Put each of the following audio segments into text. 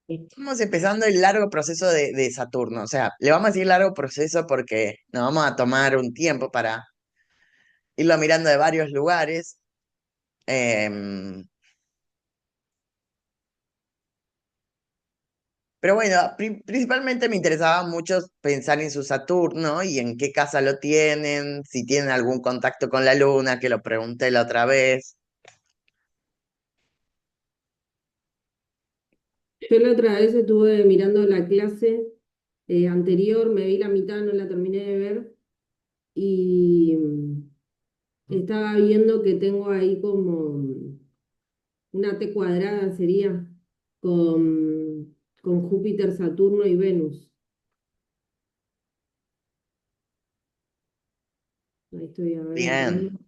Estamos empezando el largo proceso de Saturno. O sea, le vamos a decir largo proceso porque nos vamos a tomar un tiempo para irlo mirando de varios lugares. Em, pero bueno, principalmente me interesaba mucho pensar en su Saturno y en qué casa lo tienen, si tienen algún contacto con la Luna, que lo pregunté la otra vez. Yo la otra vez estuve mirando la clase anterior, me vi la mitad, no la terminé de ver, y estaba viendo que tengo ahí como una T cuadrada, sería, con Júpiter, Saturno y Venus. Ahí estoy, a ver, Bien. abriendo.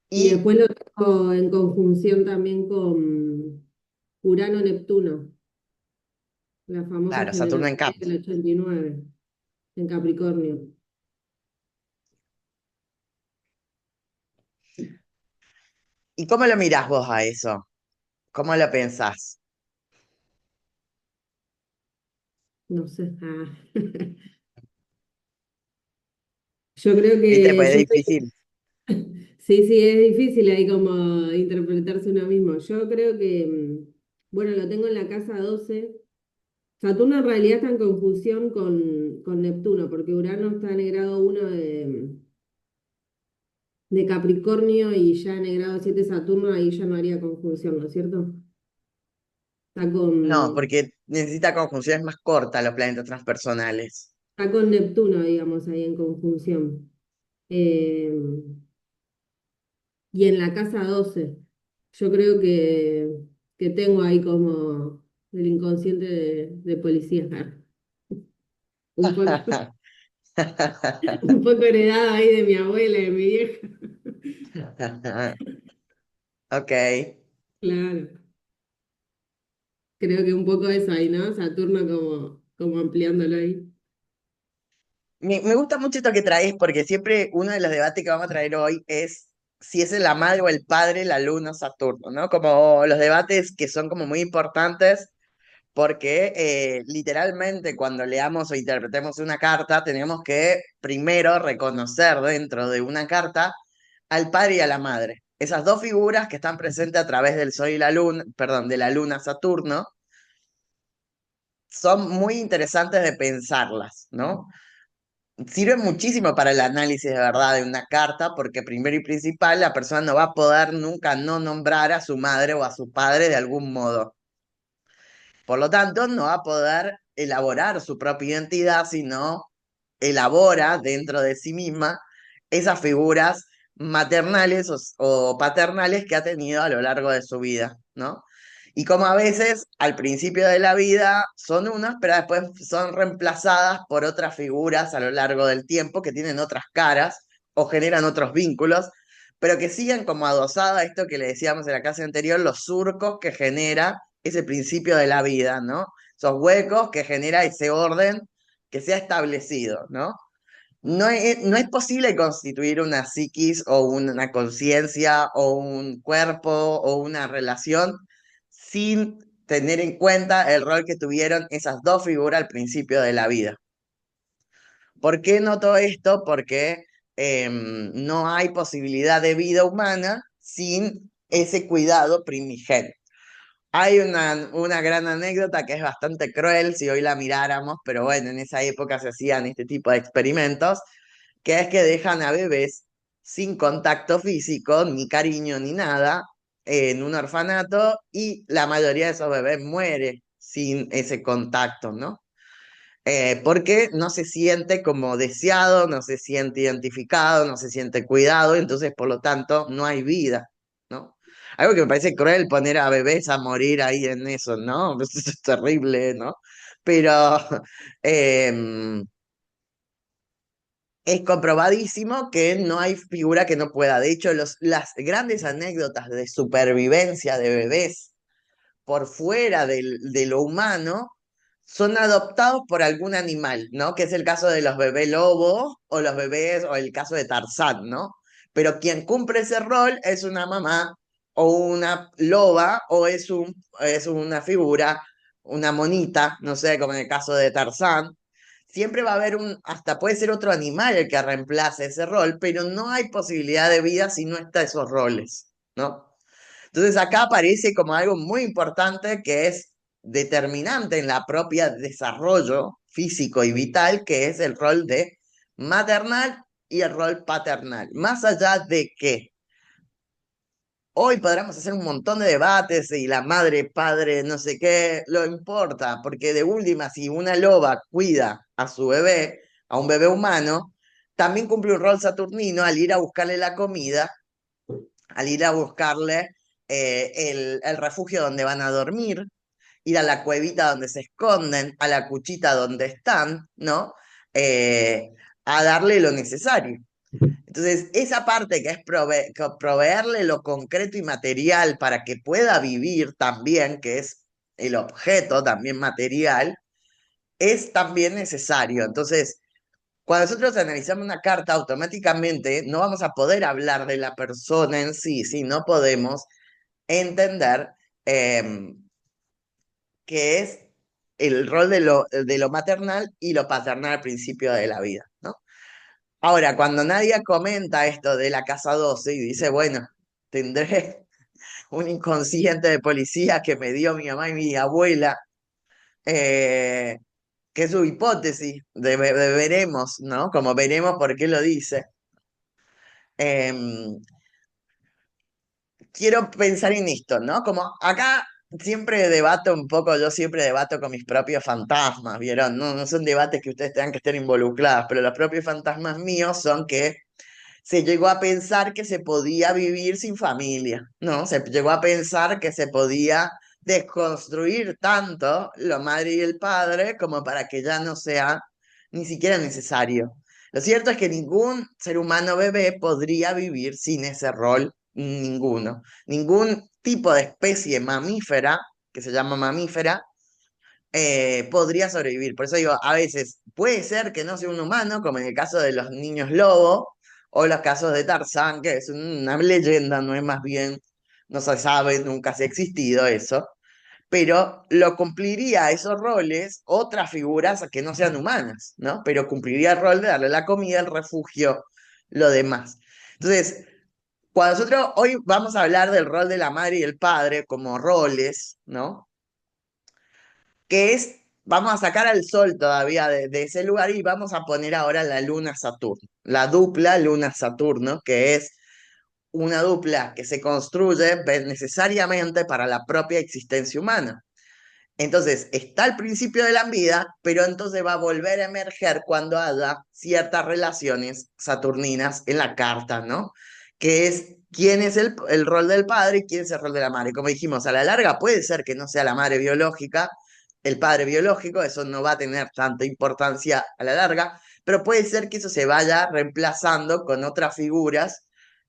Y Y después lo tengo en conjunción también con Urano-Neptuno, la famosa claro, Saturno generación en Capri. del 89 en Capricornio. ¿Y cómo lo mirás vos a eso? ¿Cómo lo pensás? No sé. Ah. Yo creo ¿Viste? que Pues es yo soy. difícil. Sí, sí, es difícil ahí como interpretarse uno mismo. Yo creo que, bueno, lo tengo en la casa 12. Saturno en realidad está en conjunción con Neptuno, porque Urano está en el grado 1 de Capricornio y ya en el grado 7 Saturno, ahí ya no haría conjunción, ¿no es cierto? Está No, con, porque necesita conjunciones más cortas los planetas transpersonales. está con Neptuno, digamos, ahí en conjunción. Eh, y en la casa 12 yo creo que tengo ahí como el inconsciente de policía. Un poco, un poco heredado ahí de mi abuela y de mi vieja. Ok. Claro, creo que un poco eso ahí, ¿no? Saturno como ampliándolo ahí. Me gusta mucho esto que traes porque siempre uno de los debates que vamos a traer hoy es si es la madre o el padre, la luna o Saturno, ¿no? Como los debates que son como muy importantes porque literalmente cuando leamos o interpretemos una carta tenemos que primero reconocer dentro de una carta al padre y a la madre. Esas dos figuras que están presentes a través del Sol y la Luna, perdón, de la Luna Saturno, son muy interesantes de pensarlas, ¿no? Sirve muchísimo para el análisis de verdad de una carta, porque primero y principal, la persona no va a poder nunca no nombrar a su madre o a su padre de algún modo. Por lo tanto, no va a poder elaborar su propia identidad, sino elabora dentro de sí misma esas figuras maternales o paternales que ha tenido a lo largo de su vida, ¿no? Y como a veces al principio de la vida son unas, pero después son reemplazadas por otras figuras a lo largo del tiempo que tienen otras caras o generan otros vínculos, pero que siguen como adosada a esto que le decíamos en la clase anterior, los surcos que genera ese principio de la vida, ¿no? Esos huecos que genera ese orden que se ha establecido, ¿no? No es posible constituir una psiquis o una conciencia o un cuerpo o una relación sin tener en cuenta el rol que tuvieron esas dos figuras al principio de la vida. ¿Por qué noto esto? Porque no hay posibilidad de vida humana sin ese cuidado primigenio. Hay una gran anécdota que es bastante cruel si hoy la miráramos, pero bueno, en esa época se hacían este tipo de experimentos, que es que dejan a bebés sin contacto físico, ni cariño, ni nada, en un orfanato y la mayoría de esos bebés muere sin ese contacto, ¿no? Porque no se siente como deseado, no se siente identificado, no se siente cuidado, entonces por lo tanto no hay vida, ¿no? Algo que me parece cruel poner a bebés a morir ahí en eso, ¿no? Eso es terrible, ¿no? Pero em, es comprobadísimo que no hay figura que no pueda. De hecho, las grandes anécdotas de supervivencia de bebés por fuera de lo humano son adoptados por algún animal, ¿no? Que es el caso de los bebés lobos o los bebés o el caso de Tarzán, ¿no? Pero quien cumple ese rol es una mamá o una loba, o es una figura, una monita, no sé, como en el caso de Tarzán. Siempre va a haber hasta puede ser otro animal el que reemplace ese rol, pero no hay posibilidad de vida si no está esos roles, ¿no? Entonces acá aparece como algo muy importante que es determinante en la propia desarrollo físico y vital, que es el rol de maternal y el rol paternal. Más allá de que hoy podremos hacer un montón de debates y la madre, padre, no sé qué, lo importa, porque de última, si una loba cuida a su bebé, a un bebé humano, también cumple un rol saturnino al ir a buscarle la comida, al ir a buscarle el refugio donde van a dormir, ir a la cuevita donde se esconden, a la cuchita donde están, ¿no? A darle lo necesario. Entonces, esa parte que es proveerle lo concreto y material para que pueda vivir también, que es el objeto también material, es también necesario. Entonces, cuando nosotros analizamos una carta, automáticamente no vamos a poder hablar de la persona en sí, si no podemos entender eh, que es el rol de lo maternal y lo paternal al principio de la vida, ¿no? Ahora, cuando Nadia comenta esto de la casa 12 y dice, bueno, tendré un inconsciente de policía que me dio mi mamá y mi abuela, eh, que es su hipótesis, de veremos, ¿no? Como veremos por qué lo dice. Em, Quiero pensar en esto, ¿no? Como acá siempre debato un poco, yo siempre debato con mis propios fantasmas, ¿vieron? No, no son debates que ustedes tengan que estar involucrados, pero los propios fantasmas míos son que se llegó a pensar que se podía vivir sin familia, ¿no? Se llegó a pensar que se podía desconstruir tanto la madre y el padre como para que ya no sea ni siquiera necesario. Lo cierto es que ningún ser humano bebé podría vivir sin ese rol, ninguno. Ningún tipo de especie mamífera, que se llama mamífera, podría sobrevivir. Por eso digo, a veces puede ser que no sea un humano, como en el caso de los niños lobo, o los casos de Tarzán, que es una leyenda, no es más bien, no se sabe, nunca se ha existido eso, pero lo cumpliría esos roles otras figuras que no sean humanas, ¿no? Pero cumpliría el rol de darle la comida, el refugio, lo demás. Entonces, cuando nosotros hoy vamos a hablar del rol de la madre y el padre como roles, ¿no? Que es, vamos a sacar al Sol todavía de ese lugar y vamos a poner ahora la Luna Saturno, la dupla Luna Saturno, que es una dupla que se construye necesariamente para la propia existencia humana. Entonces, está al principio de la vida, pero entonces va a volver a emerger cuando haya ciertas relaciones saturninas en la carta, ¿no? Que es quién es el rol del padre y quién es el rol de la madre. Como dijimos, a la larga puede ser que no sea la madre biológica, el padre biológico, eso no va a tener tanta importancia a la larga, pero puede ser que eso se vaya reemplazando con otras figuras,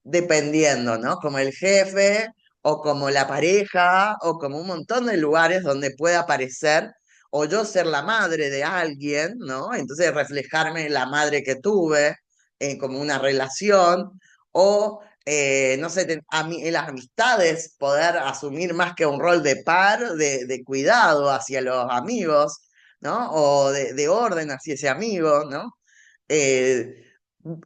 dependiendo, ¿no? Como el jefe o como la pareja, o como un montón de lugares donde puede aparecer, o yo ser la madre de alguien, ¿no? Entonces reflejarme la madre que tuve, como una relación, o, no sé, en las amistades poder asumir más que un rol de par, de cuidado hacia los amigos, ¿no? O de orden hacia ese amigo, ¿no? Eh,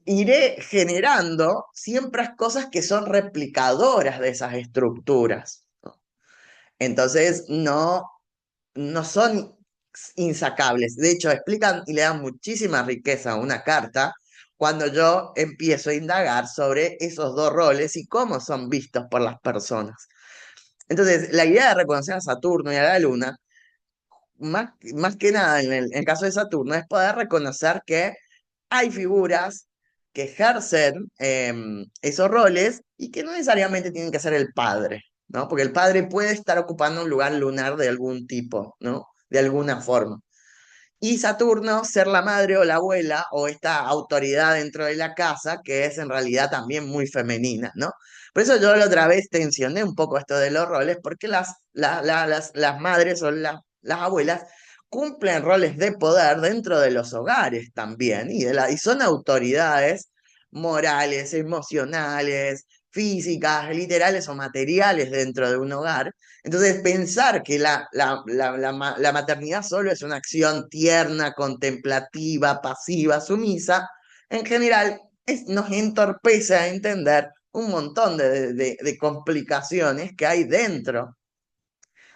Iré generando siempre cosas que son replicadoras de esas estructuras. Entonces, no son insacables. De hecho, explican y le dan muchísima riqueza a una carta cuando yo empiezo a indagar sobre esos dos roles y cómo son vistos por las personas. Entonces, la idea de reconocer a Saturno y a la Luna, más que nada en el caso de Saturno, es poder reconocer que hay figuras que ejercen esos roles y que no necesariamente tienen que ser el padre, ¿no? Porque el padre puede estar ocupando un lugar lunar de algún tipo, ¿no? De alguna forma. Y Saturno, ser la madre o la abuela o esta autoridad dentro de la casa, que es en realidad también muy femenina, ¿no? Por eso yo la otra vez tensioné un poco esto de los roles, porque las madres o las abuelas cumplen roles de poder dentro de los hogares también, y son autoridades morales, emocionales, físicas, literales o materiales dentro de un hogar. Entonces, pensar que la maternidad solo es una acción tierna, contemplativa, pasiva, sumisa, en general nos entorpece a entender un montón de complicaciones que hay dentro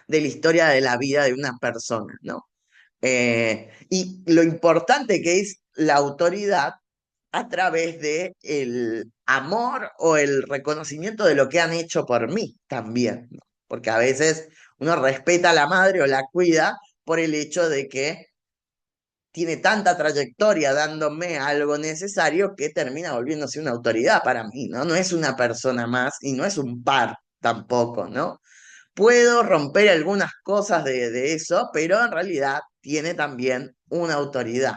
de la historia de la vida de una persona, ¿no? Y lo importante que es la autoridad a través de el amor o el reconocimiento de lo que han hecho por mí también, ¿no? Porque a veces uno respeta a la madre o la cuida por el hecho de que tiene tanta trayectoria dándome algo necesario que termina volviéndose una autoridad para mí, ¿no? No es una persona más y no es un par tampoco, ¿no? Puedo romper algunas cosas de eso, pero en realidad tiene también una autoridad.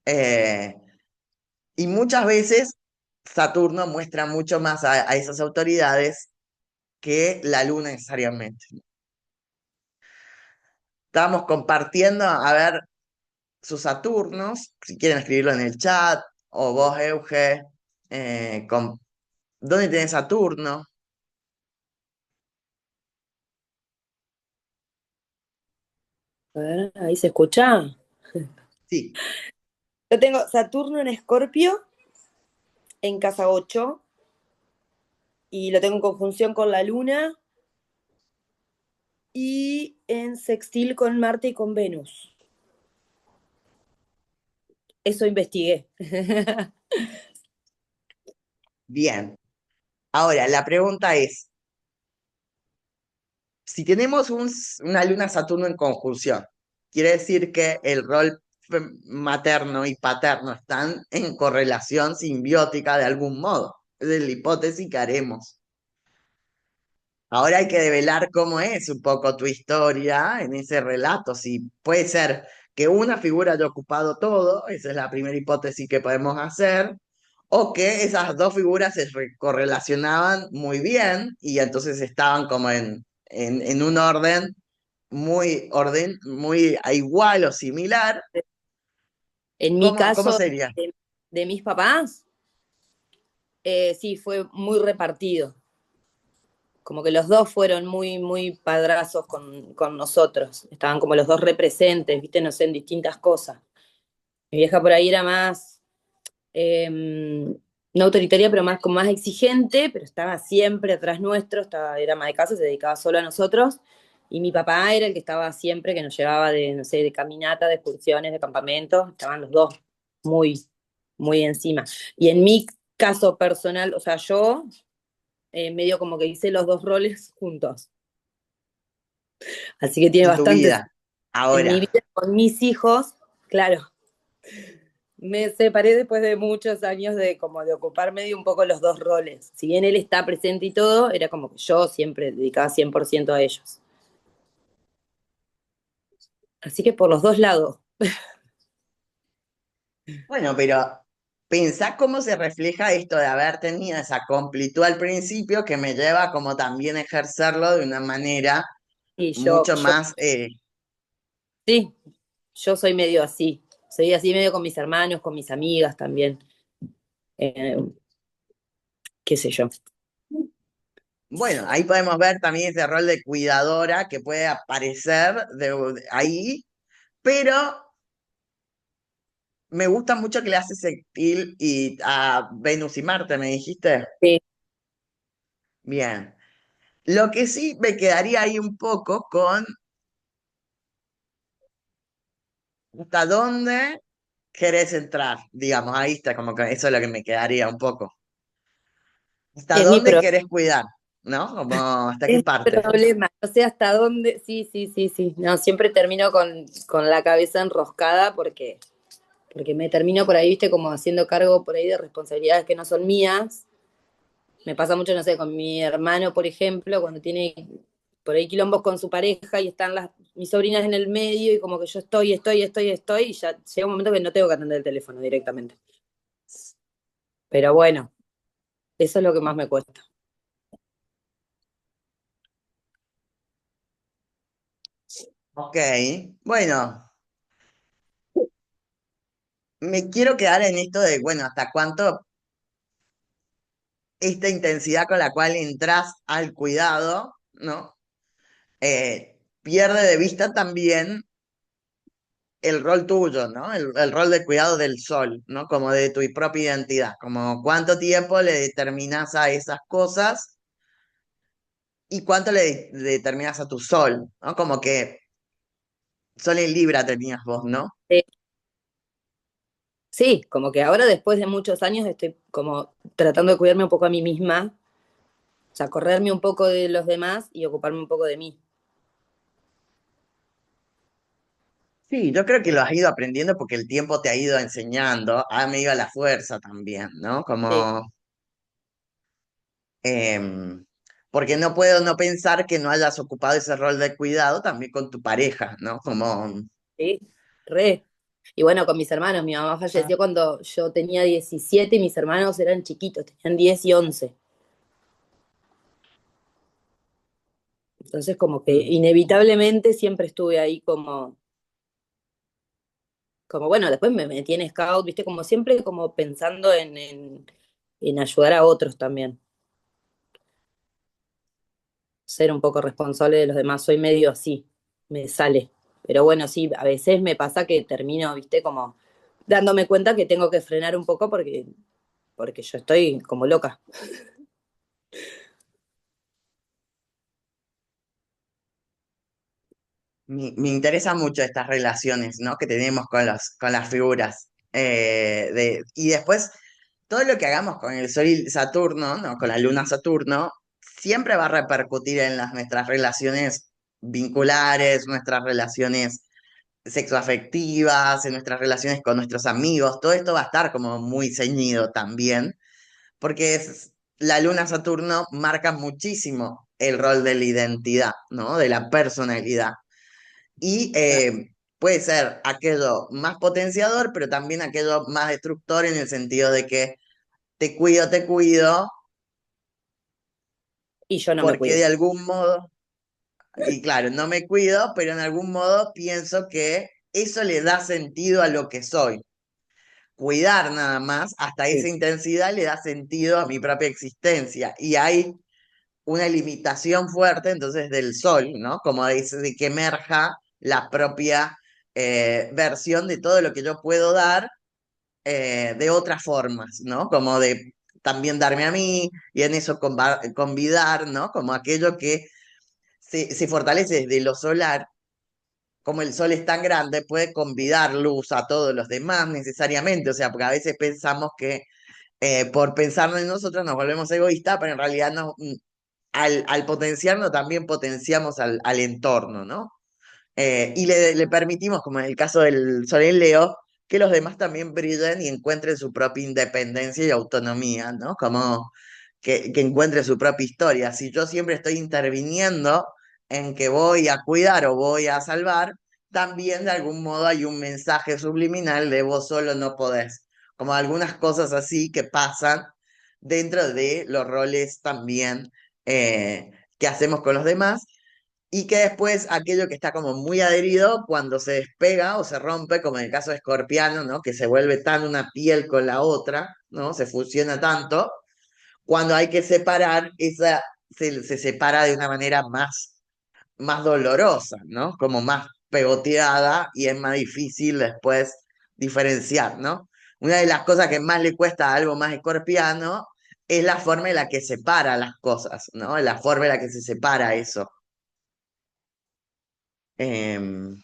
Eh, y muchas veces Saturno muestra mucho más a esas autoridades que la Luna necesariamente. Estábamos compartiendo, a ver, sus Saturnos, si quieren escribirlo en el chat, o vos, Euge, ¿dónde tenés Saturno? A ver, ahí se escucha. Sí, Yo tengo Saturno en Escorpio, en casa 8 y lo tengo en conjunción con la Luna y en sextil con Marte y con Venus. Eso investigué. bien. Ahora, la pregunta es, si tenemos una Luna-Saturno en conjunción, quiere decir que el rol materno y paterno están en correlación simbiótica de algún modo. Esa es la hipótesis que haremos. Ahora hay que develar cómo es un poco tu historia en ese relato. Si puede ser que una figura haya ocupado todo, esa es la primera hipótesis que podemos hacer, o que esas dos figuras se correlacionaban muy bien y entonces estaban como en un orden muy a igual o similar. En mi ¿Cómo caso, sería? de mis papás, sí, fue muy repartido. Como que los dos fueron muy, muy padrazos con nosotros. Estaban como los dos representes, viste, no sé, en distintas cosas. Mi vieja por ahí era más, no autoritaria, pero más, como más exigente, pero estaba siempre atrás nuestro, era ama de casa, se dedicaba solo a nosotros. Y mi papá era el que estaba siempre, que nos llevaba de, no sé, de caminata, de excursiones, de campamentos. Estaban los dos muy, muy encima. Y en mi caso personal, o sea, yo medio como que hice los dos roles juntos. Así que tiene En tu bastantes. vida, En mi ahora. vida con mis hijos, claro, me separé después de muchos años de como de ocupar medio un poco los dos roles. Si bien él está presente y todo, era como que yo siempre dedicaba 100% a ellos. Así que por los dos lados. Bueno, pero pensá cómo se refleja esto de haber tenido esa completud al principio que me lleva como también a ejercerlo de una manera Y mucho más, sí, yo soy medio así. Soy así medio con mis hermanos, con mis amigas también. Eh, qué sé yo. bueno, ahí podemos ver también ese rol de cuidadora que puede aparecer ahí, pero me gusta mucho que le hace sextil y a Venus y Marte, me dijiste. Sí, Bien. Lo que sí me quedaría ahí un poco con hasta dónde querés entrar, digamos, ahí está, como que eso es lo que me quedaría un poco. ¿Hasta es mi, dónde pro- querés cuidar? ¿No? Como, ¿hasta qué es mi parte? problema. No sé hasta dónde. Sí, sí, sí, sí. No, siempre termino con la cabeza enroscada porque me termino por ahí, viste, como haciendo cargo por ahí de responsabilidades que no son mías. Me pasa mucho, no sé, con mi hermano, por ejemplo, cuando tiene por ahí quilombos con su pareja y están mis sobrinas en el medio y como que yo estoy, y ya llega un momento que no tengo que atender el teléfono directamente. Pero bueno, eso es lo que más me cuesta. Ok, bueno, me quiero quedar en esto de, bueno, hasta cuánto esta intensidad con la cual entras al cuidado, ¿no? Pierde de vista también el rol tuyo, ¿no? El rol de cuidado del sol, ¿no? Como de tu propia identidad, como cuánto tiempo le determinas a esas cosas y cuánto determinas a tu sol, ¿no? Como que sol en Libra tenías vos, ¿no? Sí, sí, como que ahora después de muchos años estoy como tratando de cuidarme un poco a mí misma, o sea, correrme un poco de los demás y ocuparme un poco de mí. Sí, yo creo que lo has ido aprendiendo porque el tiempo te ha ido enseñando, ha ido a la fuerza también, ¿no? Sí, Como, em, porque no puedo no pensar que no hayas ocupado ese rol de cuidado también con tu pareja, ¿no? Como, sí, re. Y bueno, con mis hermanos, mi mamá falleció cuando yo tenía 17 y mis hermanos eran chiquitos, tenían 10 y 11. Entonces como que mm, inevitablemente siempre estuve ahí como bueno, después me metí en Scout, viste, como siempre como pensando en ayudar a otros también, ser un poco responsable de los demás, soy medio así, me sale. Pero bueno, sí, a veces me pasa que termino, viste, como dándome cuenta que tengo que frenar un poco porque yo estoy como loca. me interesa mucho estas relaciones, ¿no? Que tenemos con con las figuras. Y después, todo lo que hagamos con el Sol y Saturno, ¿no? Con la Luna Saturno, siempre va a repercutir en nuestras relaciones vinculares, nuestras relaciones sexoafectivas, en nuestras relaciones con nuestros amigos. Todo esto va a estar como muy ceñido también, porque la Luna Saturno marca muchísimo el rol de la identidad, ¿no? De la personalidad. Y puede ser aquello más potenciador, pero también aquello más destructor en el sentido de que te cuido, Y yo no me porque cuido. de algún modo, y claro, no me cuido, pero en algún modo pienso que eso le da sentido a lo que soy. Cuidar nada más, hasta esa Sí. intensidad le da sentido a mi propia existencia. Y hay una limitación fuerte entonces del sol, ¿no? Como dice, de que emerja la propia versión de todo lo que yo puedo dar de otras formas, ¿no? Como de también darme a mí y en eso convidar, ¿no? Como aquello que se fortalece desde lo solar, como el sol es tan grande, puede convidar luz a todos los demás necesariamente, o sea, porque a veces pensamos que por pensar en nosotros nos volvemos egoístas, pero en realidad no, al potenciarnos también potenciamos al entorno, ¿no? Y le permitimos, como en el caso del Sol en Leo, que los demás también brillen y encuentren su propia independencia y autonomía, ¿no? Como que encuentren su propia historia. Si yo siempre estoy interviniendo en que voy a cuidar o voy a salvar, también de algún modo hay un mensaje subliminal de vos solo no podés. Como algunas cosas así que pasan dentro de los roles también que hacemos con los demás y que después aquello que está como muy adherido, cuando se despega o se rompe, como en el caso de Escorpiano, ¿no? Que se vuelve tan una piel con la otra, ¿no? Se fusiona tanto, cuando hay que separar, esa se separa de una manera más dolorosa, ¿no? Como más pegoteada y es más difícil después diferenciar, ¿no? Una de las cosas que más le cuesta a algo más escorpiano es la forma en la que separa las cosas, ¿no? La forma en la que se separa eso. Em,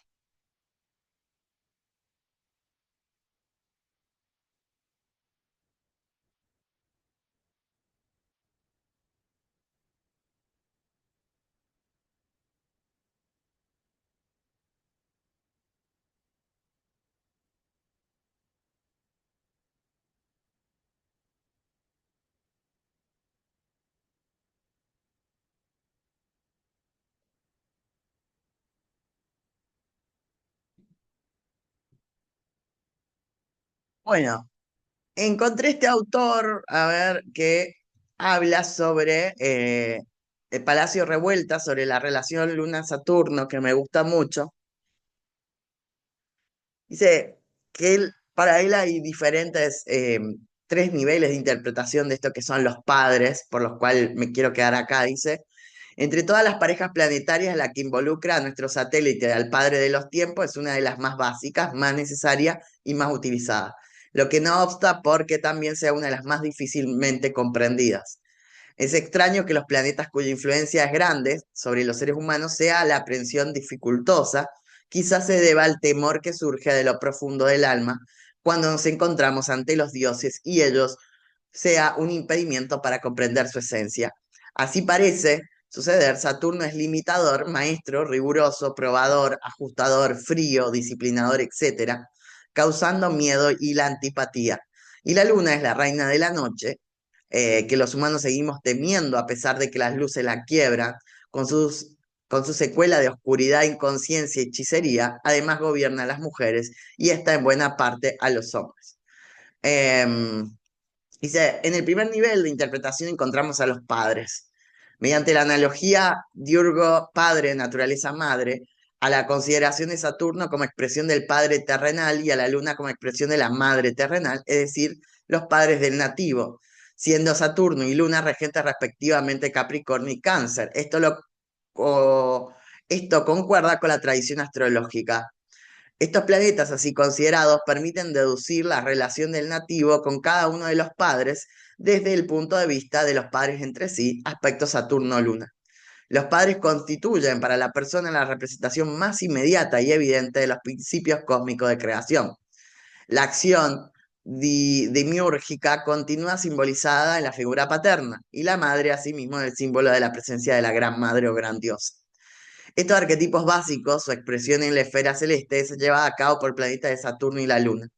bueno, encontré este autor, a ver, que habla sobre el Palacio Revuelta, sobre la relación Luna-Saturno, que me gusta mucho. Dice que para él hay diferentes tres niveles de interpretación de esto que son los padres, por los cuales me quiero quedar acá, dice. Entre todas las parejas planetarias, la que involucra a nuestro satélite, al padre de los tiempos, es una de las más básicas, más necesarias y más utilizada. Lo que no obsta porque también sea una de las más difícilmente comprendidas. Es extraño que los planetas cuya influencia es grande sobre los seres humanos sea la aprehensión dificultosa, quizás se deba al temor que surge de lo profundo del alma cuando nos encontramos ante los dioses y ellos sea un impedimento para comprender su esencia. Así parece suceder, Saturno es limitador, maestro, riguroso, probador, ajustador, frío, disciplinador, etcétera, causando miedo y la antipatía. Y la luna es la reina de la noche, que los humanos seguimos temiendo a pesar de que las luces la quiebran, con con su secuela de oscuridad, inconsciencia y hechicería, además gobierna a las mujeres y está en buena parte a los hombres. Em, Dice, en el primer nivel de interpretación encontramos a los padres. Mediante la analogía diurgo padre, naturaleza madre, a la consideración de Saturno como expresión del padre terrenal y a la luna como expresión de la madre terrenal, es decir, los padres del nativo, siendo Saturno y luna regentes respectivamente Capricornio y Cáncer. Esto concuerda con la tradición astrológica. Estos planetas así considerados permiten deducir la relación del nativo con cada uno de los padres desde el punto de vista de los padres entre sí, aspecto Saturno-Luna. Los padres constituyen para la persona la representación más inmediata y evidente de los principios cósmicos de creación. La acción demiúrgica continúa simbolizada en la figura paterna y la madre, asimismo, en el símbolo de la presencia de la gran madre o gran diosa. Estos arquetipos básicos, su expresión en la esfera celeste, se lleva a cabo por el planeta de Saturno y la Luna.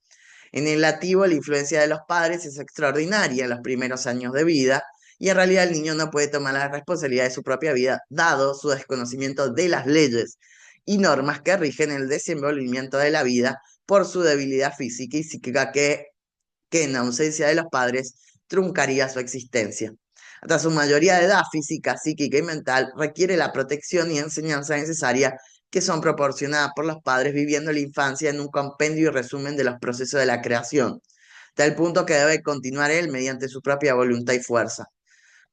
En el lativo, la influencia de los padres es extraordinaria en los primeros años de vida, y en realidad el niño no puede tomar la responsabilidad de su propia vida, dado su desconocimiento de las leyes y normas que rigen el desenvolvimiento de la vida por su debilidad física y psíquica que en ausencia de los padres truncaría su existencia. Hasta su mayoría de edad física, psíquica y mental requiere la protección y enseñanza necesaria que son proporcionadas por los padres viviendo la infancia en un compendio y resumen de los procesos de la creación, tal punto que debe continuar él mediante su propia voluntad y fuerza.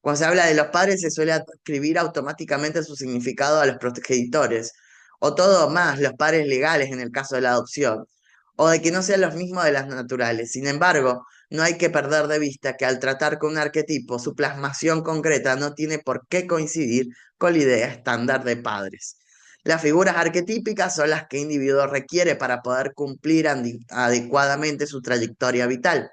Cuando se habla de los padres se suele atribuir automáticamente su significado a los progenitores, o todo más los padres legales en el caso de la adopción, o de que no sean los mismos de las naturales. Sin embargo, no hay que perder de vista que al tratar con un arquetipo, su plasmación concreta no tiene por qué coincidir con la idea estándar de padres. Las figuras arquetípicas son las que el individuo requiere para poder cumplir adecuadamente su trayectoria vital.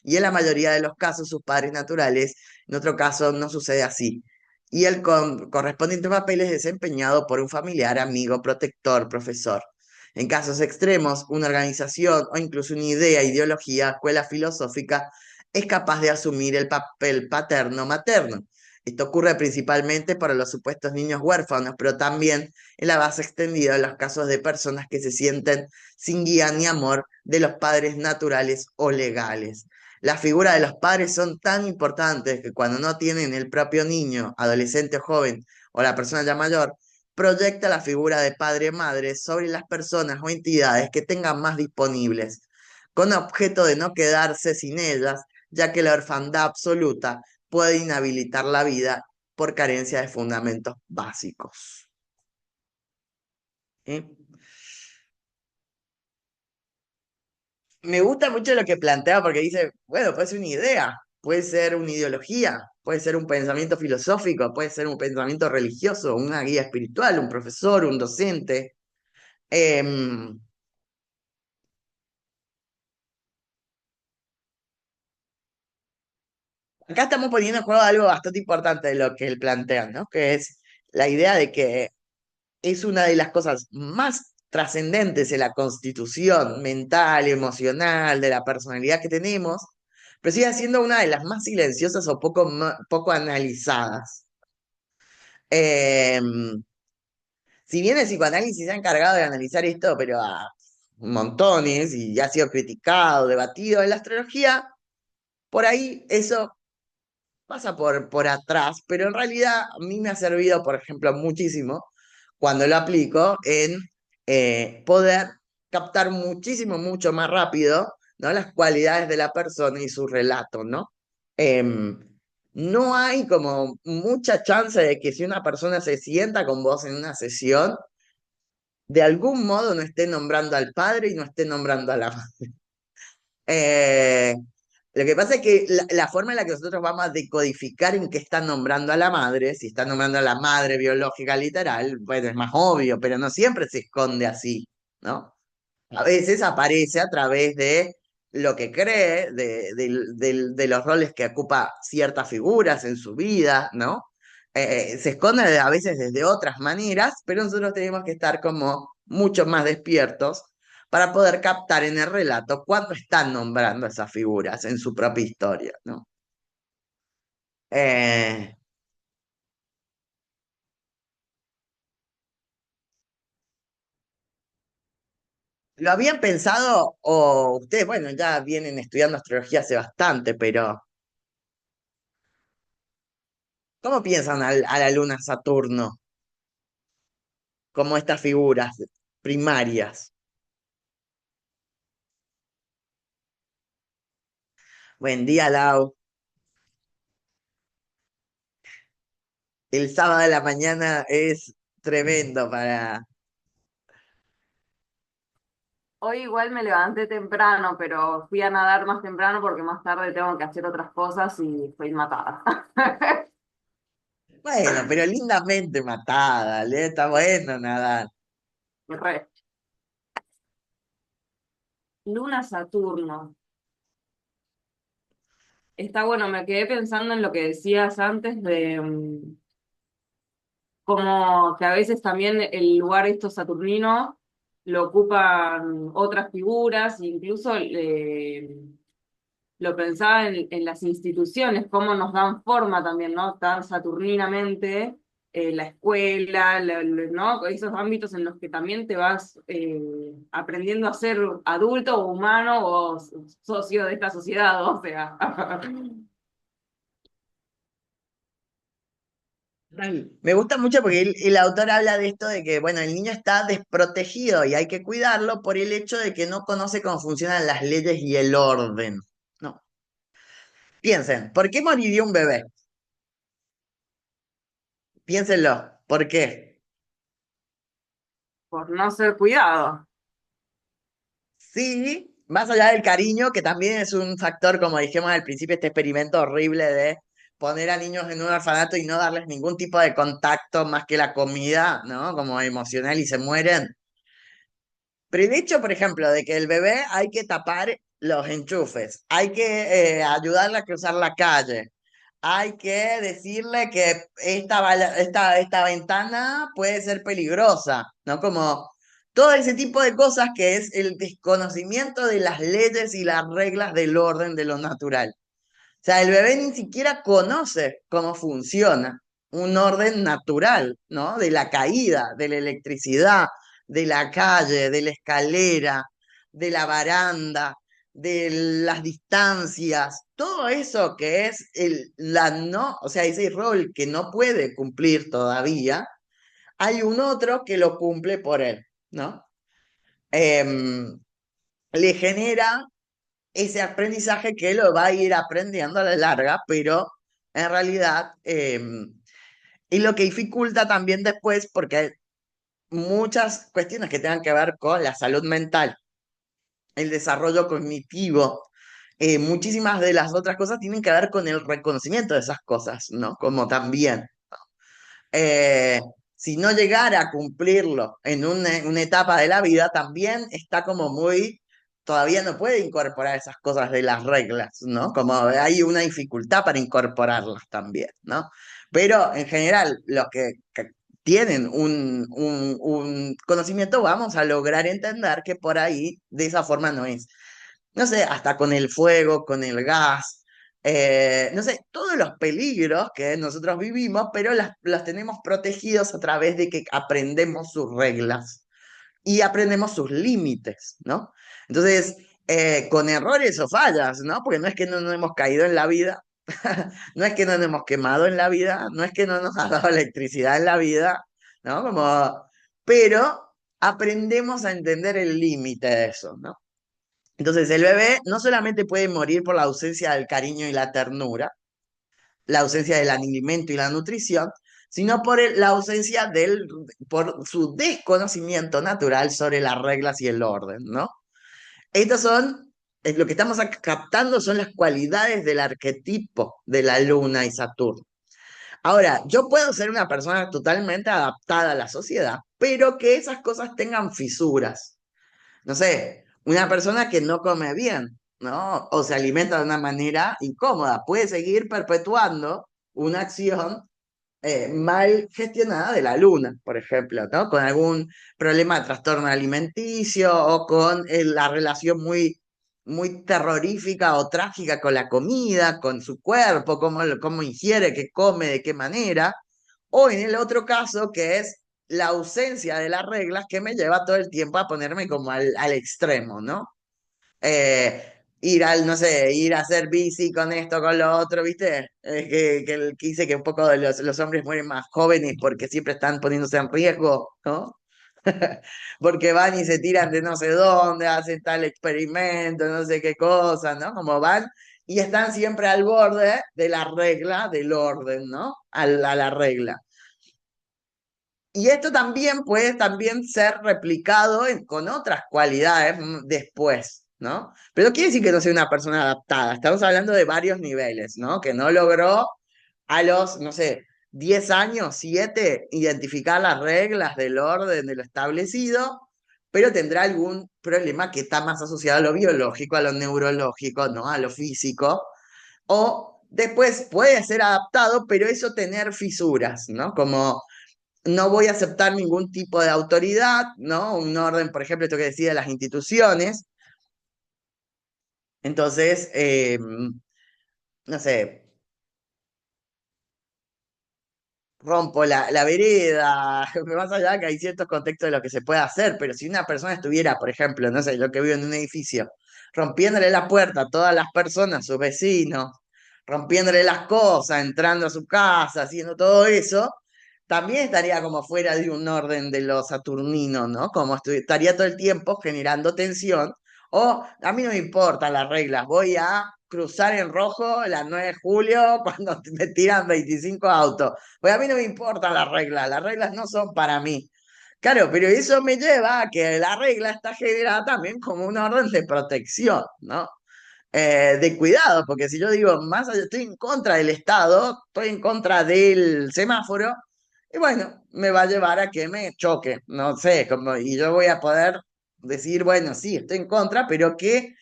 Y en la mayoría de los casos, sus padres naturales, en otro caso, no sucede así. Y el correspondiente papel es desempeñado por un familiar, amigo, protector, profesor. En casos extremos, una organización o incluso una idea, ideología, escuela filosófica es capaz de asumir el papel paterno-materno. Esto ocurre principalmente para los supuestos niños huérfanos, pero también en la base extendida en los casos de personas que se sienten sin guía ni amor de los padres naturales o legales. Las figuras de los padres son tan importantes que cuando no tienen el propio niño, adolescente o joven, o la persona ya mayor, proyecta la figura de padre o madre sobre las personas o entidades que tengan más disponibles, con objeto de no quedarse sin ellas, ya que la orfandad absoluta puede inhabilitar la vida por carencia de fundamentos básicos. ¿Eh? Me gusta mucho lo que plantea porque dice, bueno, puede ser una idea, puede ser una ideología, puede ser un pensamiento filosófico, puede ser un pensamiento religioso, una guía espiritual, un profesor, un docente. Em, Acá estamos poniendo en juego algo bastante importante de lo que él plantea, ¿no? Que es la idea de que es una de las cosas más trascendentes en la constitución mental, emocional, de la personalidad que tenemos, pero sigue siendo una de las más silenciosas o poco analizadas. Em, si bien el psicoanálisis se ha encargado de analizar esto, pero a montones, y ha sido criticado, debatido en la astrología, por ahí eso pasa por atrás, pero en realidad a mí me ha servido, por ejemplo, muchísimo cuando lo aplico en poder captar muchísimo, mucho más rápido ¿no? Las cualidades de la persona y su relato, ¿no? Em, no hay como mucha chance de que si una persona se sienta con vos en una sesión, de algún modo no esté nombrando al padre y no esté nombrando a la madre. Eh, lo que pasa es que la forma en la que nosotros vamos a decodificar en qué está nombrando a la madre, si está nombrando a la madre biológica literal, bueno, es más obvio, pero no siempre se esconde así, ¿no? A veces aparece a través de lo que cree, de los roles que ocupa ciertas figuras en su vida, ¿no? Se esconde a veces desde otras maneras, pero nosotros tenemos que estar como mucho más despiertos para poder captar en el relato cuándo están nombrando esas figuras en su propia historia, ¿no? Eh, ¿Lo habían pensado o ustedes, bueno, ya vienen estudiando astrología hace bastante, pero ¿cómo piensan a la luna Saturno como estas figuras primarias? Buen día, Lau. El sábado de la mañana es tremendo para... Hoy igual me levanté temprano, pero fui a nadar más temprano porque más tarde tengo que hacer otras cosas y fui matada. Bueno, pero lindamente matada, ¿le? Está bueno nadar. Re. Luna Saturno. Está bueno, me quedé pensando en lo que decías antes de como que a veces también el lugar esto saturnino lo ocupan otras figuras, incluso lo pensaba en las instituciones, cómo nos dan forma también, ¿no? Tan saturninamente, la escuela, ¿no? Esos ámbitos en los que también te vas aprendiendo a ser adulto o humano o socio de esta sociedad, o sea. Me gusta mucho porque el autor habla de esto de que, bueno, el niño está desprotegido y hay que cuidarlo por el hecho de que no conoce cómo funcionan las leyes y el orden. No. Piensen, ¿por qué moriría un bebé? Piénsenlo, ¿por qué? Por no ser cuidado. Sí, más allá del cariño, que también es un factor, como dijimos al principio, este experimento horrible de poner a niños en un orfanato y no darles ningún tipo de contacto más que la comida, ¿no? Como emocional y se mueren. Pero el hecho, por ejemplo, de que el bebé hay que tapar los enchufes, hay que ayudarle a cruzar la calle, hay que decirle que esta ventana puede ser peligrosa, ¿no? Como todo ese tipo de cosas que es el desconocimiento de las leyes y las reglas del orden de lo natural. O sea, el bebé ni siquiera conoce cómo funciona un orden natural, ¿no? De la caída, de la electricidad, de la calle, de la escalera, de la baranda, de las distancias, todo eso que es la no, o sea, ese rol que no puede cumplir todavía, hay un otro que lo cumple por él, ¿no? Em, Le genera ese aprendizaje que lo va a ir aprendiendo a la larga, pero en realidad es lo que dificulta también después, porque hay muchas cuestiones que tengan que ver con la salud mental, el desarrollo cognitivo, muchísimas de las otras cosas tienen que ver con el reconocimiento de esas cosas, ¿no? Como también eh, si no llegara a cumplirlo en una etapa de la vida, también está como muy, todavía no puede incorporar esas cosas de las reglas, ¿no? Como hay una dificultad para incorporarlas también, ¿no? Pero en general, los que tienen un conocimiento, vamos a lograr entender que por ahí, de esa forma no es. No sé, hasta con el fuego, con el gas, no sé, todos los peligros que nosotros vivimos, pero las tenemos protegidos a través de que aprendemos sus reglas y aprendemos sus límites, ¿no? Entonces, con errores o fallas, ¿no? Porque no es que no nos hemos caído en la vida, no es que no nos hemos quemado en la vida, no es que no nos ha dado electricidad en la vida, ¿no? Como, pero aprendemos a entender el límite de eso, ¿no? Entonces el bebé no solamente puede morir por la ausencia del cariño y la ternura, la ausencia del alimento y la nutrición, sino por la ausencia por su desconocimiento natural sobre las reglas y el orden, ¿no? Estas son, lo que estamos captando son las cualidades del arquetipo de la luna y Saturno. Ahora, yo puedo ser una persona totalmente adaptada a la sociedad, pero que esas cosas tengan fisuras. No sé, una persona que no come bien, ¿no? O se alimenta de una manera incómoda, puede seguir perpetuando una acción mal gestionada de la luna, por ejemplo, ¿no? Con algún problema de trastorno alimenticio o con la relación muy terrorífica o trágica con la comida, con su cuerpo, cómo ingiere, qué come, de qué manera. O en el otro caso, que es la ausencia de las reglas que me lleva todo el tiempo a ponerme como al extremo, ¿no? Ir no sé, ir a hacer bici con esto, con lo otro, ¿viste? Que dice que un poco de los hombres mueren más jóvenes porque siempre están poniéndose en riesgo, ¿no? Porque van y se tiran de no sé dónde, hacen tal experimento, no sé qué cosa, ¿no? Como van y están siempre al borde de la regla, del orden, ¿no? A la regla. Y esto también puede también ser replicado con otras cualidades después, ¿no? Pero no quiere decir que no sea una persona adaptada. Estamos hablando de varios niveles, ¿no? Que no logró a los, no sé, 10 años, 7, identificar las reglas del orden de lo establecido, pero tendrá algún problema que está más asociado a lo biológico, a lo neurológico, ¿no? A lo físico. O después puede ser adaptado, pero eso tener fisuras, ¿no? Como no voy a aceptar ningún tipo de autoridad, ¿no? Un orden, por ejemplo, esto que decía las instituciones. Entonces, no sé, rompo la vereda, más allá que hay ciertos contextos de lo que se puede hacer, pero si una persona estuviera, por ejemplo, no sé, yo que vivo en un edificio, rompiéndole la puerta a todas las personas, sus vecinos, rompiéndole las cosas, entrando a su casa, haciendo todo eso, también estaría como fuera de un orden de los saturninos, ¿no? Como estaría todo el tiempo generando tensión. O a mí no me importan las reglas, voy a cruzar en rojo la 9 de julio cuando me tiran 25 autos. Pues a mí no me importan las reglas no son para mí. Claro, pero eso me lleva a que la regla está generada también como un orden de protección, ¿no? De cuidado, porque si yo digo, más allá, estoy en contra del Estado, estoy en contra del semáforo, y bueno, me va a llevar a que me choque, no sé, como, y yo voy a poder decir, bueno, sí, estoy en contra, pero que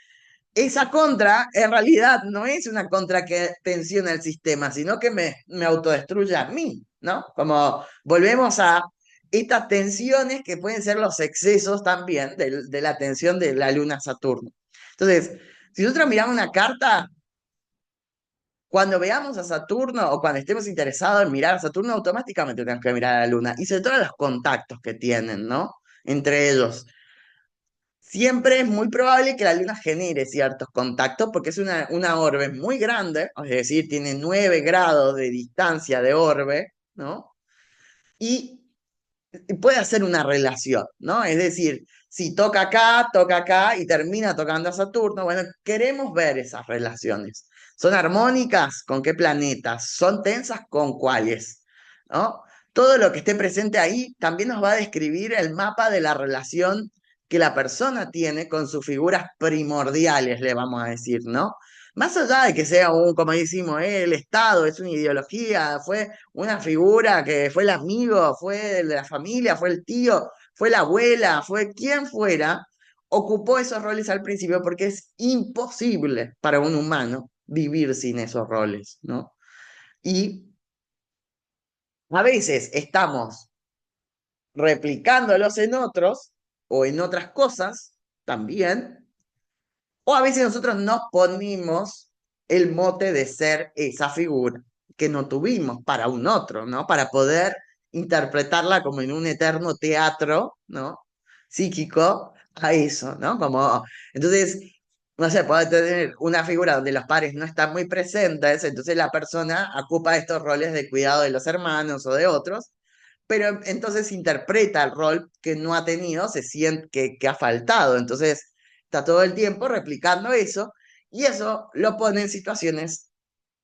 esa contra en realidad no es una contra que tensiona el sistema, sino que me autodestruye a mí, ¿no? Como volvemos a estas tensiones que pueden ser los excesos también de la tensión de la luna Saturno. Entonces, si nosotros miramos una carta, cuando veamos a Saturno o cuando estemos interesados en mirar a Saturno, automáticamente tenemos que mirar a la luna y sobre todo los contactos que tienen, ¿no? Entre ellos. Siempre es muy probable que la Luna genere ciertos contactos porque es una orbe muy grande, es decir, tiene 9 grados de distancia de orbe, ¿no? Y puede hacer una relación, ¿no? Es decir, si toca acá y termina tocando a Saturno, bueno, queremos ver esas relaciones. ¿Son armónicas? ¿Con qué planetas? ¿Son tensas? ¿Con cuáles? ¿No? Todo lo que esté presente ahí también nos va a describir el mapa de la relación que la persona tiene con sus figuras primordiales, le vamos a decir, ¿no? Más allá de que sea como decimos, el Estado es una ideología, fue una figura que fue el amigo, fue de la familia, fue el tío, fue la abuela, fue quien fuera, ocupó esos roles al principio porque es imposible para un humano vivir sin esos roles, ¿no? Y a veces estamos replicándolos en otros o en otras cosas también, o a veces nosotros nos ponemos el mote de ser esa figura que no tuvimos para un otro, ¿no? Para poder interpretarla como en un eterno teatro, ¿no? Psíquico a eso, ¿no? Como, entonces, no sé, puede tener una figura donde los padres no están muy presentes, entonces la persona ocupa estos roles de cuidado de los hermanos o de otros, pero entonces interpreta el rol que no ha tenido, se siente que ha faltado. Entonces, está todo el tiempo replicando eso, y eso lo pone en situaciones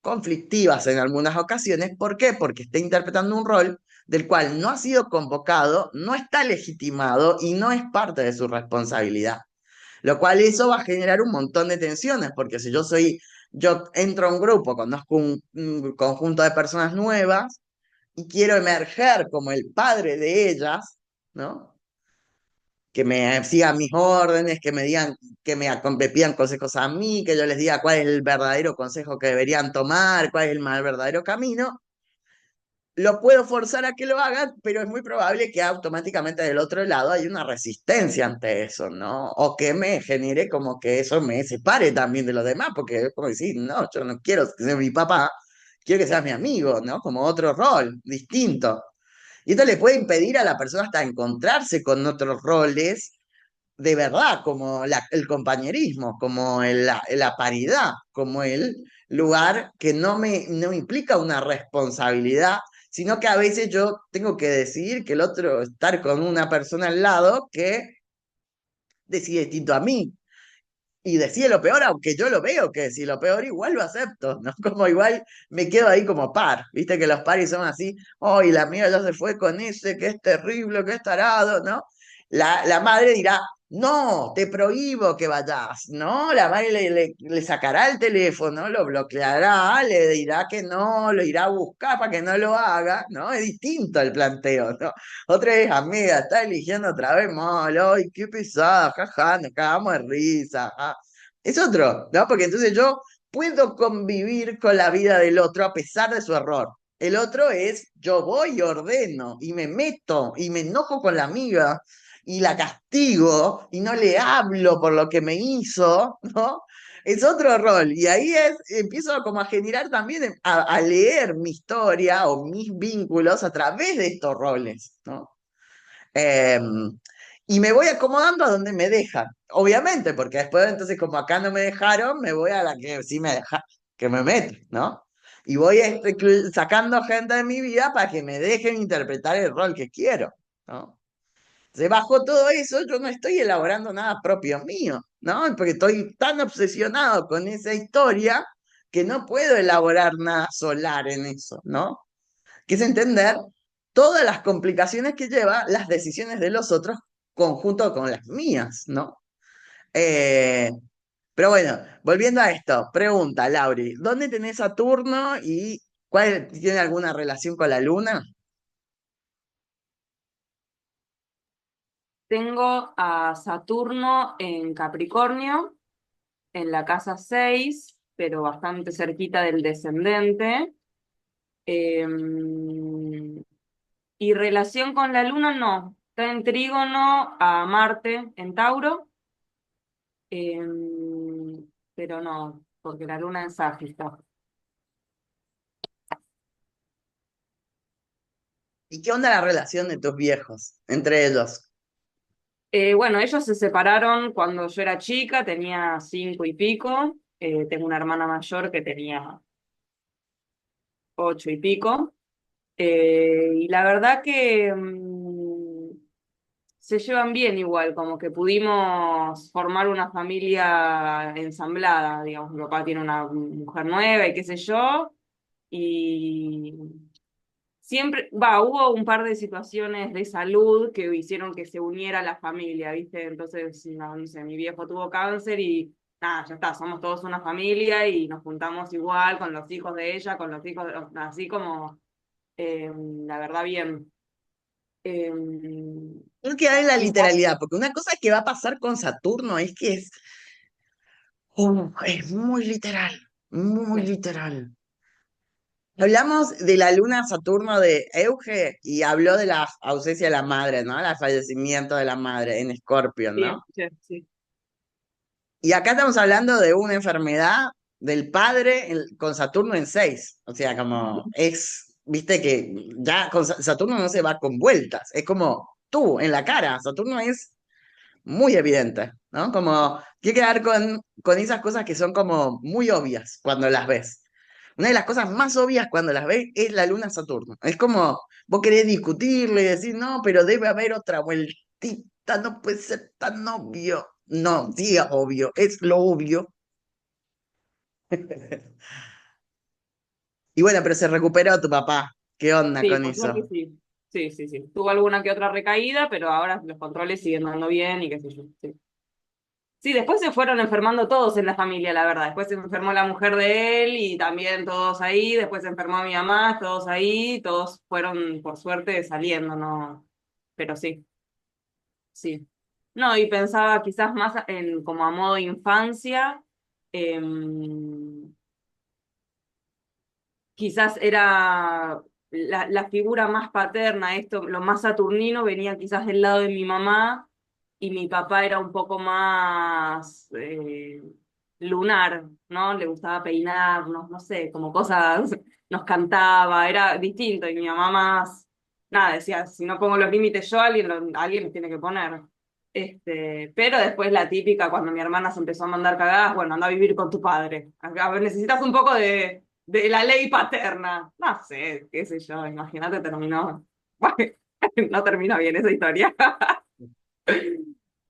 conflictivas en algunas ocasiones. ¿Por qué? Porque está interpretando un rol del cual no ha sido convocado, no está legitimado y no es parte de su responsabilidad. Lo cual eso va a generar un montón de tensiones, porque si yo entro a un grupo, conozco un conjunto de personas nuevas y quiero emerger como el padre de ellas, ¿no? Que me sigan mis órdenes, que me digan, me pidan consejos a mí, que yo les diga cuál es el verdadero consejo que deberían tomar, cuál es el más verdadero camino. Lo puedo forzar a que lo hagan, pero es muy probable que automáticamente del otro lado hay una resistencia ante eso, ¿no? O que me genere como que eso me separe también de los demás, porque es como decir, no, yo no quiero que sea mi papá, quiero que seas mi amigo, ¿no? Como otro rol distinto. Y esto le puede impedir a la persona hasta encontrarse con otros roles de verdad, como el compañerismo, como la paridad, como el lugar que no me implica una responsabilidad, sino que a veces yo tengo que decidir que el otro, estar con una persona al lado que decide distinto a mí. Y decide lo peor, aunque yo lo veo que decide lo peor, igual lo acepto, ¿no? Como igual me quedo ahí como par, viste que los pares son así, oh, y la mía ya se fue con ese, que es terrible, que es tarado, ¿no? La madre dirá, no, te prohíbo que vayas, ¿no? La madre le sacará el teléfono, lo bloqueará, le dirá que no, lo irá a buscar para que no lo haga, ¿no? Es distinto el planteo, ¿no? Otra vez, amiga, está eligiendo otra vez mal, ay, qué pesada, jaja, nos cagamos de risa. Es otro, ¿no? Porque entonces yo puedo convivir con la vida del otro a pesar de su error. El otro es, yo voy y ordeno, y me meto, y me enojo con la amiga, y la castigo, y no le hablo por lo que me hizo, ¿no? Es otro rol, y ahí empiezo como a generar también, a leer mi historia o mis vínculos a través de estos roles, ¿no? Eh, y me voy acomodando a donde me dejan, obviamente, porque después entonces como acá no me dejaron, me voy a la que sí me deja, que me meto, ¿no? Y voy sacando gente de mi vida para que me dejen interpretar el rol que quiero, ¿no? Entonces, bajo todo eso, yo no estoy elaborando nada propio mío, ¿no? Porque estoy tan obsesionado con esa historia que no puedo elaborar nada solar en eso, ¿no? Que es entender todas las complicaciones que lleva las decisiones de los otros conjunto con las mías, ¿no? Eh, pero bueno, volviendo a esto, pregunta, Lauri, ¿dónde tenés Saturno y cuál tiene alguna relación con la Luna? Tengo a Saturno en Capricornio, en la casa 6, pero bastante cerquita del descendente. Y relación con la luna, no. Está en trígono a Marte en Tauro, pero no, porque la luna en Sagitario. ¿Y qué onda la relación de tus viejos entre ellos? Bueno, ellos se separaron cuando yo era chica, tenía 5 y pico. Tengo una hermana mayor que tenía 8 y pico. Y la verdad que se llevan bien igual, como que pudimos formar una familia ensamblada, digamos, mi papá tiene una mujer nueva y qué sé yo, y siempre, hubo un par de situaciones de salud que hicieron que se uniera la familia, ¿viste? Entonces, no sé, mi viejo tuvo cáncer y nada, ya está, somos todos una familia y nos juntamos igual con los hijos de ella, con los hijos, así como, la verdad, bien. Eh, Creo que hay la y literalidad, porque una cosa que va a pasar con Saturno es que es muy literal, muy literal. Hablamos de la luna Saturno de Euge y habló de la ausencia de la madre, ¿no? El fallecimiento de la madre en Escorpio, sí, ¿no? escuché, sí. Y acá estamos hablando de una enfermedad del padre con Saturno en 6. O sea, como viste que ya con Saturno no se va con vueltas, es como tú en la cara. Saturno es muy evidente, ¿no? Como tiene que ver con esas cosas que son como muy obvias cuando las ves. Una de las cosas más obvias cuando las ves es la luna Saturno. Es como vos querés discutirle y decir, no, pero debe haber otra vueltita, no puede ser tan obvio, No, sí, obvio, es lo obvio. Y bueno, pero se recuperó tu papá. ¿Qué onda Sí, con por suerte eso? sí. Sí, sí, sí. Tuvo alguna que otra recaída, pero ahora los controles siguen dando bien y qué sé yo. Sí. Sí, después se fueron enfermando todos en la familia, la verdad. Después se enfermó la mujer de él y también todos ahí. Después se enfermó mi mamá, todos ahí. Todos fueron, por suerte, saliendo, ¿no? Pero sí, sí. No, y pensaba quizás más en como a modo infancia. em, Quizás era la figura más paterna, esto, lo más saturnino venía quizás del lado de mi mamá y mi papá era un poco más lunar, ¿no? Le gustaba peinarnos, no sé, como cosas, nos cantaba, era distinto y mi mamá más, nada, decía, si no pongo los límites yo, alguien los tiene que poner. Pero después la típica, cuando mi hermana se empezó a mandar cagadas, bueno, anda a vivir con tu padre. A ver, necesitas un poco de la ley paterna. No sé, qué sé yo, imagínate, terminó. Bueno, no terminó bien esa historia.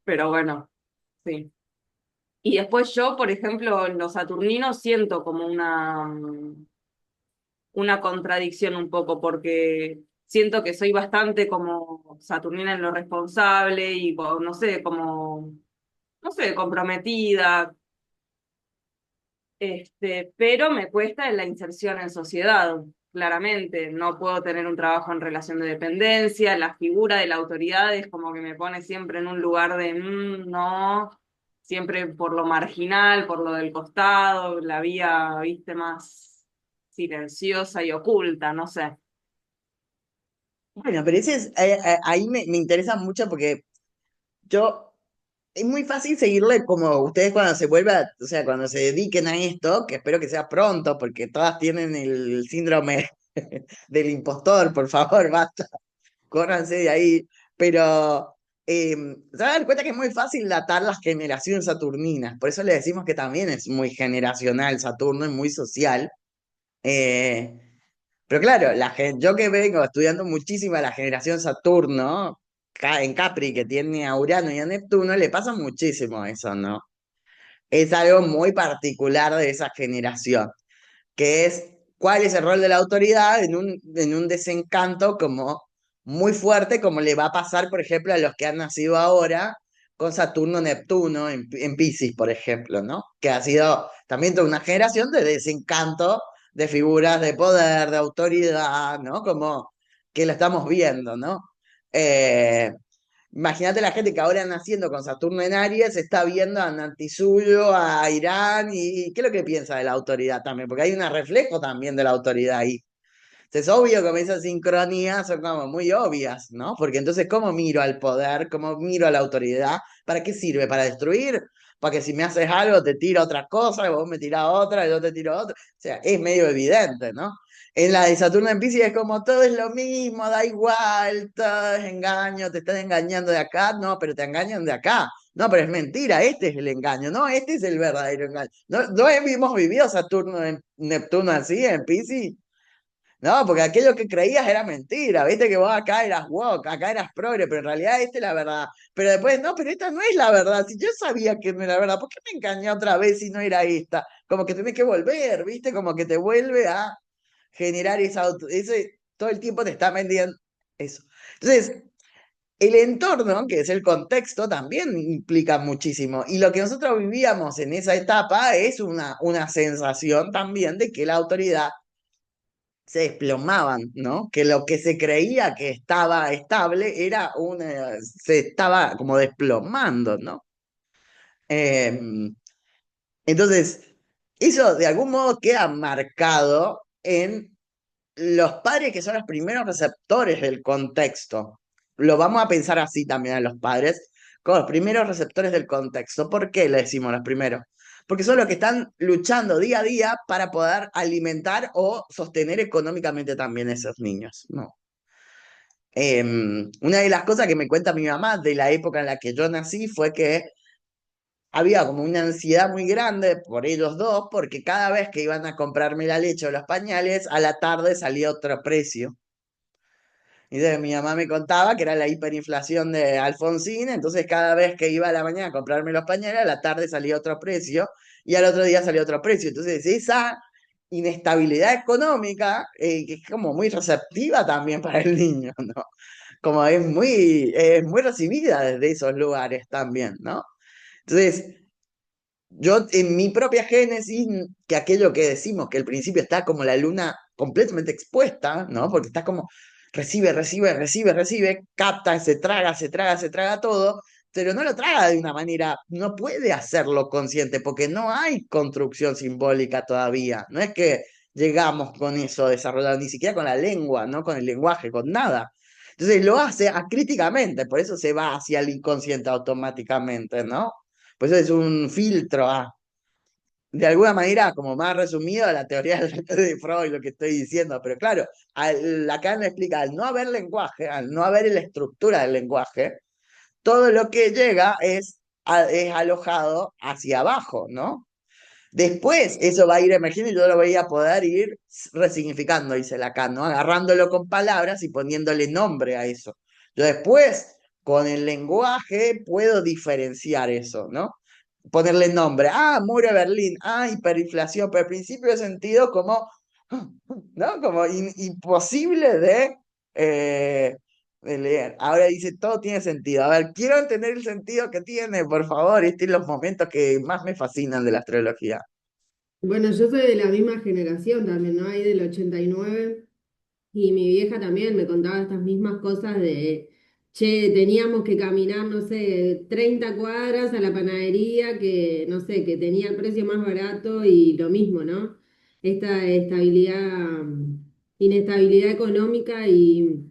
Pero bueno, sí. Y después yo, por ejemplo, en los saturninos siento como una contradicción un poco, porque siento que soy bastante como saturnina en lo responsable y no sé, como, no sé, comprometida, pero me cuesta en la inserción en sociedad, claramente. No puedo tener un trabajo en relación de dependencia, la figura de la autoridad es como que me pone siempre en un lugar de no, siempre por lo marginal, por lo del costado, la vía, viste, más silenciosa y oculta, no sé. Bueno, pero ahí me interesa mucho porque yo, es muy fácil seguirle como ustedes cuando se vuelva, o sea, cuando se dediquen a esto, que espero que sea pronto, porque todas tienen el síndrome del impostor, por favor, basta, córranse de ahí. Pero se van a dar cuenta que es muy fácil datar las generaciones saturninas, por eso le decimos que también es muy generacional Saturno, es muy social. Eh, pero claro, yo que vengo estudiando muchísimo a la generación Saturno, en Capri, que tiene a Urano y a Neptuno, le pasa muchísimo eso, ¿no? Es algo muy particular de esa generación, que es cuál es el rol de la autoridad en un desencanto como muy fuerte, como le va a pasar, por ejemplo, a los que han nacido ahora con Saturno-Neptuno en Piscis, por ejemplo, ¿no? Que ha sido también toda una generación de desencanto de figuras de poder, de autoridad, ¿no? Como que lo estamos viendo, ¿no? Eh, Imagínate la gente que ahora naciendo con Saturno en Aries está viendo a Nantisuyo, a Irán, y ¿qué es lo que piensa de la autoridad también? Porque hay un reflejo también de la autoridad ahí. Entonces, es obvio que esas sincronías son como muy obvias, ¿no? Porque entonces, ¿cómo miro al poder? ¿Cómo miro a la autoridad? ¿Para qué sirve? ¿Para destruir? Para que si me haces algo te tiro otra cosa, y vos me tirás otra, y yo te tiro otra. O sea, es medio evidente, ¿no? En la de Saturno en Piscis es como todo es lo mismo, da igual, todo es engaño, te están engañando de acá, no, pero te engañan de acá. No, pero es mentira, este es el engaño, no, este es el verdadero engaño. No hemos vivido Saturno en Neptuno así, en Piscis. No, porque aquello que creías era mentira, viste que vos acá eras woke, acá eras progre, pero en realidad esta es la verdad. Pero después, no, pero esta no es la verdad, si yo sabía que no era la verdad, ¿por qué me engañé otra vez si no era esta? Como que tenés que volver, viste, como que te vuelve a generar ese, todo el tiempo te está vendiendo eso. Entonces, el entorno, que es el contexto, también implica muchísimo. Y lo que nosotros vivíamos en esa etapa es una sensación también de que la autoridad se desplomaban, ¿no? Que lo que se creía que estaba estable se estaba como desplomando, ¿no? Eh, entonces, eso de algún modo queda marcado en los padres que son los primeros receptores del contexto. Lo vamos a pensar así también a los padres, como los primeros receptores del contexto. ¿Por qué le decimos los primeros? Porque son los que están luchando día a día para poder alimentar o sostener económicamente también a esos niños, ¿no? Una de las cosas que me cuenta mi mamá de la época en la que yo nací fue que había como una ansiedad muy grande por ellos dos, porque cada vez que iban a comprarme la leche o los pañales, a la tarde salía otro precio. Y entonces mi mamá me contaba que era la hiperinflación de Alfonsín, entonces cada vez que iba a la mañana a comprarme los pañales, a la tarde salía otro precio y al otro día salía otro precio. Entonces esa inestabilidad económica, que es como muy receptiva también para el niño, ¿no? Como es muy recibida desde esos lugares también, ¿no? Entonces, yo en mi propia génesis, que aquello que decimos, que al principio está como la luna completamente expuesta, ¿no? Porque está como recibe, recibe, recibe, recibe, capta, se traga, se traga, se traga todo, pero no lo traga de una manera, no puede hacerlo consciente, porque no hay construcción simbólica todavía. No es que llegamos con eso desarrollado, ni siquiera con la lengua, ¿no? Con el lenguaje, con nada. Entonces lo hace acríticamente, por eso se va hacia el inconsciente automáticamente, ¿no? Pues es un filtro, de alguna manera, como más resumido, la teoría de Freud, lo que estoy diciendo, pero claro, Lacan le explica, al no haber lenguaje, al no haber la estructura del lenguaje, todo lo que llega es alojado hacia abajo, ¿no? Después eso va a ir emergiendo y yo lo voy a poder ir resignificando, dice Lacan, ¿no? Agarrándolo con palabras y poniéndole nombre a eso. Yo después, con el lenguaje, puedo diferenciar eso, ¿no? Ponerle nombre. Ah, muro de Berlín. Ah, hiperinflación. Pero al principio he sentido como, ¿no? Como imposible de leer. Ahora dice, todo tiene sentido. A ver, quiero entender el sentido que tiene, por favor. Estos son los momentos que más me fascinan de la astrología. Bueno, yo soy de la misma generación también, ¿no? Ahí del 89. Y mi vieja también me contaba estas mismas cosas de, che, teníamos que caminar, no sé, 30 cuadras a la panadería que, no sé, que tenía el precio más barato y lo mismo, ¿no? Esta estabilidad, inestabilidad económica y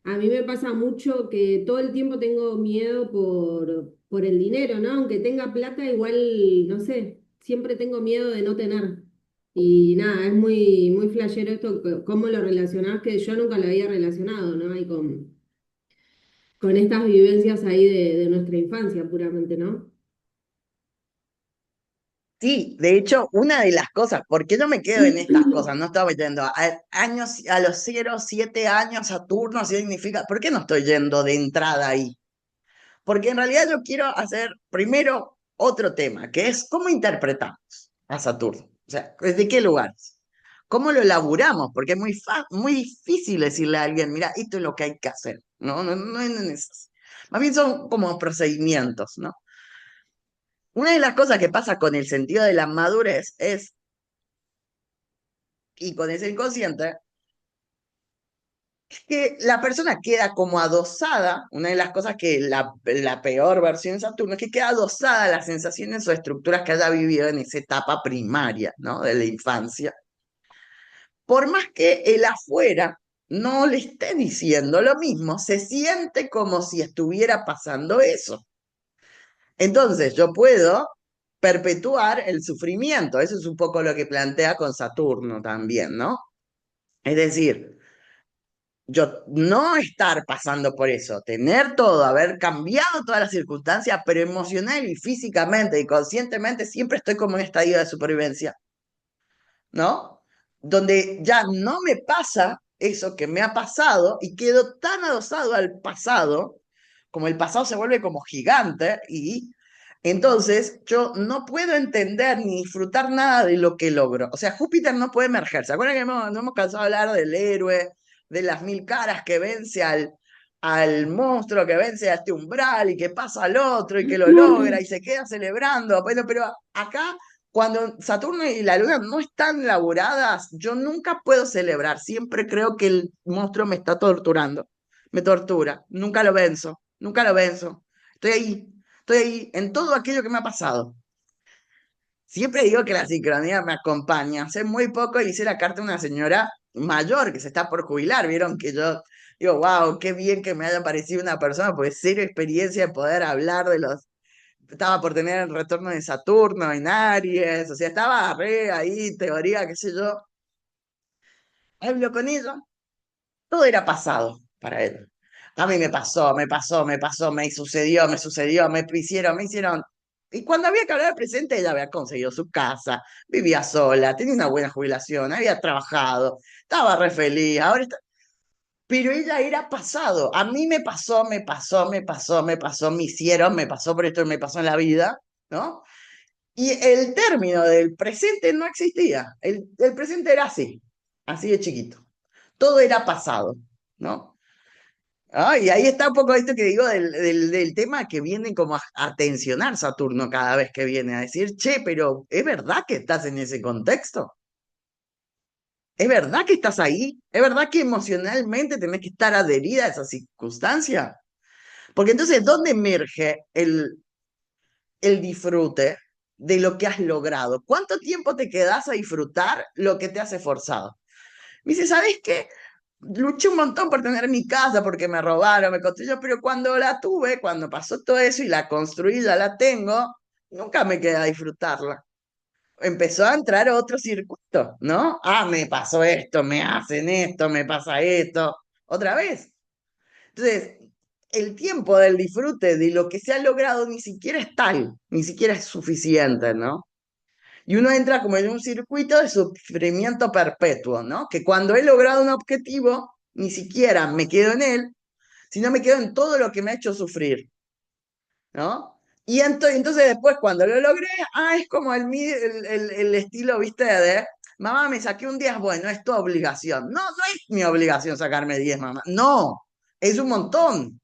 a mí me pasa mucho que todo el tiempo tengo miedo por el dinero, ¿no? Aunque tenga plata, igual, no sé, siempre tengo miedo de no tener. Y nada, es muy, muy flashero esto, cómo lo relacionás, que yo nunca lo había relacionado, ¿no? Y con estas vivencias ahí de nuestra infancia, puramente, ¿no? Sí, de hecho, una de las cosas, ¿por qué no me quedo en estas cosas? No estaba yendo años, a los 0, 7 años Saturno significa, ¿por qué no estoy yendo de entrada ahí? Porque en realidad yo quiero hacer primero otro tema, que es cómo interpretamos a Saturno. O sea, ¿desde qué lugares? ¿Cómo lo elaboramos? Porque es muy difícil decirle a alguien, mira, esto es lo que hay que hacer. No, no, no, es más bien son como procedimientos, ¿no? Una de las cosas que pasa con el sentido de la madurez es, y con ese inconsciente, que la persona queda como adosada, una de las cosas que la peor versión de Saturno es que queda adosada a las sensaciones o estructuras que haya vivido en esa etapa primaria, ¿no? De la infancia. Por más que el afuera no le esté diciendo lo mismo, se siente como si estuviera pasando eso. Entonces yo puedo perpetuar el sufrimiento, eso es un poco lo que plantea con Saturno también, ¿no? Es decir, yo no estar pasando por eso, tener todo, haber cambiado todas las circunstancias, pero emocional y físicamente y conscientemente siempre estoy como en estadio de supervivencia, ¿no? Donde ya no me pasa eso que me ha pasado y quedo tan adosado al pasado, como el pasado se vuelve como gigante y entonces yo no puedo entender ni disfrutar nada de lo que logro. O sea, Júpiter no puede emerger. ¿Se acuerdan que no hemos cansado de hablar del héroe, de las 1000 caras que vence al monstruo, que vence a este umbral y que pasa al otro y que lo logra y se queda celebrando? Bueno, pero acá, cuando Saturno y la Luna no están laburadas, yo nunca puedo celebrar. Siempre creo que el monstruo me está torturando. Me tortura. Nunca lo venzo. Nunca lo venzo. Estoy ahí. Estoy ahí en todo aquello que me ha pasado. Siempre digo que la sincronía me acompaña. Hace muy poco hice la carta a una señora mayor que se está por jubilar. Vieron que yo digo, wow, qué bien que me haya parecido una persona, pues cero experiencia de poder hablar de los. Estaba por tener el retorno de Saturno en Aries, o sea, estaba re ahí, teoría, qué sé yo. Hablo con ella, todo era pasado para él. A mí me pasó, me pasó, me pasó, me sucedió, me hicieron. Y cuando había que hablar del presente, ella había conseguido su casa, vivía sola, tenía una buena jubilación, había trabajado, estaba re feliz. Ahora está. pero ella era pasado. A mí me pasó, me hicieron, me pasó por esto, me pasó en la vida, ¿no? Y el término del presente no existía. El presente era así de chiquito. Todo era pasado, ¿no? Ah, y ahí está un poco esto que digo del tema que viene como a tensionar Saturno cada vez que viene a decir, che, pero ¿es verdad que estás en ese contexto? ¿Es verdad que estás ahí? ¿Es verdad que emocionalmente tenés que estar adherida a esa circunstancia? Porque entonces, ¿dónde emerge el disfrute de lo que has logrado? ¿Cuánto tiempo te quedas a disfrutar lo que te hace forzado? Me dice, ¿sabes qué? Luché un montón por tener mi casa, porque me robaron, me construyeron, pero cuando la tuve, cuando pasó todo eso y la construí, ya la tengo, nunca me quedé a disfrutarla. Empezó a entrar otro circuito, ¿no? Ah, me pasó esto, me hacen esto, me pasa esto, otra vez. Entonces, el tiempo del disfrute de lo que se ha logrado ni siquiera es tal, ni siquiera es suficiente, ¿no? Y uno entra como en un circuito de sufrimiento perpetuo, ¿no? Que cuando he logrado un objetivo, ni siquiera me quedo en él, sino me quedo en todo lo que me ha hecho sufrir, ¿no? Y entonces después cuando lo logré, es como el estilo, viste, de, mamá, me saqué un 10, bueno, es tu obligación. No, no es mi obligación sacarme 10, mamá. No, es un montón.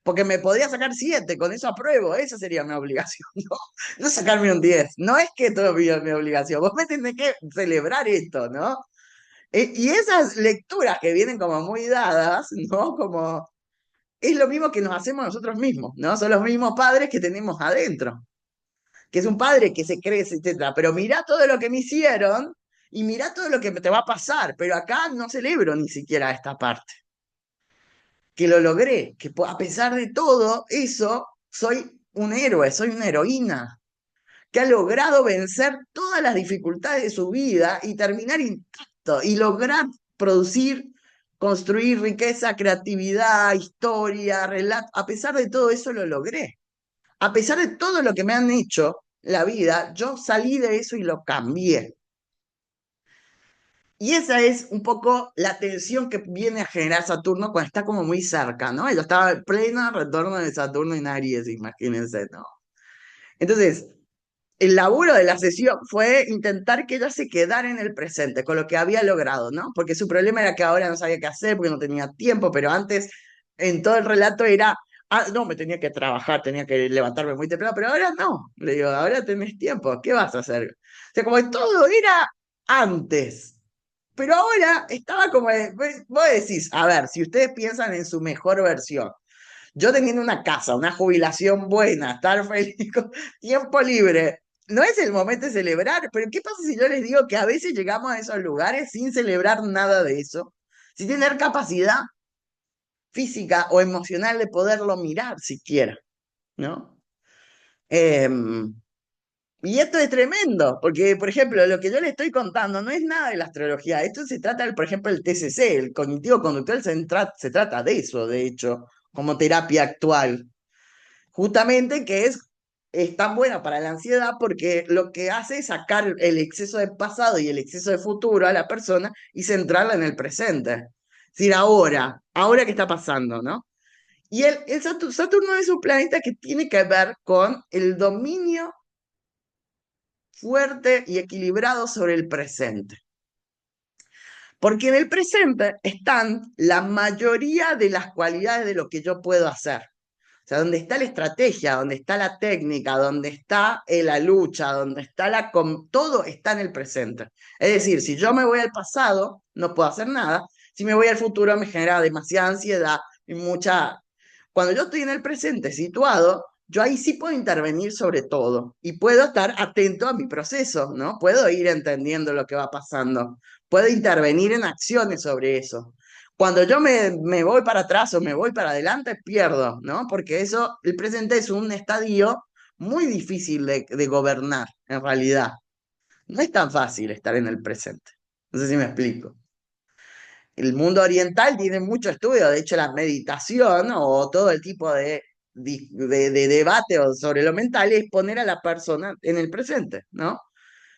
Porque me podría sacar 7, con eso apruebo, esa sería mi obligación, ¿no? No sacarme un 10, no es que todo es mi obligación, vos me tenés que celebrar esto, ¿no? Y esas lecturas que vienen como muy dadas, ¿no? Como es lo mismo que nos hacemos nosotros mismos, ¿no? Son los mismos padres que tenemos adentro, que es un padre que se crece, etcétera, pero mirá todo lo que me hicieron y mirá todo lo que te va a pasar, pero acá no celebro ni siquiera esta parte que lo logré, que a pesar de todo eso, soy un héroe, soy una heroína, que ha logrado vencer todas las dificultades de su vida y terminar intacto y lograr producir, construir riqueza, creatividad, historia, relato. A pesar de todo eso lo logré. A pesar de todo lo que me han hecho la vida, yo salí de eso y lo cambié. Y esa es un poco la tensión que viene a generar Saturno cuando está como muy cerca, ¿no? Yo estaba en pleno retorno de Saturno en Aries, imagínense, ¿no? Entonces, el laburo de la sesión fue intentar que ella se quedara en el presente con lo que había logrado, ¿no? Porque su problema era que ahora no sabía qué hacer, porque no tenía tiempo, pero antes en todo el relato era, no, me tenía que trabajar, tenía que levantarme muy temprano, pero ahora no. Le digo, ahora tenés tiempo, ¿qué vas a hacer? O sea, como que todo era antes. Pero ahora estaba como, vos decís, a ver, si ustedes piensan en su mejor versión, yo teniendo una casa, una jubilación buena, estar feliz, con tiempo libre, no es el momento de celebrar, pero ¿qué pasa si yo les digo que a veces llegamos a esos lugares sin celebrar nada de eso? Sin tener capacidad física o emocional de poderlo mirar siquiera, ¿no? Y esto es tremendo, porque, por ejemplo, lo que yo le estoy contando no es nada de la astrología. Esto se trata, por ejemplo, el TCC, el cognitivo conductual, se trata de eso, de hecho, como terapia actual. Justamente que es tan buena para la ansiedad porque lo que hace es sacar el exceso de pasado y el exceso de futuro a la persona y centrarla en el presente. Es decir, ahora qué está pasando, ¿no? Y el Saturno es un planeta que tiene que ver con el dominio fuerte y equilibrado sobre el presente. Porque en el presente están la mayoría de las cualidades de lo que yo puedo hacer. O sea, donde está la estrategia, donde está la técnica, donde está la lucha, donde está todo está en el presente. Es decir, si yo me voy al pasado, no puedo hacer nada. Si me voy al futuro, me genera demasiada ansiedad y mucha. Cuando yo estoy en el presente situado, yo ahí sí puedo intervenir sobre todo y puedo estar atento a mi proceso, ¿no? Puedo ir entendiendo lo que va pasando, puedo intervenir en acciones sobre eso. Cuando yo me voy para atrás o me voy para adelante, pierdo, ¿no? Porque eso, el presente es un estadio muy difícil de gobernar, en realidad. No es tan fácil estar en el presente. No sé si me explico. El mundo oriental tiene mucho estudio, de hecho la meditación o todo el tipo de debate sobre lo mental es poner a la persona en el presente, ¿no?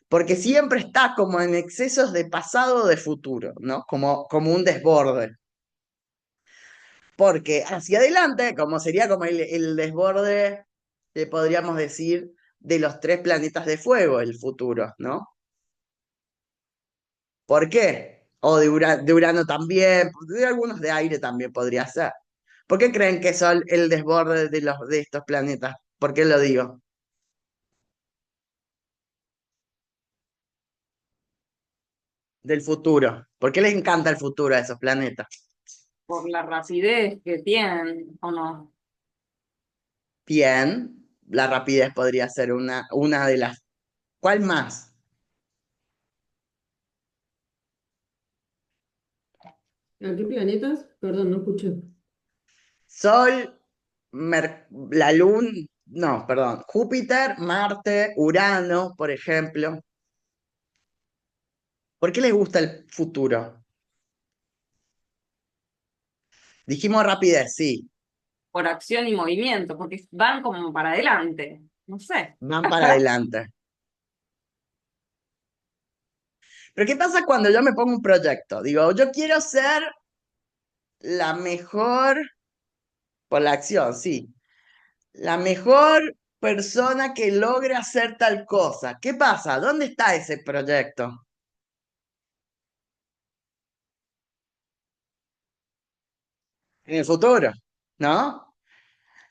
Porque siempre está como en excesos de pasado o de futuro, ¿no? Como un desborde. porque hacia adelante, como sería como el desborde, podríamos decir, de los 3 planetas de fuego, el futuro, ¿no? ¿Por qué? O de Urano también, de algunos de aire también podría ser. ¿Por qué creen que son el desborde de estos planetas? ¿Por qué lo digo? Del futuro. ¿Por qué les encanta el futuro a esos planetas? Por la rapidez que tienen, ¿o no? Bien, la rapidez podría ser una de las. ¿Cuál más? ¿A qué planetas? Perdón, no escuché. Sol, la Luna, no, perdón, Júpiter, Marte, Urano, por ejemplo. ¿Por qué les gusta el futuro? Dijimos rapidez, sí, Por acción y movimiento, porque van como para adelante. No sé. van para adelante. Pero ¿qué pasa cuando yo me pongo un proyecto? Digo, yo quiero ser la mejor, por la acción, sí, la mejor persona que logre hacer tal cosa. ¿Qué pasa? ¿Dónde está ese proyecto? En el futuro, ¿no?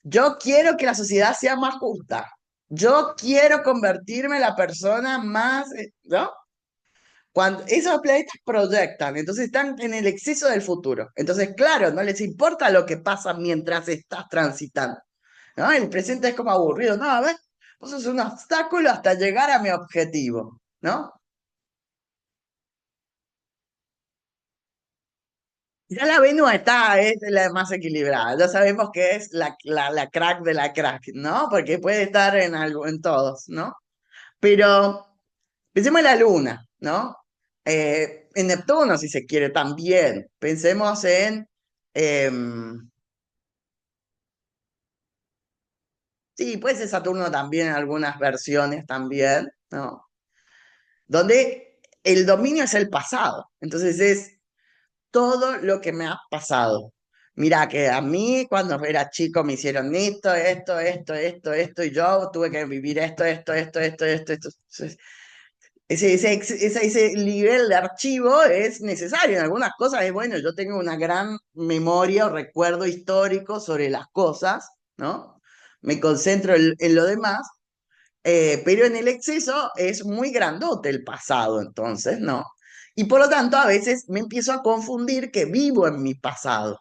Yo quiero que la sociedad sea más justa. Yo quiero convertirme en la persona más, ¿no? Cuando esos planetas proyectan, entonces están en el exceso del futuro. Entonces, claro, no les importa lo que pasa mientras estás transitando, ¿no? El presente es como aburrido, no, a ver, vos sos un obstáculo hasta llegar a mi objetivo, ¿no? Ya la Venus es la más equilibrada, ya sabemos que es la crack de la crack, ¿no? Porque puede estar en algo, en todos, ¿no? Pero pensemos en la Luna, ¿no? En Neptuno, si se quiere, también. Pensemos en, sí, puede ser Saturno también en algunas versiones también, ¿no? Donde el dominio es el pasado. Entonces es todo lo que me ha pasado. Mira, que a mí cuando era chico me hicieron esto, y yo tuve que vivir esto. Ese nivel de archivo es necesario. En algunas cosas es bueno, yo tengo una gran memoria o recuerdo histórico sobre las cosas, ¿no? Me concentro en lo demás, pero en el exceso es muy grandote el pasado, entonces, ¿no? Y por lo tanto, a veces me empiezo a confundir que vivo en mi pasado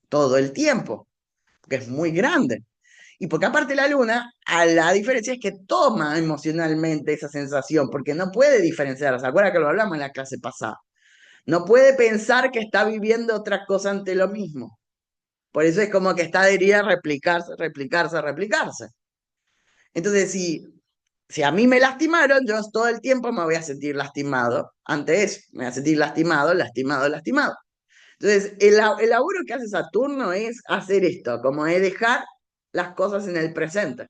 todo el tiempo, porque es muy grande. Y porque aparte la luna, a la diferencia es que toma emocionalmente esa sensación, porque no puede diferenciar. ¿Se acuerda que lo hablamos en la clase pasada? No puede pensar que está viviendo otra cosa ante lo mismo. Por eso es como que está adherida a replicarse. Entonces, si a mí me lastimaron, yo todo el tiempo me voy a sentir lastimado. Antes me voy a sentir lastimado. Entonces, el laburo que hace Saturno es hacer esto, como es dejar las cosas en el presente.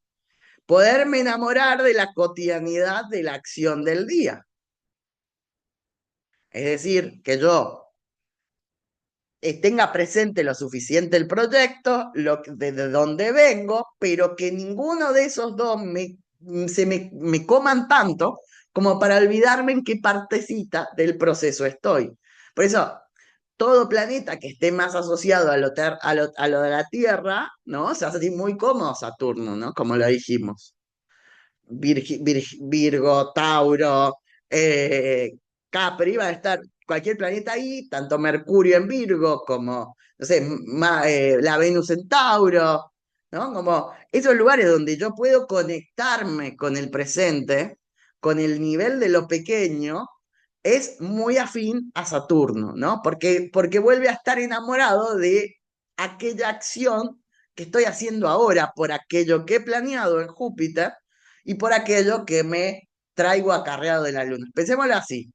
Poderme enamorar de la cotidianidad de la acción del día. Es decir, que yo tenga presente lo suficiente el proyecto, desde dónde vengo, pero que ninguno de esos dos me coman tanto como para olvidarme en qué partecita del proceso estoy. Por eso, todo planeta que esté más asociado a lo de la Tierra, ¿no? Se va a sentir muy cómodo Saturno, ¿no? Como lo dijimos. Virgo, Tauro, eh, Capri, va a estar cualquier planeta ahí, tanto Mercurio en Virgo como, no sé, la Venus en Tauro, ¿no? Como esos lugares donde yo puedo conectarme con el presente, con el nivel de lo pequeño, es muy afín a Saturno, ¿no? Porque vuelve a estar enamorado de aquella acción que estoy haciendo ahora por aquello que he planeado en Júpiter y por aquello que me traigo acarreado de la luna. Pensémoslo así,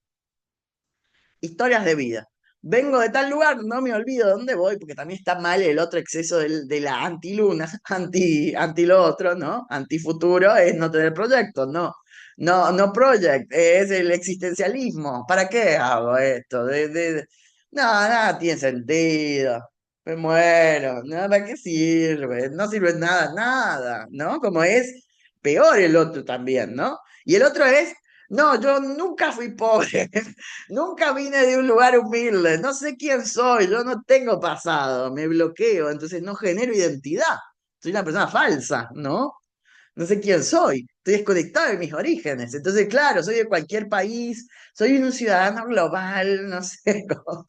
historias de vida. Vengo de tal lugar, no me olvido dónde voy, porque también está mal el otro exceso de la antiluna, anti lo otro, ¿no? Antifuturo es no tener proyectos, no. No, no project, es el existencialismo. ¿Para qué hago esto? No, nada tiene sentido. Me muero, ¿no? ¿Para qué sirve? No sirve nada, nada, ¿no? Como es peor el otro también, ¿no? Y el otro es, no, yo nunca fui pobre, nunca vine de un lugar humilde, no sé quién soy, yo no tengo pasado, me bloqueo, entonces no genero identidad, soy una persona falsa, ¿no? No sé quién soy, estoy desconectado de mis orígenes, entonces claro, soy de cualquier país, soy un ciudadano global, no sé, cómo.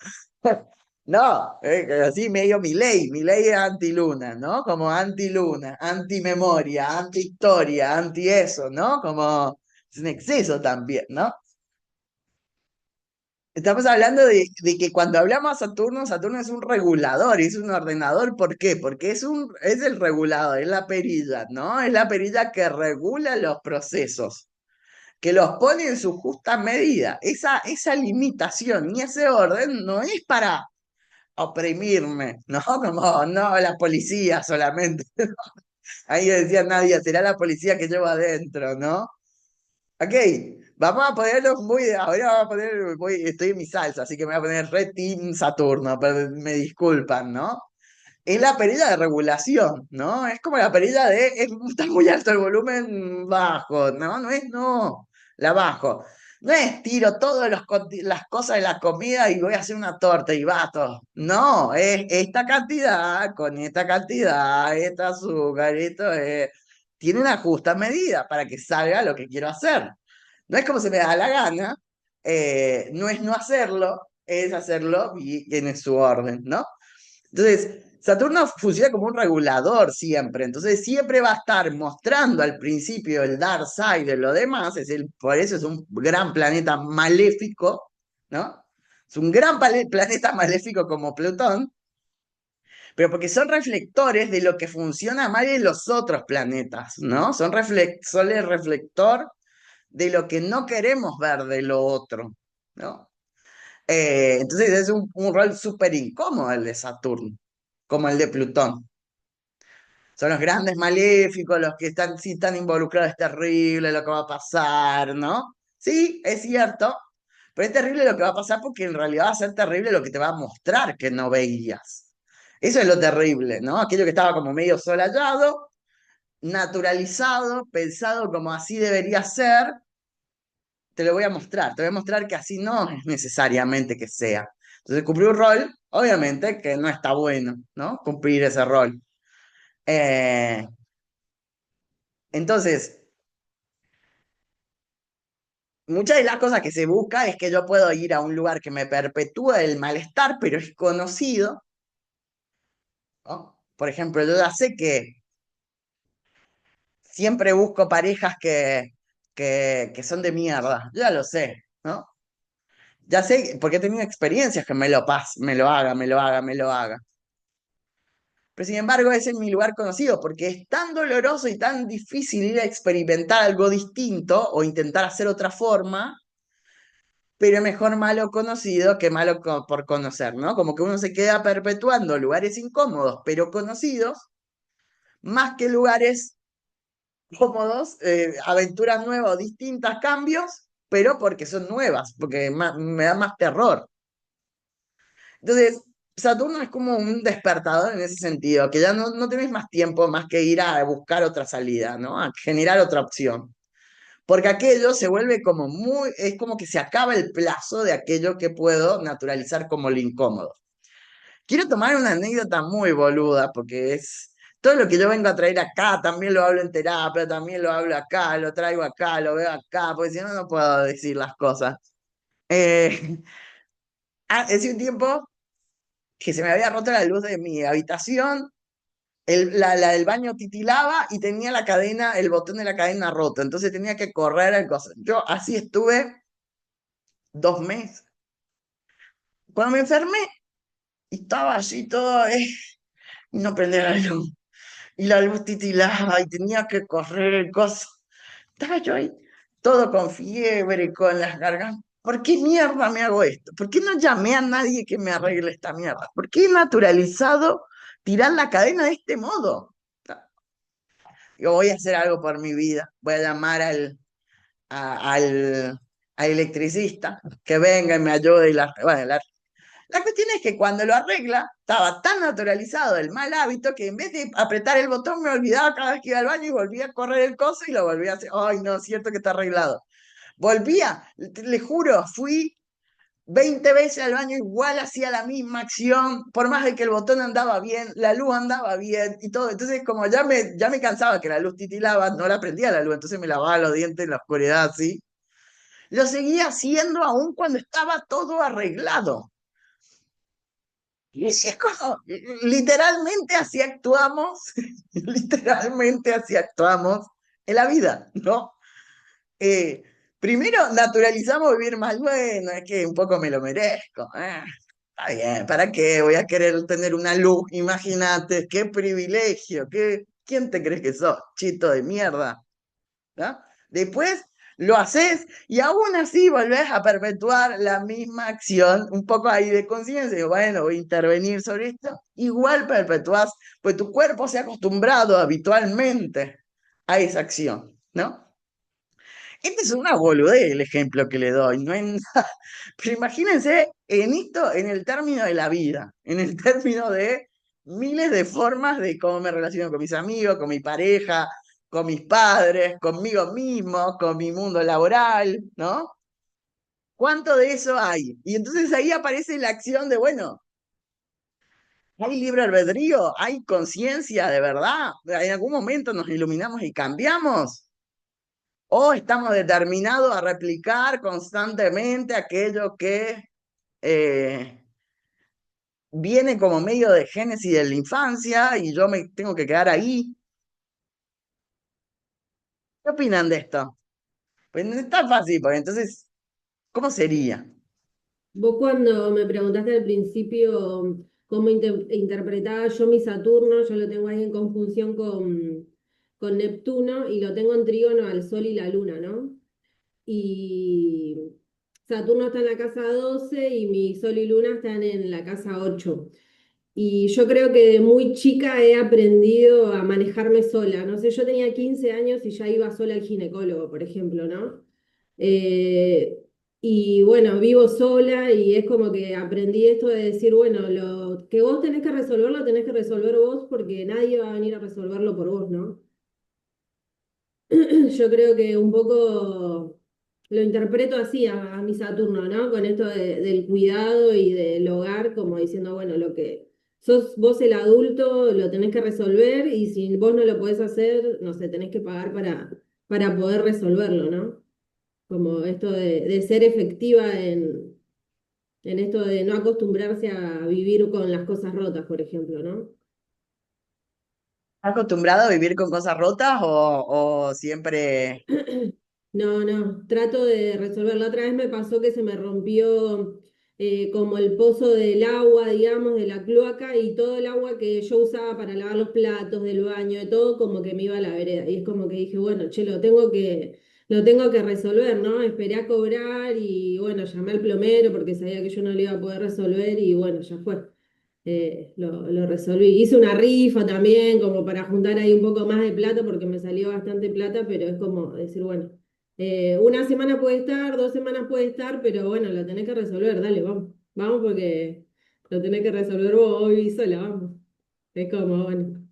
No, así medio mi ley es anti-luna, ¿no? Como anti-luna, anti-memoria, anti-historia, anti-eso, ¿no? Como es un exceso también, ¿no? Estamos hablando de que cuando hablamos a Saturno, Saturno es un regulador, es un ordenador, ¿por qué? Porque es el regulador, es la perilla, ¿no? Es la perilla que regula los procesos, que los pone en su justa medida. Esa limitación y ese orden no es para oprimirme, ¿no? Como, no, la policía solamente. Ahí decía Nadia, será la policía que llevo adentro, ¿no? Ok, vamos a ponerlos muy, ahora vamos a poner, estoy en mi salsa, así que me voy a poner re Team Saturno, pero me disculpan, ¿no? Es la perilla de regulación, ¿no? Es como la perilla de, está muy alto el volumen, bajo, ¿no? No es, no, la bajo. No es tiro todas las cosas de la comida y voy a hacer una torta y bato. No, es esta cantidad, con esta cantidad, esta azúcar, esto es, tiene una justa medida para que salga lo que quiero hacer. No es como se me da la gana, no es no hacerlo, es hacerlo y tiene su orden, ¿no? Entonces, Saturno funciona como un regulador siempre, entonces siempre va a estar mostrando al principio el dark side de lo demás, por eso es un gran planeta maléfico, ¿no? Es un gran planeta maléfico como Plutón, pero porque son reflectores de lo que funciona mal en los otros planetas, ¿no? Son el reflector de lo que no queremos ver de lo otro, ¿no? Entonces es un rol súper incómodo el de Saturno, como el de Plutón. Son los grandes maléficos, los que están, si están involucrados, es terrible lo que va a pasar, ¿no? Sí, es cierto, pero es terrible lo que va a pasar porque en realidad va a ser terrible lo que te va a mostrar que no veías. Eso es lo terrible, ¿no? Aquello que estaba como medio solayado, naturalizado, pensado como así debería ser, te lo voy a mostrar, te voy a mostrar que así no es necesariamente que sea. Entonces, cumplir un rol, obviamente que no está bueno, ¿no? Cumplir ese rol. Eh, entonces, muchas de las cosas que se busca es que yo puedo ir a un lugar que me perpetúe el malestar, pero es conocido, ¿no? Por ejemplo, yo ya sé que siempre busco parejas que son de mierda, yo ya lo sé, ¿no? Ya sé, porque he tenido experiencias que me lo haga, me lo haga, me lo haga. Pero sin embargo, ese es mi lugar conocido, porque es tan doloroso y tan difícil ir a experimentar algo distinto o intentar hacer otra forma, pero mejor malo conocido que malo por conocer, ¿no? Como que uno se queda perpetuando lugares incómodos, pero conocidos, más que lugares cómodos, aventuras nuevas, distintas, cambios, pero porque son nuevas, porque me da más terror. Entonces, Saturno es como un despertador en ese sentido, que ya no tenés más tiempo más que ir a buscar otra salida, ¿no? A generar otra opción. Porque aquello se vuelve como muy, es como que se acaba el plazo de aquello que puedo naturalizar como lo incómodo. Quiero tomar una anécdota muy boluda, porque es todo lo que yo vengo a traer acá, también lo hablo en terapia, también lo hablo acá, lo traigo acá, lo veo acá, porque si no, no puedo decir las cosas. Eh, hace un tiempo que se me había roto la luz de mi habitación, la del baño titilaba y tenía la cadena, el botón de la cadena roto, entonces tenía que correr el cosa. Yo así estuve 2 meses. Cuando me enfermé, y estaba así todo, y no prendía la luz, y la luz titilaba, y tenía que correr el coso. Estaba yo ahí, todo con fiebre, con las gargantas. ¿Por qué mierda me hago esto? ¿Por qué no llamé a nadie que me arregle esta mierda? ¿Por qué he naturalizado tirar la cadena de este modo? Yo voy a hacer algo por mi vida, voy a llamar a- al, al electricista que venga y me ayude. Bueno, La cuestión es que cuando lo arregla, estaba tan naturalizado el mal hábito que en vez de apretar el botón me olvidaba cada vez que iba al baño y volvía a correr el coso y lo volvía a hacer. Ay, no, es cierto que está arreglado. Volvía, le juro, fui 20 veces al baño, igual hacía la misma acción, por más de que el botón andaba bien, la luz andaba bien y todo. Entonces, como ya me cansaba que la luz titilaba, no la prendía la luz, entonces me lavaba los dientes en la oscuridad así. Lo seguía haciendo aún cuando estaba todo arreglado. Y decía, ¿cómo? Literalmente así actuamos, literalmente así actuamos en la vida, ¿no? Eh, Primero naturalizamos vivir mal, bueno, es que un poco me lo merezco. Está bien, ¿para qué voy a querer tener una luz? Imagínate, qué privilegio, ¿quién te crees que sos, chito de mierda? ¿No? Después lo haces y aún así volvés a perpetuar la misma acción, un poco ahí de conciencia, y bueno, voy a intervenir sobre esto, igual perpetuás, pues tu cuerpo se ha acostumbrado habitualmente a esa acción, ¿no? Este es una boludez el ejemplo que le doy, no es nada. Pero imagínense en esto, en el término de la vida, en el término de miles de formas de cómo me relaciono con mis amigos, con mi pareja, con mis padres, conmigo mismo, con mi mundo laboral, ¿no? ¿Cuánto de eso hay? Y entonces ahí aparece la acción de, bueno, ¿hay libre albedrío? ¿Hay conciencia de verdad? ¿En algún momento nos iluminamos y cambiamos? ¿O estamos determinados a replicar constantemente aquello que eh, viene como medio de génesis de la infancia y yo me tengo que quedar ahí? ¿Qué opinan de esto? Pues no es tan fácil, porque entonces, ¿cómo sería? Vos cuando me preguntaste al principio cómo interpretaba yo mi Saturno, yo lo tengo ahí en conjunción con Neptuno y lo tengo en trígono al Sol y la Luna, ¿no? Y Saturno está en la casa 12 y mi Sol y Luna están en la casa 8. Y yo creo que de muy chica he aprendido a manejarme sola. No sé, yo tenía 15 años y ya iba sola al ginecólogo, por ejemplo, ¿no? Eh, y bueno, vivo sola y es como que aprendí esto de decir, bueno, lo que vos tenés que resolver, lo tenés que resolver vos porque nadie va a venir a resolverlo por vos, ¿no? Yo creo que un poco lo interpreto así a mi Saturno, ¿no? Con esto del cuidado y del hogar, como diciendo, bueno, lo que sos vos el adulto, lo tenés que resolver y si vos no lo podés hacer, no sé, tenés que pagar para poder resolverlo, ¿no? Como esto de ser efectiva en esto de no acostumbrarse a vivir con las cosas rotas, por ejemplo, ¿no? ¿Estás acostumbrado a vivir con cosas rotas o siempre... No, no, trato de resolver. La otra vez me pasó que se me rompió como el pozo del agua, digamos, de la cloaca y todo el agua que yo usaba para lavar los platos del baño, de todo, como que me iba a la vereda. Y es como que dije, bueno, che, lo tengo que resolver, ¿no? Esperé a cobrar y bueno, llamé al plomero porque sabía que yo no lo iba a poder resolver y bueno, ya fue. Lo resolví. Hice una rifa también, como para juntar ahí un poco más de plata, porque me salió bastante plata, pero es como decir, bueno, una semana puede estar, 2 semanas puede estar, pero bueno, lo tenés que resolver, dale, vamos, vamos porque lo tenés que resolver vos hoy sola, vamos. Es como, bueno,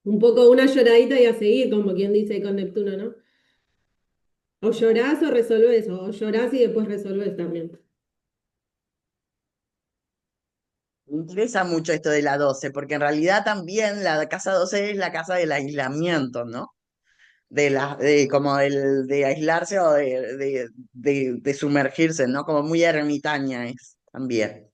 un poco una lloradita y a seguir, como quien dice con Neptuno, ¿no? O llorás o resolvés, o llorás y después resolvés también. Me interesa mucho esto de la 12 porque en realidad también la casa 12 es la casa del aislamiento, ¿no? Como de aislarse o de sumergirse, ¿no? Como muy ermitaña es también.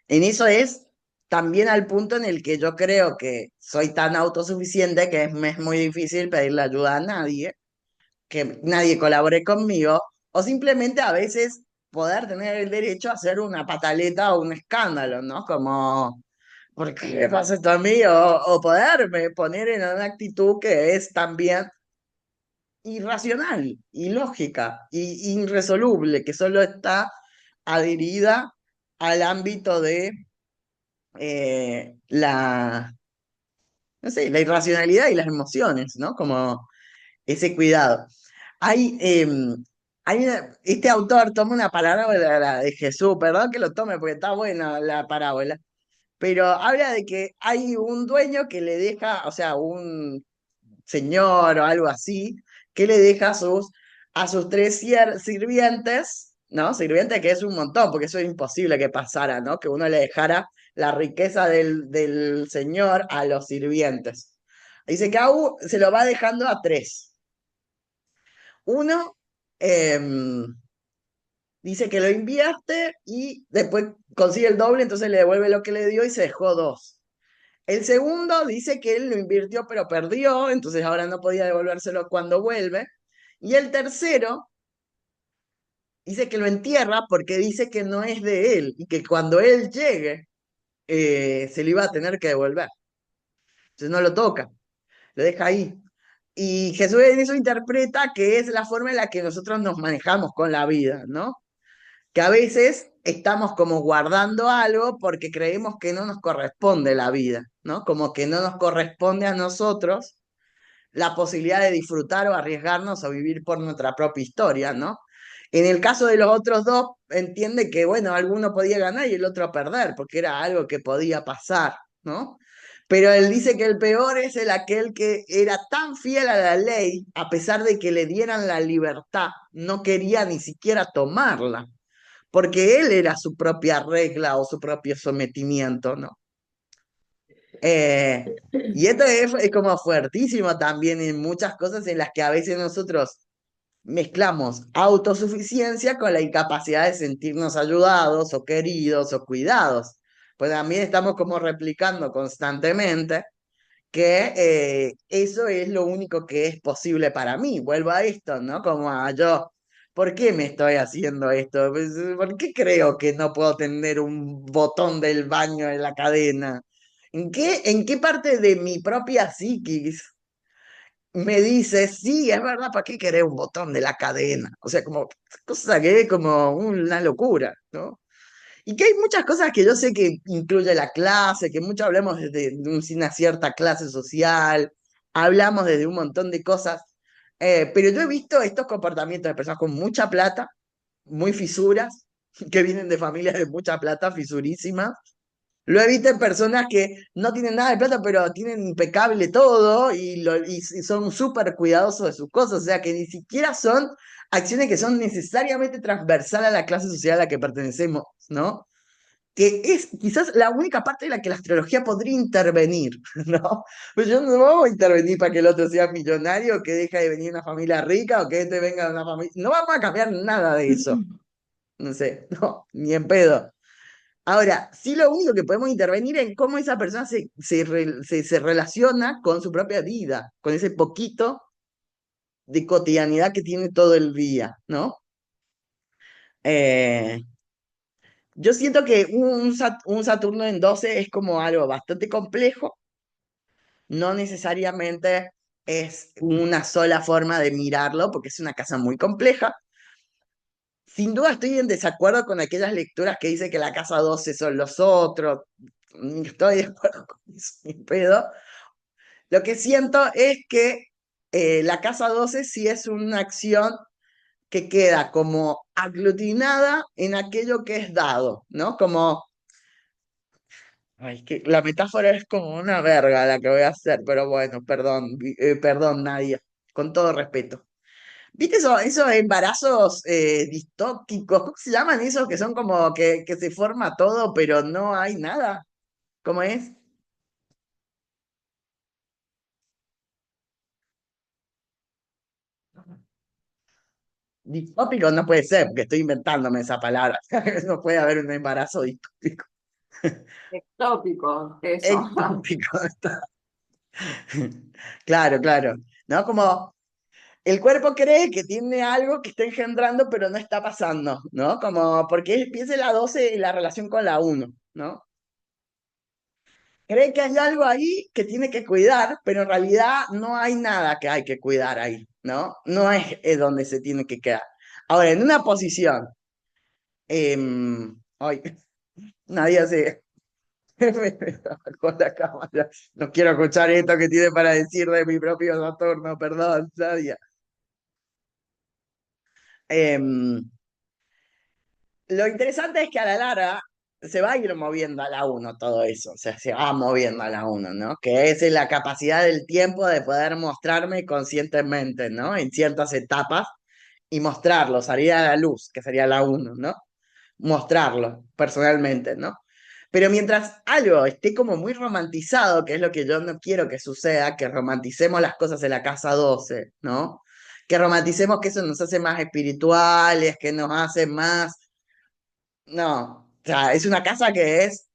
En eso es también al punto en el que yo creo que soy tan autosuficiente que me es muy difícil pedirle ayuda a nadie, que nadie colabore conmigo, o simplemente a veces poder tener el derecho a hacer una pataleta o un escándalo, ¿no? Como, ¿por qué me pasa esto a mí? O poderme poner en una actitud que es también irracional, ilógica, irresoluble, que solo está adherida al ámbito de no sé, la irracionalidad y las emociones, ¿no? Como ese cuidado. Hay Este autor toma una parábola de Jesús, perdón que lo tome porque está buena la parábola, pero habla de que hay un dueño que le deja, o sea, un señor o algo así, que le deja a sus tres sirvientes, ¿no? Sirvientes que es un montón, porque eso es imposible que pasara, ¿no? Que uno le dejara la riqueza del señor a los sirvientes. Dice que se lo va dejando a tres. Uno dice que lo invierte y después consigue el doble, entonces le devuelve lo que le dio y se dejó dos. El segundo dice que él lo invirtió pero perdió, entonces ahora no podía devolvérselo cuando vuelve. Y el tercero dice que lo entierra porque dice que no es de él y que cuando él llegue se lo iba a tener que devolver. Entonces no lo toca, lo deja ahí. Y Jesús en eso interpreta que es la forma en la que nosotros nos manejamos con la vida, ¿no? Que a veces estamos como guardando algo porque creemos que no nos corresponde la vida, ¿no? Como que no nos corresponde a nosotros la posibilidad de disfrutar o arriesgarnos o vivir por nuestra propia historia, ¿no? En el caso de los otros dos, entiende que, bueno, alguno podía ganar y el otro perder, porque era algo que podía pasar, ¿no? Pero él dice que el peor es el aquel que era tan fiel a la ley, a pesar de que le dieran la libertad, no quería ni siquiera tomarla, porque él era su propia regla o su propio sometimiento, ¿no? Eh, y esto es como fuertísimo también en muchas cosas en las que a veces nosotros mezclamos autosuficiencia con la incapacidad de sentirnos ayudados o queridos o cuidados. Pues también estamos como replicando constantemente que eso es lo único que es posible para mí. Vuelvo a esto, ¿no? Como a yo, ¿por qué me estoy haciendo esto? Pues, ¿por qué creo que no puedo tener un botón del baño en la cadena? ¿En qué parte de mi propia psiquis me dice, sí, es verdad, ¿para qué querer un botón de la cadena? O sea, como cosa que es como una locura, ¿no? Y que hay muchas cosas que yo sé que incluye la clase, que mucho hablamos desde una cierta clase social, hablamos desde un montón de cosas, pero yo he visto estos comportamientos de personas con mucha plata, muy fisuras, que vienen de familias de mucha plata, fisurísimas. Lo he visto en personas que no tienen nada de plata, pero tienen impecable todo y son súper cuidadosos de sus cosas, o sea que ni siquiera son acciones que son necesariamente transversales a la clase social a la que pertenecemos, ¿no? Que es quizás la única parte en la que la astrología podría intervenir, ¿no? Pues yo no vamos a intervenir para que el otro sea millonario, que deje de venir de una familia rica o que este venga de una familia. No vamos a cambiar nada de eso, no sé, no, ni en pedo. Ahora, sí lo único que podemos intervenir en cómo esa persona se relaciona con su propia vida, con ese poquito de cotidianidad que tiene todo el día, ¿no? Eh, yo siento que un Saturno en 12 es como algo bastante complejo, no necesariamente es una sola forma de mirarlo, porque es una casa muy compleja. Sin duda estoy en desacuerdo con aquellas lecturas que dice que la casa 12 son los otros. Estoy de acuerdo con eso, ni pedo. Lo que siento es que la casa 12 sí es una acción que queda como aglutinada en aquello que es dado, ¿no? Como, ay, es que la metáfora es como una verga la que voy a hacer, pero bueno, perdón, perdón, Nadia, con todo respeto. ¿Viste esos embarazos distópicos? ¿Cómo se llaman esos que son como que se forma todo, pero no hay nada? ¿Cómo es? Distópico no puede ser, porque estoy inventándome esa palabra. No puede haber un embarazo distópico. Ectópico, eso. Ectópico. Claro, claro. ¿No? Como el cuerpo cree que tiene algo que está engendrando, pero no está pasando, ¿no? Como porque piensa en la 12 y la relación con la uno, ¿no? Cree que hay algo ahí que tiene que cuidar, pero en realidad no hay nada que hay que cuidar ahí, ¿no? No es donde se tiene que quedar. Ahora, en una posición, ay, nadie se con la cámara. No quiero escuchar esto que tiene para decir de mi propio Saturno, perdón, Nadia. Em, lo interesante es que a la larga se va a ir moviendo a la uno todo eso, o sea, se va moviendo a la uno, ¿no? Que es la capacidad del tiempo de poder mostrarme conscientemente, ¿no? En ciertas etapas y mostrarlo, salir a la luz, que sería la uno, ¿no? Mostrarlo personalmente, ¿no? Pero mientras algo esté como muy romantizado, que es lo que yo no quiero que suceda, que romanticemos las cosas en la casa 12, ¿no? Que romanticemos que eso nos hace más espirituales, que nos hace más... No, o sea, es una casa que es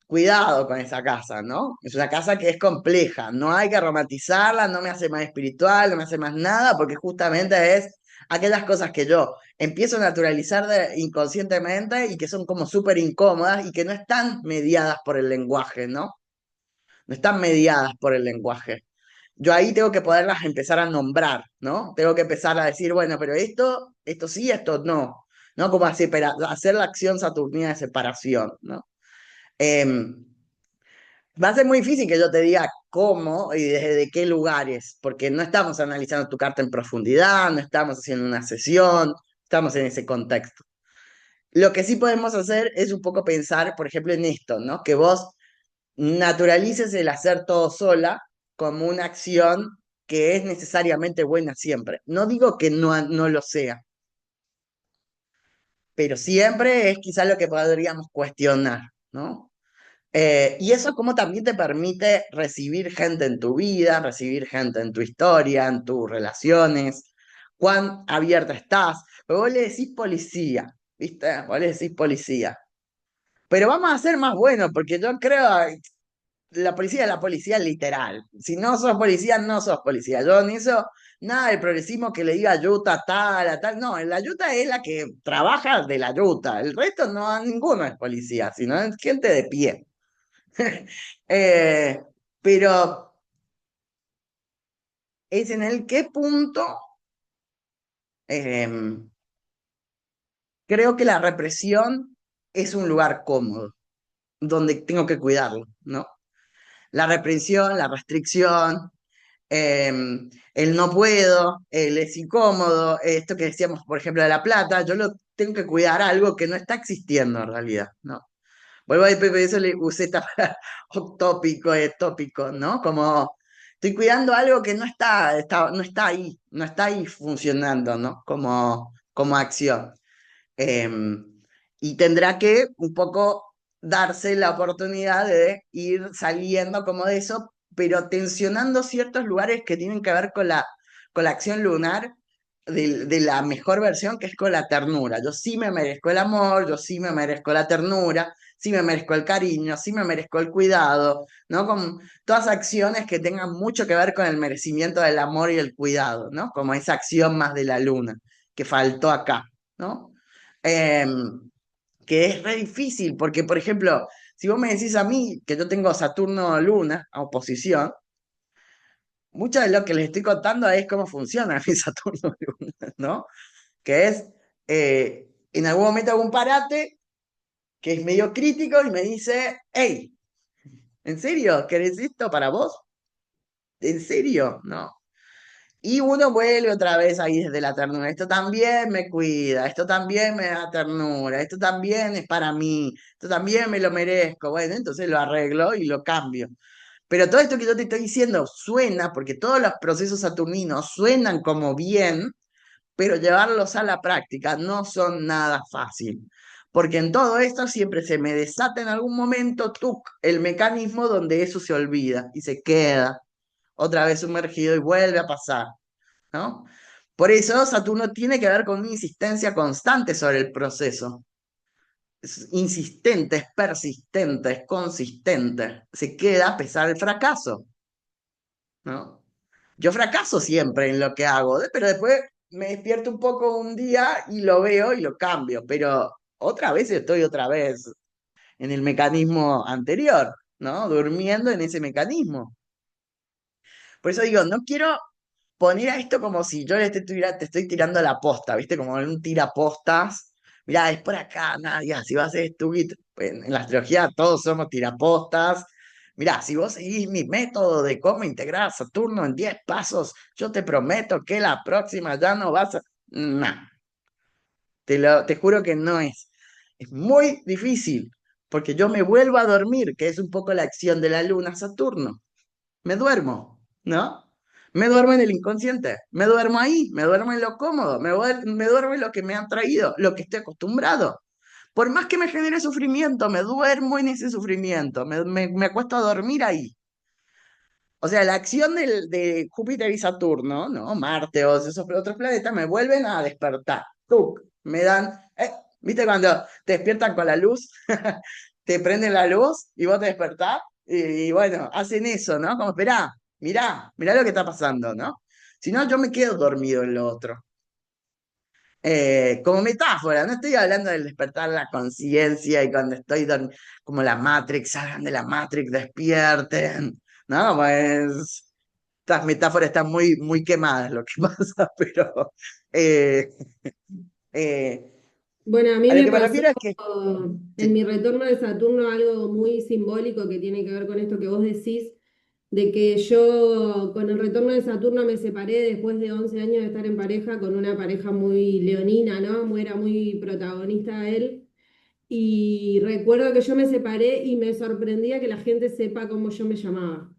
cuidado con esa casa, ¿no? Es una casa que es compleja, no hay que romantizarla, no me hace más espiritual, no me hace más nada, porque justamente es aquellas cosas que yo empiezo a naturalizar inconscientemente y que son como súper incómodas y que no están mediadas por el lenguaje, ¿no? No están mediadas por el lenguaje. Yo ahí tengo que poderlas empezar a nombrar, ¿no? Tengo que empezar a decir, bueno, pero esto sí, esto no, ¿no? Como hacer la acción saturnina de separación, ¿no? Em, Va a ser muy difícil que yo te diga cómo y desde qué lugares, porque no estamos analizando tu carta en profundidad, no estamos haciendo una sesión, estamos en ese contexto. Lo que sí podemos hacer es un poco pensar, por ejemplo, en esto, ¿no? Que vos naturalices el hacer todo sola como una acción que es necesariamente buena siempre. No digo que no lo sea, pero siempre es quizá lo que podríamos cuestionar, ¿no? Y eso como también te permite recibir gente en tu vida, recibir gente en tu historia, en tus relaciones, cuán abierta estás. Pero vos le decís policía, ¿viste? Vos le decís policía. Pero vamos a ser más buenos, porque yo creo la policía es la policía literal. Si no sos policía, no sos policía. Yo ni eso, nada del progresismo que le diga yuta tal, a tal. No, la yuta es la que trabaja de la yuta. El resto no, ninguno es policía, sino es gente de pie. Eh, pero es en el qué punto eh, creo que la represión es un lugar cómodo, donde tengo que cuidarlo, ¿no? La represión, la restricción, eh, el no puedo, el es incómodo, esto que decíamos, por ejemplo, de la plata, yo lo tengo que cuidar algo que no está existiendo en realidad, ¿no? Vuelvo a decir, eso le usé esta palabra tópico, tópico, ¿no? Como estoy cuidando algo que no está ahí, no está ahí funcionando, ¿no? Como acción. Eh, y tendrá que un poco darse la oportunidad de ir saliendo como de eso, pero tensionando ciertos lugares que tienen que ver con la acción lunar de la mejor versión, que es con la ternura. Yo sí me merezco el amor, yo sí me merezco la ternura, sí me merezco el cariño, sí me merezco el cuidado, ¿no? Con todas acciones que tengan mucho que ver con el merecimiento del amor y el cuidado, ¿no? Como esa acción más de la luna que faltó acá, ¿no? Em, que es re difícil, porque, por ejemplo, si vos me decís a mí que yo tengo Saturno-Luna a oposición, mucho de lo que les estoy contando es cómo funciona mi Saturno-Luna, ¿no? Que es, en algún momento hago un parate que es medio crítico y me dice, hey, ¿en serio? ¿Querés esto para vos? ¿En serio? No. Y uno vuelve otra vez ahí desde la ternura. Esto también me cuida, esto también me da ternura, esto también es para mí, esto también me lo merezco. Bueno, entonces lo arreglo y lo cambio. Pero todo esto que yo te estoy diciendo suena, porque todos los procesos saturninos suenan como bien, pero llevarlos a la práctica no son nada fácil. Porque en todo esto siempre se me desata en algún momento el mecanismo donde eso se olvida y se queda otra vez sumergido y vuelve a pasar, ¿no? Por eso Saturno tiene que ver con una insistencia constante sobre el proceso. Es insistente, es persistente, es consistente. Se queda a pesar del fracaso, ¿no? Yo fracaso siempre en lo que hago, pero después me despierto un poco un día y lo veo y lo cambio, pero otra vez estoy otra vez en el mecanismo anterior, ¿no? Durmiendo en ese mecanismo. Por eso digo, no quiero poner a esto como si yo te estoy tirando la posta, ¿viste? Como en un tirapostas. Mirá, es por acá, Nadia, si vas a hacer esto, en la astrología todos somos tirapostas. Mirá, si vos seguís mi método de cómo integrar a Saturno en 10 pasos, yo te prometo que la próxima ya no vas a... Nah. Te juro que no es. Es muy difícil, porque yo me vuelvo a dormir, que es un poco la acción de la luna Saturno. Me duermo, ¿no? Me duermo en el inconsciente, me duermo ahí, me duermo en lo cómodo, me duermo en lo que me han traído, lo que estoy acostumbrado. Por más que me genere sufrimiento, me duermo en ese sufrimiento, me acuesto a dormir ahí. O sea, la acción de Júpiter y Saturno, ¿no? Marte o esos otros planetas me vuelven a despertar. ¡Tuc! Me dan, ¿viste cuando te despiertan con la luz? Te prenden la luz y vos te despertás y bueno, hacen eso, ¿no? Como, esperá, mirá lo que está pasando, ¿no? Si no, yo me quedo dormido en lo otro. Como metáfora, no estoy hablando del despertar la conciencia y cuando estoy como la Matrix, salgan de la Matrix, despierten. No, pues estas metáforas están muy, muy quemadas, lo que pasa, pero eh, eh, Bueno, a mí a lo me que me pasó refiero es que en sí, mi retorno de Saturno algo muy simbólico que tiene que ver con esto que vos decís, de que yo con el retorno de Saturno me separé después de 11 años de estar en pareja con una pareja muy leonina, ¿no? Era muy protagonista él. Y recuerdo que yo me separé y me sorprendía que la gente sepa cómo yo me llamaba.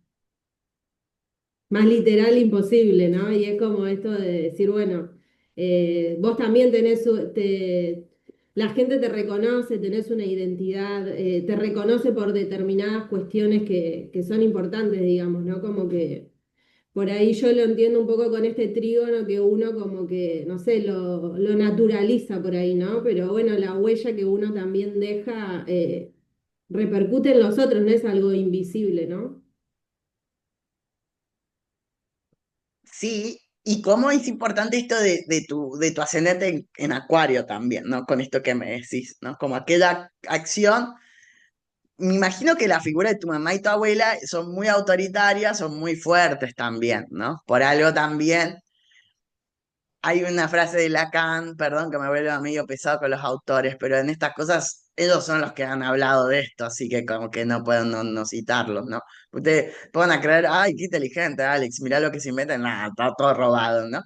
Más literal imposible, ¿no? Y es como esto de decir, bueno, vos también tenés, la gente te reconoce, tenés una identidad, te reconoce por determinadas cuestiones que son importantes, digamos, ¿no? Como que por ahí yo lo entiendo un poco con este trígono que uno como que, no sé, lo naturaliza por ahí, ¿no? Pero bueno, la huella que uno también deja repercute en los otros, no es algo invisible, ¿no? sí, y cómo es importante esto de tu ascendente en Acuario también, ¿no? Con esto que me decís, ¿no? Como aquella acción. Me imagino que la figura de tu mamá y tu abuela son muy autoritarias, son muy fuertes también, ¿no? Por algo también hay una frase de Lacan, perdón que me vuelva medio pesado con los autores, pero en estas cosas ellos son los que han hablado de esto, así que como que no puedo no citarlos, ¿no? Ustedes pueden a creer, ay, qué inteligente, Alex, mirá lo que se inventa, nada, está todo robado, ¿no?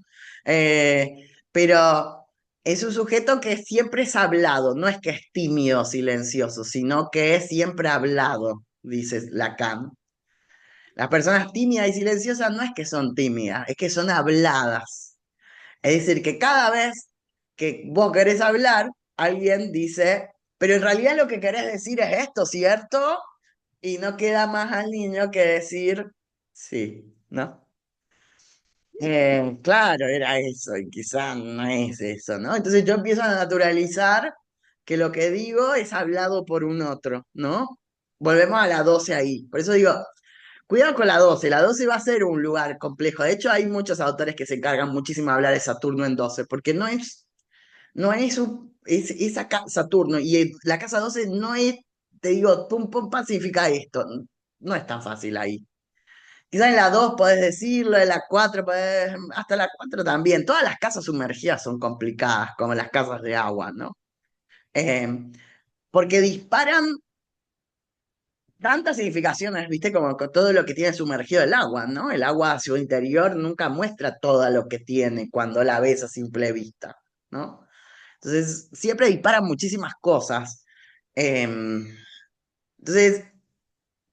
Pero es un sujeto que siempre es hablado, no es que es tímido, silencioso, sino que es siempre hablado, dice Lacan. Las personas tímidas y silenciosas no es que son tímidas, es que son habladas. Es decir, que cada vez que vos querés hablar, alguien dice, pero en realidad lo que querés decir es esto, ¿cierto? Y no queda más al niño que decir, sí, ¿no? Claro, era eso, y quizás no es eso, ¿no? Entonces yo empiezo a naturalizar que lo que digo es hablado por un otro, ¿no? Volvemos a la 12 ahí. Por eso digo, cuidado con la 12 va a ser un lugar complejo. De hecho, hay muchos autores que se encargan muchísimo de hablar de Saturno en 12 porque no es Saturno, y la casa 12 no es, te digo, pum, pum, pam, significa esto. No es tan fácil ahí. Quizás en la 2 podés decirlo, en la 4 podés, hasta la 4 también. Todas las casas sumergidas son complicadas, como las casas de agua, ¿no? Eh, porque disparan tantas significaciones, ¿viste? Como con todo lo que tiene sumergido el agua, ¿no? El agua a su interior nunca muestra todo lo que tiene cuando la ves a simple vista, ¿no? Entonces, siempre disparan muchísimas cosas. Entonces,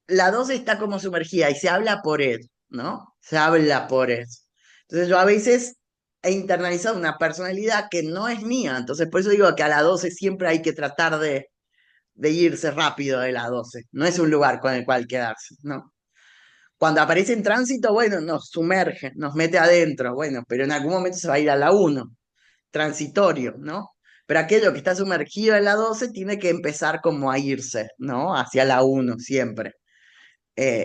la 12 está como sumergida y se habla por él, ¿no? Se habla por él. Entonces, yo a veces he internalizado una personalidad que no es mía, entonces por eso digo que a la 12 siempre hay que tratar de irse rápido de la 12. No es un lugar con el cual quedarse, ¿no? Cuando aparece en tránsito, bueno, nos sumerge, nos mete adentro, bueno, pero en algún momento se va a ir a la 1, transitorio, ¿no? Pero aquello que está sumergido en la 12 tiene que empezar como a irse, ¿no? Hacia la 1 siempre.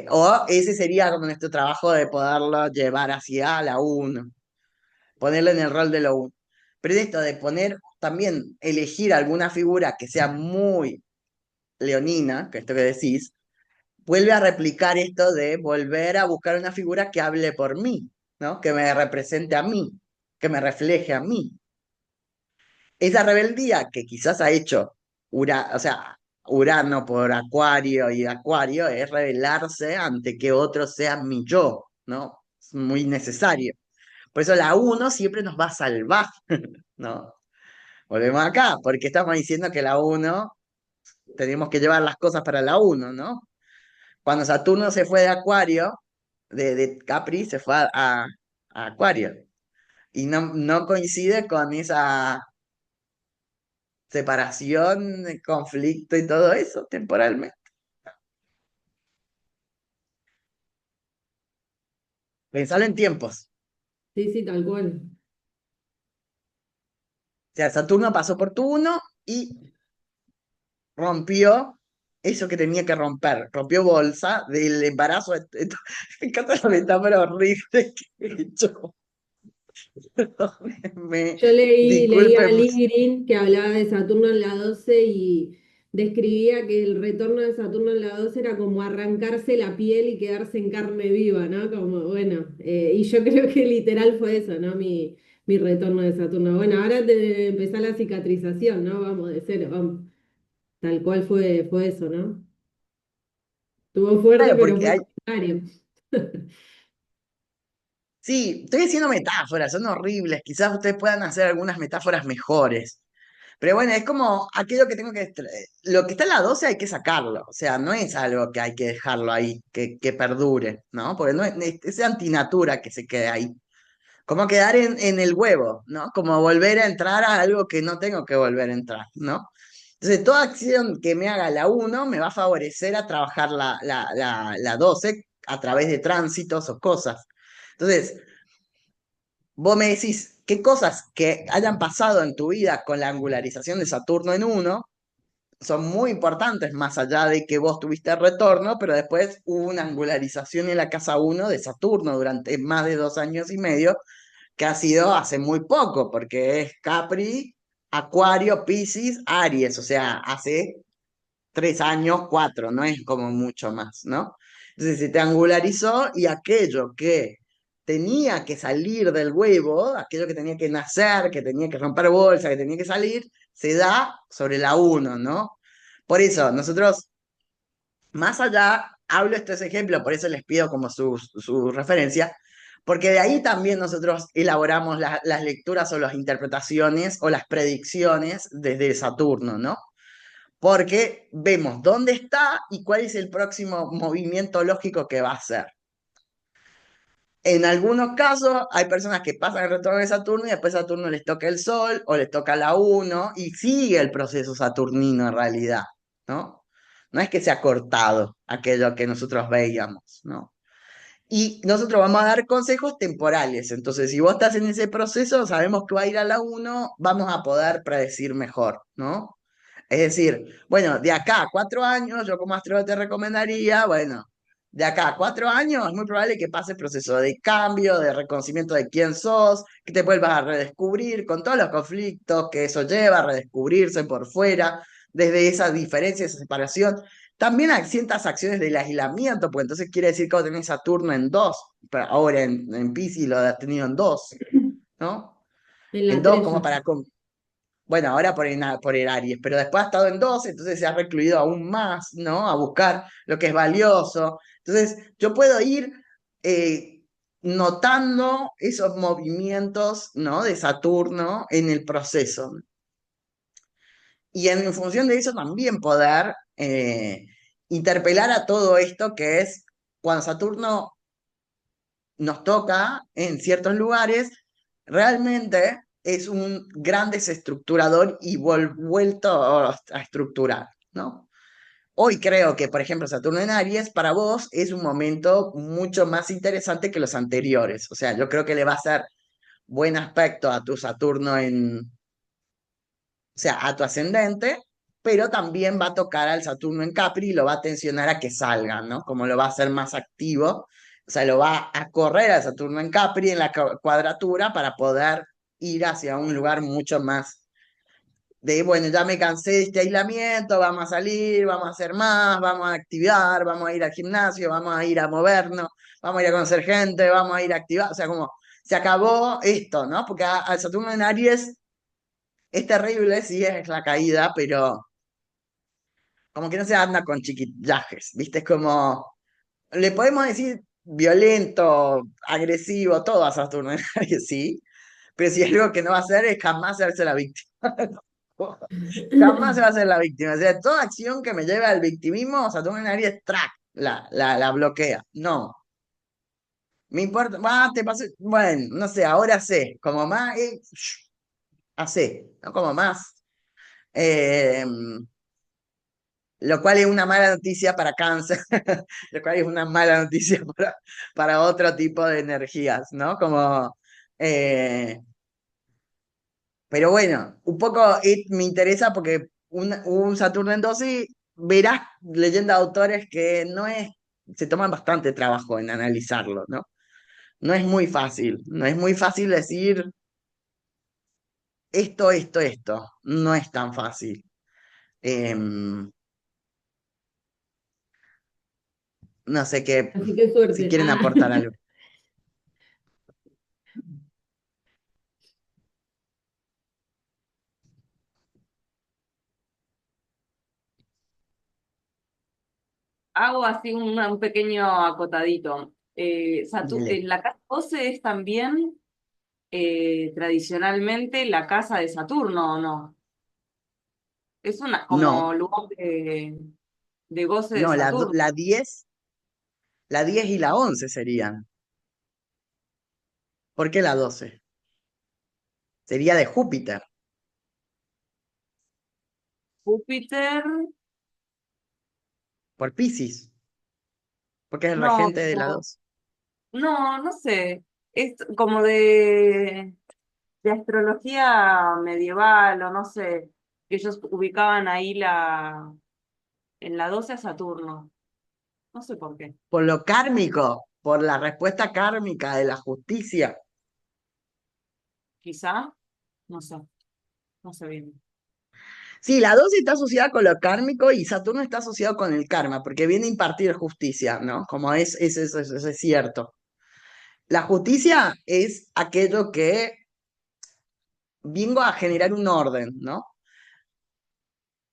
O ese sería como nuestro trabajo de poderlo llevar hacia la 1, ponerlo en el rol de la 1. Pero esto de poner, también elegir alguna figura que sea muy leonina, que esto que decís, vuelve a replicar esto de volver a buscar una figura que hable por mí, ¿no? Que me represente a mí, que me refleje a mí. Esa rebeldía que quizás ha hecho o sea, Urano por Acuario y Acuario es rebelarse ante que otro sea mi yo, ¿no? Es muy necesario. Por eso la uno siempre nos va a salvar, ¿no? Volvemos acá, porque estamos diciendo que la uno tenemos que llevar las cosas para la uno, ¿no? Cuando Saturno se fue de Acuario, de Capri, se fue a Acuario. Y no coincide con esa separación, conflicto y todo eso temporalmente. Pensalo en tiempos. Sí, sí, tal cual. O sea, Saturno pasó por tu uno y rompió eso que tenía que romper. Rompió bolsa del embarazo. Me encanta la metáfora horrible que he hecho. Me Yo leí a disculpen. Lee Green que hablaba de Saturno en la 12 y describía que el retorno de Saturno en la 12 era como arrancarse la piel y quedarse en carne viva, ¿no? Como, bueno, y yo creo que literal fue eso, ¿no? Mi retorno de Saturno. Bueno, ahora de empezar la cicatrización, ¿no? Vamos de cero, vamos. Tal cual fue eso, ¿no? Estuvo fuerte, Claro, pero porque fue hay. necesario. Sí, estoy haciendo metáforas, son horribles. Quizás ustedes puedan hacer algunas metáforas mejores. Pero bueno, es como aquello que tengo que. Lo que está en la 12 hay que sacarlo. O sea, no es algo que hay que dejarlo ahí, que perdure, ¿no? Porque no es antinatura que se quede ahí. Como quedar en el huevo, ¿no? Como volver a entrar a algo que no tengo que volver a entrar, ¿no? Entonces, toda acción que me haga la uno me va a favorecer a trabajar la 12 a través de tránsitos o cosas. Entonces, vos me decís, ¿qué cosas que hayan pasado en tu vida con la angularización de Saturno en uno son muy importantes, más allá de que vos tuviste el retorno, pero después hubo una angularización en la casa uno de Saturno durante más de 2 años y medio, que ha sido hace muy poco, porque es Capri, Acuario, Piscis, Aries, o sea, hace 3 años, cuatro, no es como mucho más, ¿no? Entonces se te angularizó y aquello que tenía que salir del huevo, aquello que tenía que nacer, que tenía que romper bolsa, que tenía que salir, se da sobre la uno, ¿no? Por eso, nosotros, más allá, hablo estos ejemplos, por eso les pido como su referencia, porque de ahí también nosotros elaboramos las lecturas o las interpretaciones o las predicciones desde Saturno, ¿no? Porque vemos dónde está y cuál es el próximo movimiento lógico que va a hacer. En algunos casos hay personas que pasan el retorno de Saturno y después Saturno les toca el Sol o les toca la uno y sigue el proceso saturnino en realidad, ¿no? No es que se ha cortado aquello que nosotros veíamos, ¿no? Y nosotros vamos a dar consejos temporales. Entonces, si vos estás en ese proceso, sabemos que va a ir a la uno, vamos a poder predecir mejor, ¿no? Es decir, bueno, de acá a 4 años, yo como astrólogo te recomendaría, bueno, de acá a 4 años es muy probable que pase el proceso de cambio, de reconocimiento de quién sos, que te vuelvas a redescubrir con todos los conflictos que eso lleva a redescubrirse por fuera, desde esa diferencia, esa separación. También hay ciertas acciones del aislamiento, pues entonces quiere decir que vos tenés Saturno en dos, pero ahora en Piscis lo has tenido en dos, ¿no? En En la dos 3 ya como está. para bueno, ahora por el Aries, pero después ha estado en dos, entonces se ha recluido aún más, ¿no? A buscar lo que es valioso. Entonces, yo puedo ir eh, notando esos movimientos, ¿no? De Saturno en el proceso. Y en función de eso también poder interpelar a todo esto que es cuando Saturno nos toca en ciertos lugares, realmente es un gran desestructurador y vuelto a estructurar, ¿no? Hoy creo que, por ejemplo, Saturno en Aries, para vos es un momento mucho más interesante que los anteriores. O sea, yo creo que le va a hacer buen aspecto a tu Saturno o sea, a tu ascendente, pero también va a tocar al Saturno en Capri y lo va a tensionar a que salga, ¿no? Como lo va a hacer más activo, o sea, lo va a correr al Saturno en Capri en la cuadratura para poder ir hacia un lugar mucho más de, bueno, ya me cansé de este aislamiento, vamos a salir, vamos a hacer más, vamos a activar, vamos a ir al gimnasio, vamos a ir a movernos, vamos a ir a conocer gente, vamos a ir a activar, o sea, como se acabó esto, ¿no? Porque al Saturno en Aries es terrible, sí, es la caída, pero como que no se anda con chiquillajes, ¿viste? Es como, le podemos decir violento, agresivo, todo a Saturno en Aries, sí, pero si algo que no va a hacer es jamás hacerse la víctima. Jamás se va a hacer la víctima. O sea, toda acción que me lleve al victimismo, o sea, Saturno en Aries, track, la bloquea. No. Me importa, te pasé, bueno, no sé, ahora sé, como más, hace, no como más. Eh, lo cual es una mala noticia para cáncer, lo cual es una mala noticia para otro tipo de energías, ¿no? Como, eh, pero bueno, un poco me interesa porque un Saturno en 12 verás leyendo de autores que no es, se toman bastante trabajo en analizarlo, ¿no? No es muy fácil, no es muy fácil decir esto, no es tan fácil. Em, no sé qué, Así que si suerte. quieren Ah. aportar algo. Hago así un pequeño acotadito. Dele. La casa 12 es también tradicionalmente la casa de Saturno, ¿o no? Es una como No, lugar de goce de no, Saturno. la diez y la 11 serían. ¿Por qué la 12? Sería de Júpiter, Júpiter, por Piscis, porque es el no, regente de la 12. no sé. Es como de astrología medieval, o no sé, que ellos ubicaban ahí en la 12 a Saturno. No sé por qué. Por lo kármico, por la respuesta kármica de la justicia. Quizá, no sé, no sé bien. Sí, la 12 está asociada con lo kármico y Saturno está asociado con el karma, porque viene a impartir justicia, ¿no? Como es cierto. La justicia es aquello que vengo a generar un orden, ¿no?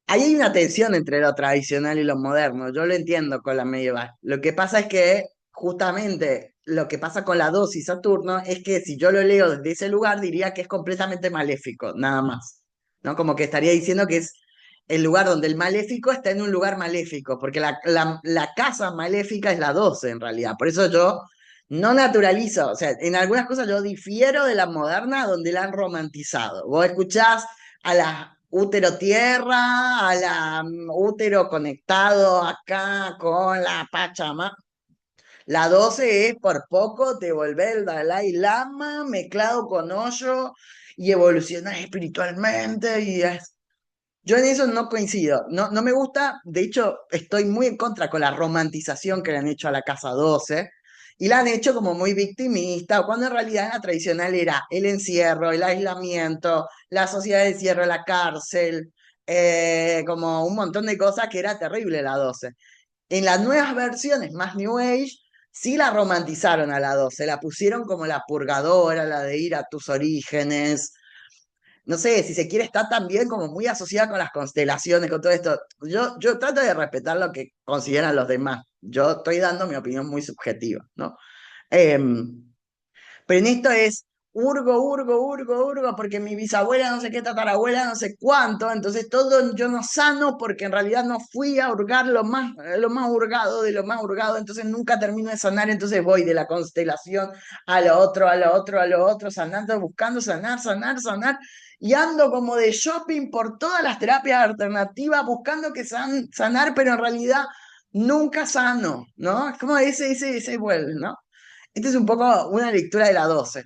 Ahí hay una tensión entre lo tradicional y lo moderno, yo lo entiendo con la medieval. Lo que pasa es que justamente lo que pasa con la 2 y Saturno es que si yo lo leo desde ese lugar diría que es completamente maléfico, nada más. ¿No? Como que estaría diciendo que es el lugar donde el maléfico está en un lugar maléfico, porque la casa maléfica es la 12 en realidad. Por eso yo no naturalizo, o sea, en algunas cosas yo difiero de la moderna donde la han romantizado. Vos escuchás a la útero tierra, a la útero conectado acá con la Pachamama. La 12 es por poco te volvés el Dalai Lama mezclado con hoyo y evolucionás espiritualmente y yo en eso no coincido, no me gusta, de hecho estoy muy en contra con la romantización que le han hecho a la Casa 12 y la han hecho como muy victimista, cuando en realidad la tradicional era el encierro, el aislamiento, la sociedad de encierro, la cárcel, como un montón de cosas que era terrible la 12. En las nuevas versiones, más New Age, sí la romantizaron a la 12, la pusieron como la purgadora, la de ir a tus orígenes, no sé, si se quiere, está también como muy asociada con las constelaciones, con todo esto. Yo trato de respetar lo que consideran los demás. Yo estoy dando mi opinión muy subjetiva, ¿no? Pero en esto es urgo, porque mi bisabuela no sé qué, tatarabuela no sé cuánto, entonces todo yo no sano porque en realidad no fui a hurgar lo más hurgado de lo más hurgado, entonces nunca termino de sanar, entonces voy de la constelación a lo otro, a lo otro, a lo otro, sanando, buscando sanar, y ando como de shopping por todas las terapias alternativas, buscando que sanar, pero en realidad nunca sano, ¿no? Es como ese vuelve, ¿no? Esta es un poco una lectura de la 12.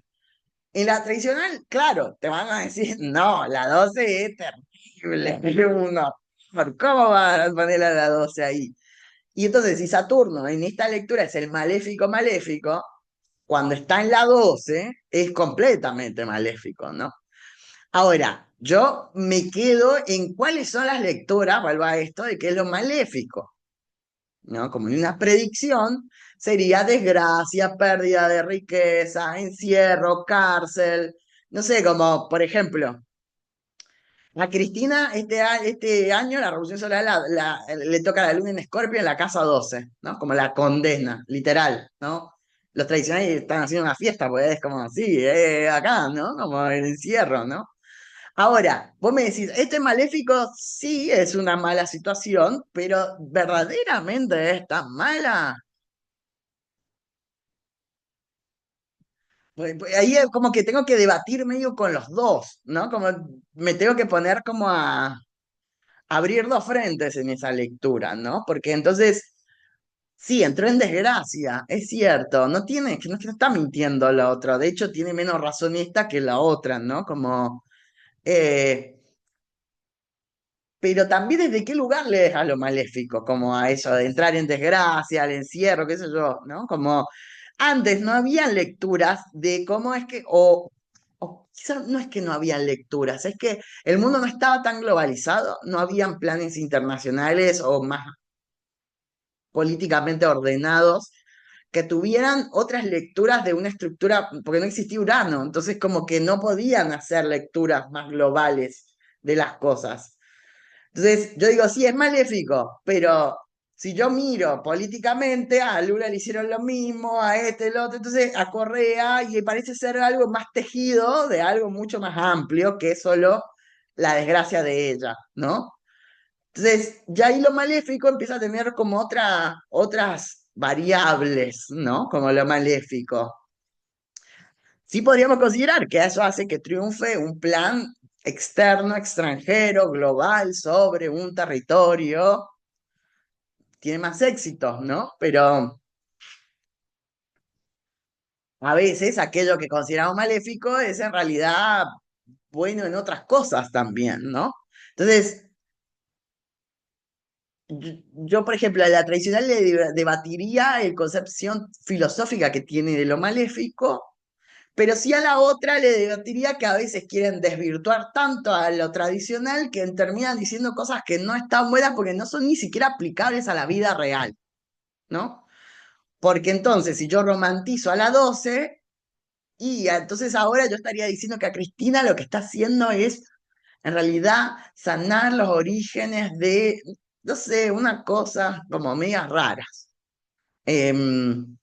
En la tradicional, claro, te van a decir, no, la 12 es terrible. Uno, ¿por cómo van a poner a la 12 ahí? Y entonces, si Saturno en esta lectura es el maléfico maléfico, cuando está en la 12 es completamente maléfico, ¿no? Ahora, yo me quedo en cuáles son las lecturas, vuelvo a esto, de qué es lo maléfico. ¿No? Como en una predicción, sería desgracia, pérdida de riqueza, encierro, cárcel, no sé, como por ejemplo, a Cristina este año la Revolución Solar le toca la luna en Escorpio en la casa 12, ¿no? Como la condena, literal, ¿no? Los tradicionales están haciendo una fiesta, pues es como así, acá, ¿no? Como el encierro, ¿no? Ahora, vos me decís, este maléfico sí es una mala situación, pero ¿verdaderamente es tan mala? Pues ahí es como que tengo que debatir medio con los dos, ¿no? Como me tengo que poner como a abrir dos frentes en esa lectura, ¿no? Porque entonces, sí, entró en desgracia, es cierto, no tiene, no está mintiendo la otra, de hecho tiene menos razón esta que la otra, ¿no? Como, eh, pero también desde qué lugar le deja lo maléfico, como a eso de entrar en desgracia, al encierro, qué sé yo, ¿no? Como antes no habían lecturas de cómo es que, o quizás no es que no habían lecturas, es que el mundo no estaba tan globalizado, no habían planes internacionales o más políticamente ordenados que tuvieran otras lecturas de una estructura, porque no existía Urano, entonces como que no podían hacer lecturas más globales de las cosas. Entonces, yo digo, sí, es maléfico, pero si yo miro políticamente, a Lula le hicieron lo mismo, a este, el otro, entonces a Correa, y parece ser algo más tejido de algo mucho más amplio que solo la desgracia de ella, ¿no? Entonces, ya ahí lo maléfico empieza a tener como otras variables, ¿no? Como lo maléfico. Sí podríamos considerar que eso hace que triunfe un plan externo, extranjero, global, sobre un territorio, tiene más éxitos, ¿no? Pero a veces aquello que consideramos maléfico es en realidad bueno en otras cosas también, ¿no? Entonces, yo, por ejemplo, a la tradicional le debatiría el concepción filosófica que tiene de lo maléfico, pero sí a la otra le debatiría que a veces quieren desvirtuar tanto a lo tradicional que terminan diciendo cosas que no están buenas porque no son ni siquiera aplicables a la vida real, ¿no? Porque entonces, si yo romantizo a la 12 y entonces ahora yo estaría diciendo que a Cristina lo que está haciendo es, en realidad, sanar los orígenes de, no sé, una cosa como medias raras. Em,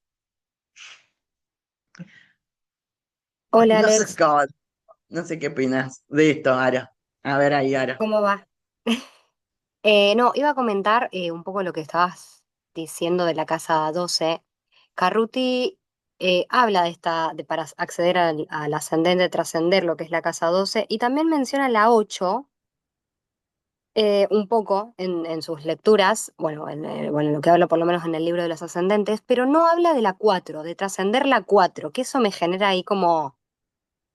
Hola no sé, Alex, no sé qué opinas de esto, Ara. A ver ahí, Ara. ¿cómo va? No, iba a comentar un poco lo que estabas diciendo de la casa 12. Carruti habla de para acceder al ascendente, trascender lo que es la casa 12, y también menciona la 8 un poco en sus lecturas, bueno, bueno, en lo que habla por lo menos en el libro de los ascendentes, pero no habla de la 4, de trascender la 4, que eso me genera ahí como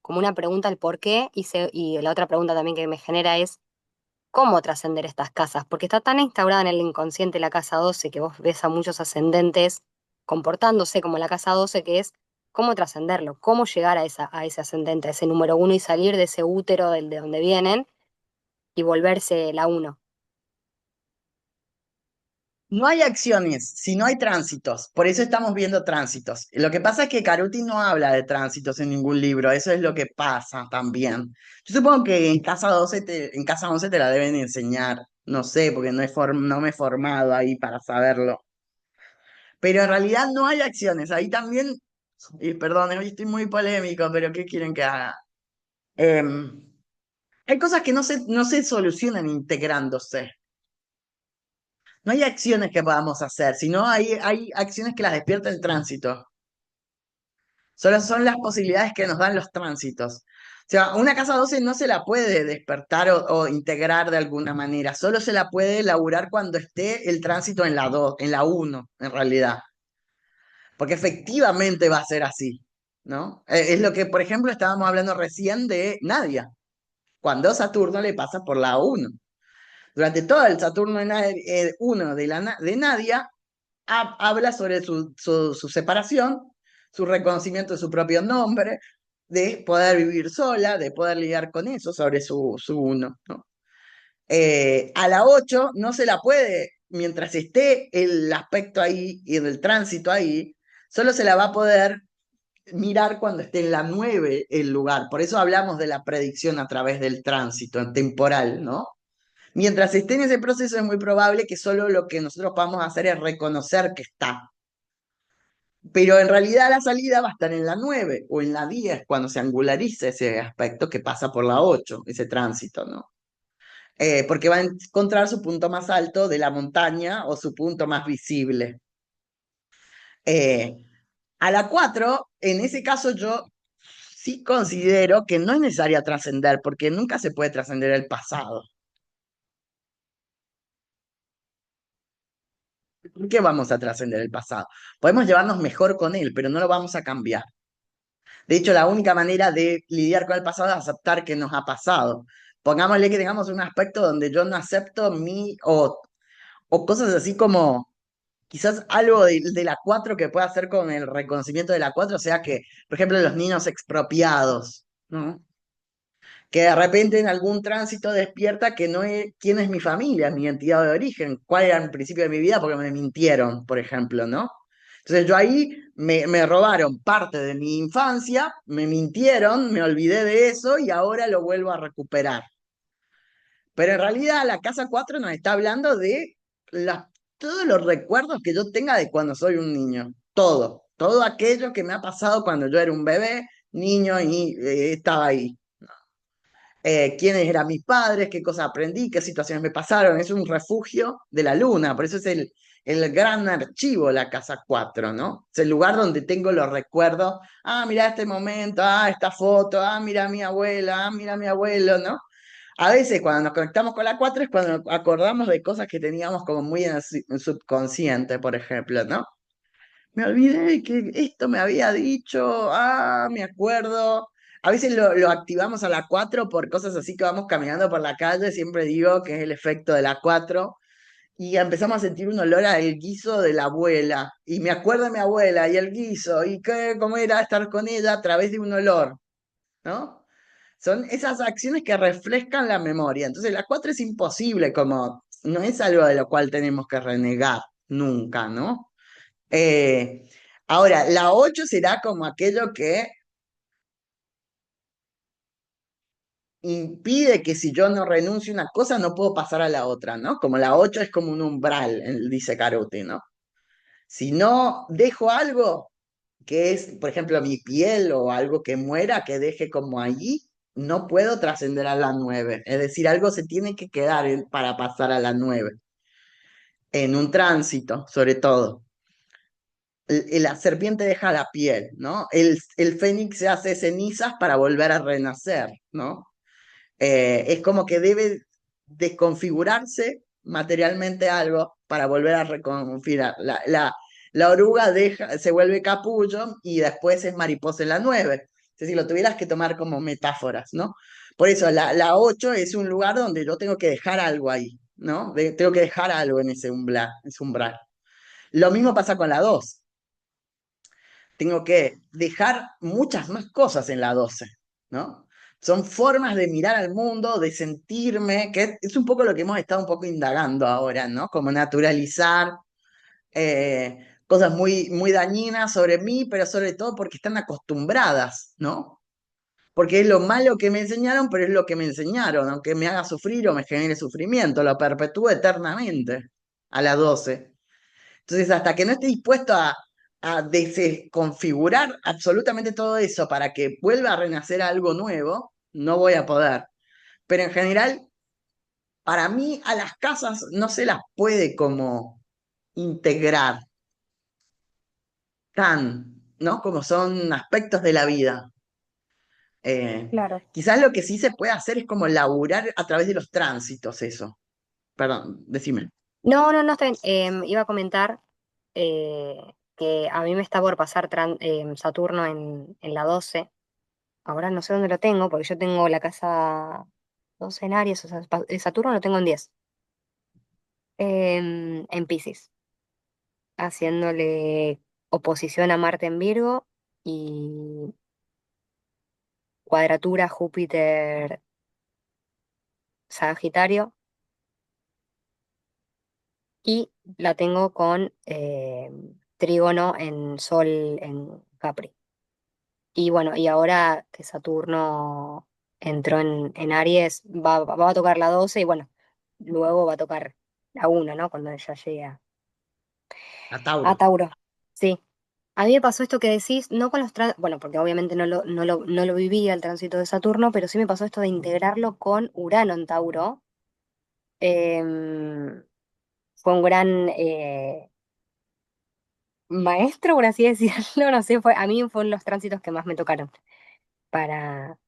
una pregunta el por qué, y la otra pregunta también que me genera es cómo trascender estas casas, porque está tan instaurada en el inconsciente la casa 12 que vos ves a muchos ascendentes comportándose como la casa 12 que es cómo trascenderlo, cómo llegar a ese ascendente, a ese número uno y salir de ese útero de donde vienen y volverse la uno. No hay acciones, si no hay tránsitos. Por eso estamos viendo tránsitos. Lo que pasa es que Caruti no habla de tránsitos en ningún libro. Eso es lo que pasa también. Yo supongo que en Casa 12 en Casa 11 te la deben enseñar. No sé, porque no me he formado ahí para saberlo. Pero en realidad no hay acciones. Ahí también, y perdón, hoy estoy muy polémico, pero ¿qué quieren que haga? Em, hay cosas que no se solucionan integrándose. No hay acciones que podamos hacer, sino hay acciones que las despierta el tránsito. Solo son las posibilidades que nos dan los tránsitos. O sea, una casa 12 no se la puede despertar o integrar de alguna manera, solo se la puede elaborar cuando esté el tránsito en la 2, en la 1, en realidad. Porque efectivamente va a ser así, ¿no? Es lo que, por ejemplo, estábamos hablando recién de Nadia, cuando Saturno le pasa por la 1. Durante todo el Saturno 1 de Nadia, habla sobre su separación, su reconocimiento de su propio nombre, de poder vivir sola, de poder lidiar con eso, sobre su uno, ¿no? A la 8 no se la puede, mientras esté el aspecto ahí y el tránsito ahí, solo se la va a poder mirar cuando esté en la 9 el lugar. Por eso hablamos de la predicción a través del tránsito temporal, ¿no? Mientras esté en ese proceso es muy probable que solo lo que nosotros podamos hacer es reconocer que está. pero en realidad la salida va a estar en la 9 o en la 10 cuando se angularice ese aspecto que pasa por la 8 ese tránsito, ¿no? Porque va a encontrar su punto más alto de la montaña o su punto más visible. Eh, a la 4 en ese caso yo sí considero que no es necesaria trascender, porque nunca se puede trascender el pasado. ¿Por qué vamos a trascender el pasado? Podemos llevarnos mejor con él, pero no lo vamos a cambiar. De hecho, la única manera de lidiar con el pasado es aceptar que nos ha pasado. Pongámosle que tengamos un aspecto donde yo no acepto o cosas así como quizás algo de la 4 que pueda hacer con el reconocimiento de la 4 sea que, por ejemplo, los niños expropiados, ¿no? Que de repente en algún tránsito despierta que no es quién es mi familia, mi identidad de origen, cuál era el principio de mi vida porque me mintieron, por ejemplo, ¿no? Entonces yo ahí me robaron parte de mi infancia, me mintieron, me olvidé de eso y ahora lo vuelvo a recuperar. Pero en realidad la casa 4 nos está hablando de todos los recuerdos que yo tenga de cuando soy un niño. Todo aquello que me ha pasado cuando yo era un bebé, niño y estaba ahí. Quiénes eran mis padres, qué cosas aprendí, qué situaciones me pasaron. Es un refugio de la luna, por eso es el gran archivo, la casa 4, ¿no? Es el lugar donde tengo los recuerdos. Ah, mira este momento, ah, esta foto, ah, mira a mi abuela, ah, mira a mi abuelo, ¿no? A veces cuando nos conectamos con la 4 es cuando nos acordamos de cosas que teníamos como muy en el subconsciente, por ejemplo, ¿no? Me olvidé que esto me había dicho, ah, me acuerdo. A veces lo activamos a la 4 por cosas así que vamos caminando por la calle, siempre digo que es el efecto de la 4 y empezamos a sentir un olor al guiso de la abuela, y me acuerdo de mi abuela y el guiso, y cómo era estar con ella a través de un olor, ¿no? Son esas acciones que refrescan la memoria. Entonces la 4 es imposible, como no es algo de lo cual tenemos que renegar nunca, ¿no? Eh, ahora, la 8 será como aquello que impide que si yo no renuncio a una cosa, no puedo pasar a la otra, ¿no? Como la 8 es como un umbral, dice Caruti, ¿no? Si no dejo algo que es, por ejemplo, mi piel o algo que muera, que deje como allí, no puedo trascender a la 9. Es decir, algo se tiene que quedar para pasar a la 9, en un tránsito, sobre todo. La serpiente deja la piel, ¿no? El fénix se hace cenizas para volver a renacer, ¿no? Es como que debe desconfigurarse materialmente algo para volver a reconfigurar. La oruga se vuelve capullo y después es mariposa en la 9. Es decir, lo tuvieras que tomar como metáforas, ¿no? Por eso la 8 es un lugar donde yo tengo que dejar algo ahí, ¿no? Tengo que dejar algo en ese umbral. Lo mismo pasa con la 2. Tengo que dejar muchas más cosas en la 12, ¿no? Son formas de mirar al mundo, de sentirme, que es un poco lo que hemos estado un poco indagando ahora, ¿no? Como naturalizar cosas muy, muy dañinas sobre mí, pero sobre todo porque están acostumbradas, ¿no? Porque es lo malo que me enseñaron, pero es lo que me enseñaron, aunque me haga sufrir o me genere sufrimiento, lo perpetúo eternamente a la 12. Entonces, hasta que no esté dispuesto a desconfigurar absolutamente todo eso para que vuelva a renacer algo nuevo, no voy a poder. Pero en general, para mí a las casas no se las puede como integrar tan, ¿no? Como son aspectos de la vida. Eh, Claro. quizás lo que sí se puede hacer es como laburar a través de los tránsitos, eso. Perdón, decime. No, no, no estoy. Iba a comentar que a mí me está por pasar Saturno en la 12. Ahora no sé dónde lo tengo, porque yo tengo la casa 12 en Aries, o sea, Saturno lo tengo en 10, en Piscis, haciéndole oposición a Marte en Virgo y cuadratura Júpiter Sagitario, y la tengo con trígono en Sol en Capri. Y bueno, y ahora que Saturno entró en Aries, va a tocar la 12 y bueno, luego va a tocar la 1, ¿no? Cuando ella llegue A a Tauro. Tauro. Sí. A mí me pasó esto que decís, no con los bueno, porque obviamente no lo vivía el tránsito de Saturno, pero sí me pasó esto de integrarlo con Urano en Tauro. Em, Fue un gran maestro, por así decirlo, no sé, a mí fueron los tránsitos que más me tocaron para,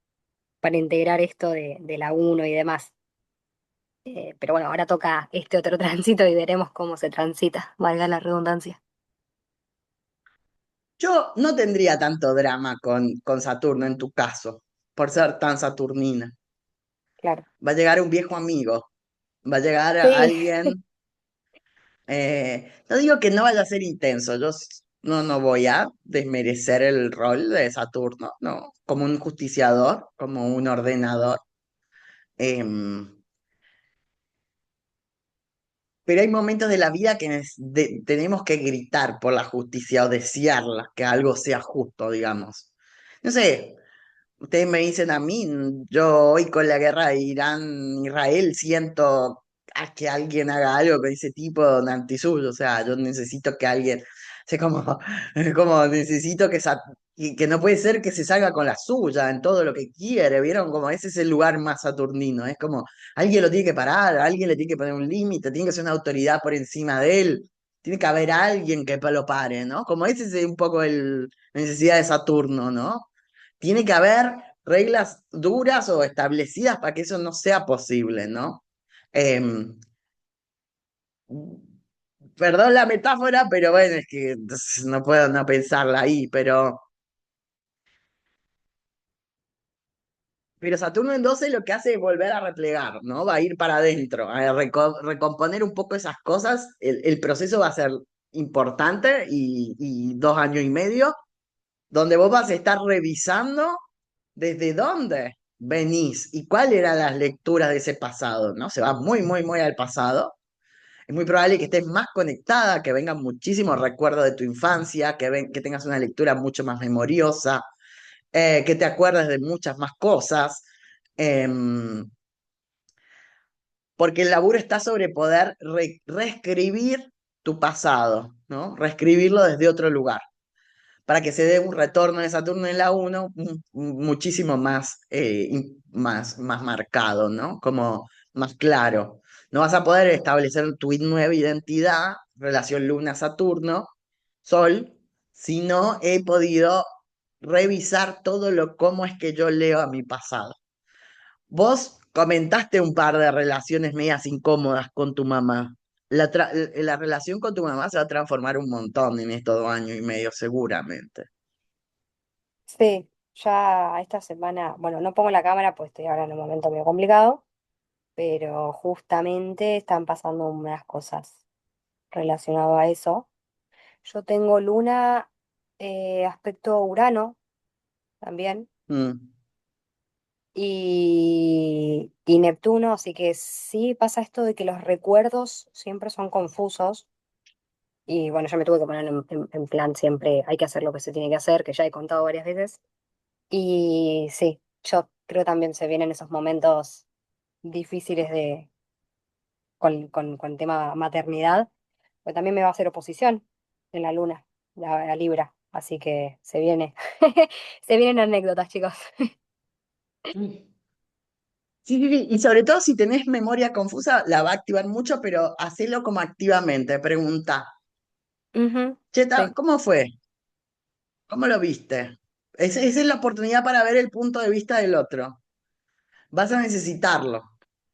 para integrar esto de la uno y demás. Pero bueno, ahora toca este otro tránsito y veremos cómo se transita, valga la redundancia. Yo no tendría tanto drama con Saturno en tu caso, por ser tan saturnina. Claro. Va a llegar un viejo amigo, va a llegar Sí, alguien, no digo que no vaya a ser intenso, no voy a desmerecer el rol de Saturno, no, como un justiciador, como un ordenador. em, pero hay momentos de la vida que tenemos que gritar por la justicia o desearla, que algo sea justo, digamos. No sé, ustedes me dicen a mí, yo hoy con la guerra de Irán-Israel siento que alguien haga algo con ese tipo de antisuyo, o sea, yo necesito que alguien, sé como, como necesito que no puede ser que se salga con la suya en todo lo que quiere, ¿vieron? Como ese es el lugar más saturnino, es como alguien lo tiene que parar, alguien le tiene que poner un límite, tiene que ser una autoridad por encima de él, tiene que haber alguien que lo pare, ¿no? Como ese es un poco la necesidad de Saturno, ¿no? Tiene que haber reglas duras o establecidas para que eso no sea posible, ¿no? Em, Perdón la metáfora, pero bueno, es que no puedo no pensarla ahí, pero Saturno en 12 lo que hace es volver a replegar, ¿no? Va a ir para adentro, a recomponer un poco esas cosas. El proceso va a ser importante y 2 años y medio, donde vos vas a estar revisando desde dónde venís y cuáles eran las lecturas de ese pasado, ¿no? Se va muy, muy, muy al pasado. Es muy probable que estés más conectada, que vengan muchísimos recuerdos de tu infancia, que tengas una lectura mucho más memoriosa, que te acuerdes de muchas más cosas, em, porque el laburo está sobre poder reescribir tu pasado, ¿no? Reescribirlo desde otro lugar, para que se dé un retorno de Saturno en la uno muchísimo más, más marcado, ¿no? Como más claro. No vas a poder establecer tu nueva identidad, relación Luna-Saturno, Sol, si no he podido revisar cómo es que yo leo a mi pasado. Vos comentaste un par de relaciones medias incómodas con tu mamá. La relación con tu mamá se va a transformar un montón en estos 2 años y medio, seguramente. sí, ya esta semana, bueno, no pongo la cámara pues estoy ahora en un momento medio complicado, pero justamente están pasando unas cosas relacionadas a eso. Yo tengo Luna, aspecto Urano también, Mm. y Neptuno, así que sí pasa esto de que los recuerdos siempre son confusos. Y bueno, yo me tuve que poner en plan siempre hay que hacer lo que se tiene que hacer, que ya he contado varias veces. Y sí, yo creo también se vienen esos momentos difíciles con tema maternidad, pues también me va a hacer oposición en la luna, la Libra. Así que se viene. Se vienen anécdotas, chicos. Sí, sí, sí, y sobre todo si tenés memoria confusa, la va a activar mucho, pero hacelo como activamente, pregunta. Ujú, Cheta, sí. ¿cómo fue? ¿Cómo lo viste? Esa es la oportunidad para ver el punto de vista del otro. Vas a necesitarlo,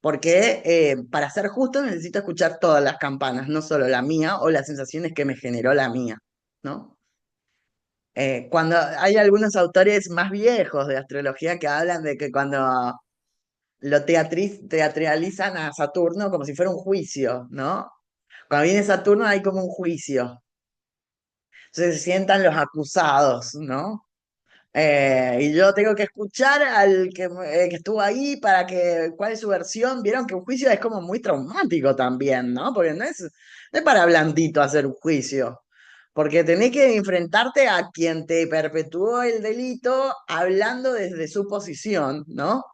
porque para ser justo necesito escuchar todas las campanas, no solo la mía o las sensaciones que me generó la mía, ¿no? Cuando hay algunos autores más viejos de astrología que hablan de que cuando teatralizan a Saturno como si fuera un juicio, ¿no? Cuando viene Saturno hay como un juicio. Entonces se sientan los acusados, ¿no? Y yo tengo que escuchar que estuvo ahí para cuál es su versión. Vieron que un juicio es como muy traumático también, ¿no? Porque no es para blandito hacer un juicio. Porque tenés que enfrentarte a quien te perpetuó el delito hablando desde su posición, ¿no?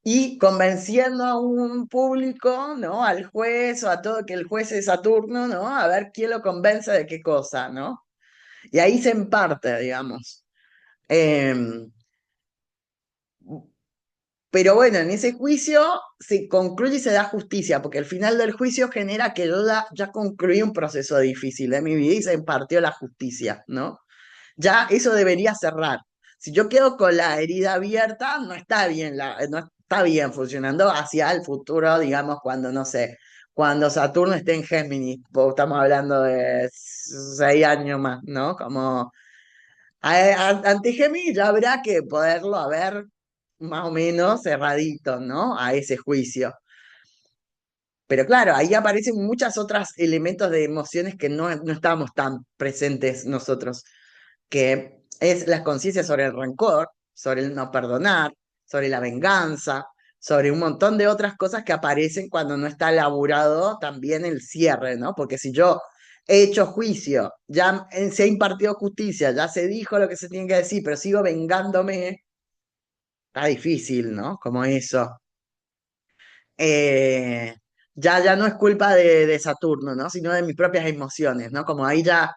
Y convenciendo a un público, ¿no? Al juez o a todo, que el juez es Saturno, ¿no? A ver quién lo convence de qué cosa, ¿no? Y ahí se emparte, digamos. Em, pero bueno, en ese juicio se concluye y se da justicia, porque el final del juicio genera que yo ya concluí un proceso difícil de mi vida y se impartió la justicia, ¿no? Ya eso debería cerrar. Si yo quedo con la herida abierta, no está bien, no está bien funcionando hacia el futuro, digamos, cuando, no sé, cuando Saturno esté en Géminis, pues estamos hablando de 6 años más, ¿no? Como ante Géminis ya habrá que poderlo haber más o menos cerradito, ¿no? A ese juicio. Pero claro, ahí aparecen muchos otros elementos de emociones que no estábamos tan presentes nosotros, que es la conciencia sobre el rencor, sobre el no perdonar, sobre la venganza, sobre un montón de otras cosas que aparecen cuando no está elaborado también el cierre, ¿no? Porque si yo he hecho juicio, ya se ha impartido justicia, ya se dijo lo que se tiene que decir, pero sigo vengándome, está difícil, ¿no? Como eso. Eh, ya no es culpa de Saturno, ¿no? Sino de mis propias emociones, ¿no? Como ahí ya,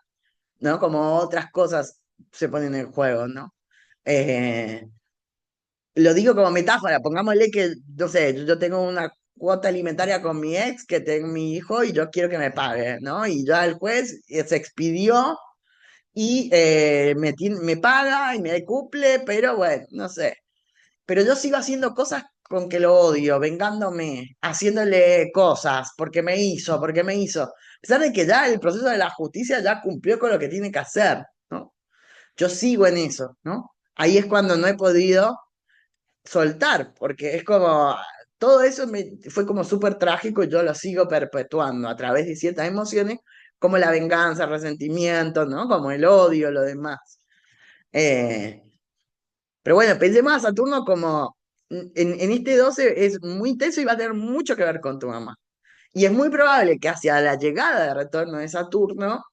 ¿no? Como otras cosas se ponen en juego, ¿no? Eh, lo digo como metáfora, pongámosle que, no sé, yo tengo una cuota alimentaria con mi ex, que tengo mi hijo y yo quiero que me pague, ¿no? Y ya el juez se expidió y me paga y me cumple, pero bueno, no sé. Pero yo sigo haciendo cosas con que lo odio, vengándome, haciéndole cosas, porque me hizo. A pesar de que ya el proceso de la justicia ya cumplió con lo que tiene que hacer, ¿no? Yo sigo en eso, ¿no? Ahí es cuando no he podido soltar, porque es como, todo eso fue como súper trágico y yo lo sigo perpetuando a través de ciertas emociones, como la venganza, el resentimiento, ¿no? Como el odio, lo demás. Eh, pero bueno, pensemos a Saturno como, en este 12 es muy intenso y va a tener mucho que ver con tu mamá. Y es muy probable que hacia la llegada de retorno de Saturno,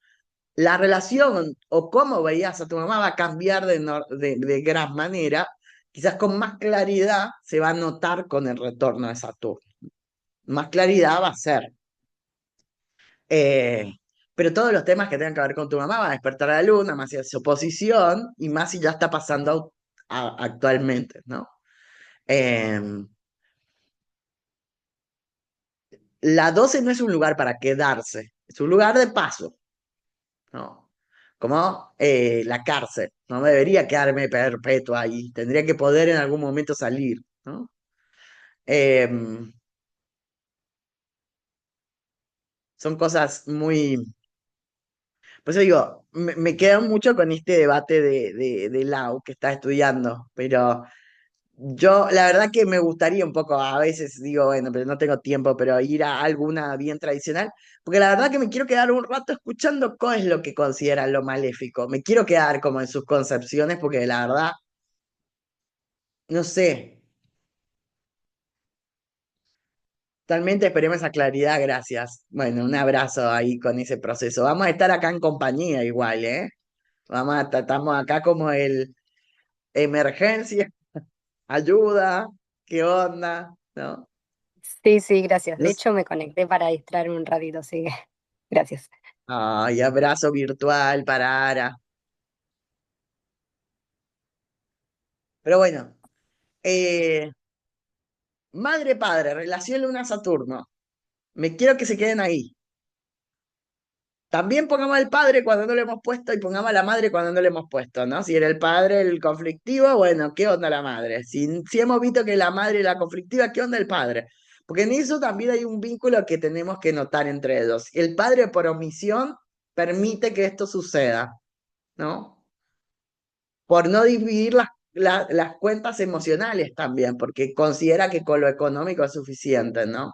la relación o cómo veías a tu mamá va a cambiar de gran manera, quizás con más claridad se va a notar con el retorno de Saturno. Más claridad va a ser. Eh, pero todos los temas que tengan que ver con tu mamá van a despertar a la luna, más si su oposición y más si ya está pasando actualmente, ¿no? Eh, la 12 no es un lugar para quedarse, es un lugar de paso, ¿no? Como la cárcel, no debería quedarme perpetua ahí, tendría que poder en algún momento salir, ¿no? Eh, son cosas muy... Por eso digo, me quedo mucho con este debate de Lau que está estudiando, pero yo la verdad que me gustaría un poco, a veces digo, bueno, pero no tengo tiempo, pero ir a alguna bien tradicional, porque la verdad que me quiero quedar un rato escuchando qué es lo que consideran lo maléfico, me quiero quedar como en sus concepciones, porque la verdad, no sé, totalmente esperemos esa claridad, gracias. Bueno, un abrazo ahí con ese proceso. Vamos a estar acá en compañía igual, ¿eh? Estamos acá como el emergencia, ayuda, ¿qué onda? ¿No? Sí, sí, gracias. Yo De hecho, me conecté para distraerme un ratito, así que gracias. Ay, abrazo virtual para Ara. Pero bueno, eh, madre-padre, relación Luna-Saturno. Me quiero que se queden ahí. También pongamos al padre cuando no le hemos puesto y pongamos a la madre cuando no le hemos puesto, ¿no? Si era el padre el conflictivo, bueno, ¿qué onda la madre? Si hemos visto que la madre es la conflictiva, ¿qué onda el padre? Porque en eso también hay un vínculo que tenemos que notar entre ellos. El padre por omisión permite que esto suceda, ¿no? Por no dividir las cuentas emocionales también, porque considera que con lo económico es suficiente, ¿no?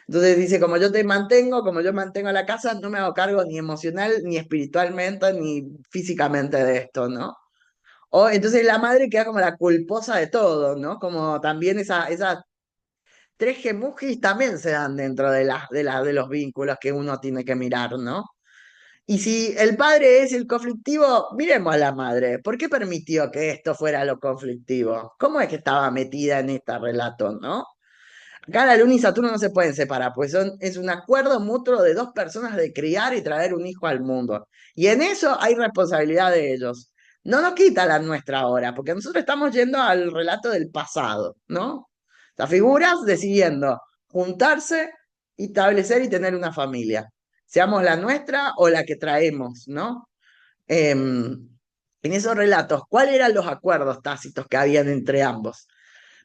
Entonces dice, como yo te mantengo, como yo mantengo la casa, no me hago cargo ni emocional, ni espiritualmente, ni físicamente de esto, ¿no? O entonces la madre queda como la culposa de todo, ¿no? Como también esas tres gemujis también se dan dentro de los vínculos que uno tiene que mirar, ¿no? Y si el padre es el conflictivo, miremos a la madre. ¿Por qué permitió que esto fuera lo conflictivo? ¿Cómo es que estaba metida en este relato, no? Acá la Luna y Saturno no se pueden separar, pues es un acuerdo mutuo de dos personas de criar y traer un hijo al mundo. Y en eso hay responsabilidad de ellos. No nos quita la nuestra ahora, porque nosotros estamos yendo al relato del pasado, ¿no? Las figuras decidiendo juntarse, establecer y tener una familia. Seamos la nuestra o la que traemos, ¿no? En esos relatos, ¿cuáles eran los acuerdos tácitos que habían entre ambos?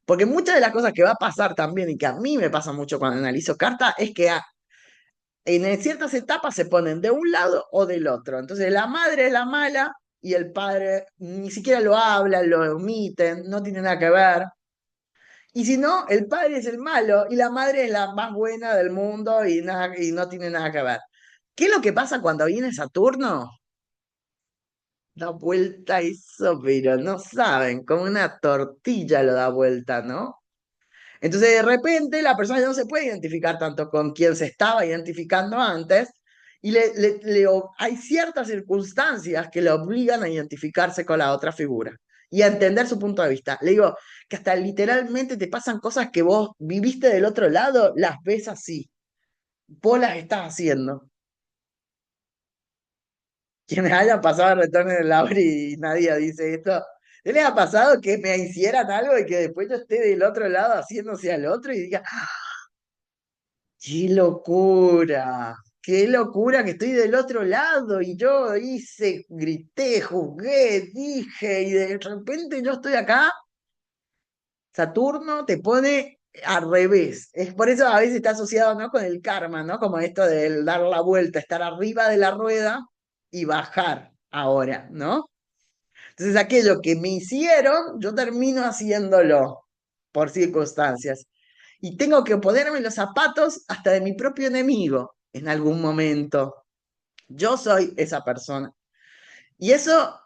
Porque muchas de las cosas que va a pasar también, y que a mí me pasa mucho cuando analizo cartas, es que en ciertas etapas se ponen de un lado o del otro. Entonces la madre es la mala y el padre ni siquiera lo hablan, lo omiten, no tiene nada que ver. Y si no, el padre es el malo y la madre es la más buena del mundo y no tiene nada que ver. ¿Qué es lo que pasa cuando viene Saturno? Da vuelta eso, pero no saben, como una tortilla lo da vuelta, ¿no? Entonces, de repente, la persona ya no se puede identificar tanto con quien se estaba identificando antes, y hay ciertas circunstancias que le obligan a identificarse con la otra figura y a entender su punto de vista. Le digo que hasta literalmente te pasan cosas que vos viviste del otro lado, las ves así, vos las estás haciendo. Quienes hayan pasado el retorno del Lauri y nadie dice esto, ¿no les ha pasado que me hicieran algo y que después yo esté del otro lado haciéndose al otro y diga, ¡qué locura! ¡Qué locura que estoy del otro lado! Y yo hice, grité, jugué, dije, y de repente yo estoy acá. Saturno te pone al revés. Es por eso a veces está asociado, ¿no?, con el karma, ¿no? Como esto del dar la vuelta, estar arriba de la rueda y bajar ahora, ¿no? Entonces aquello que me hicieron, yo termino haciéndolo por circunstancias. Y tengo que ponerme los zapatos hasta de mi propio enemigo en algún momento. Yo soy esa persona. Y eso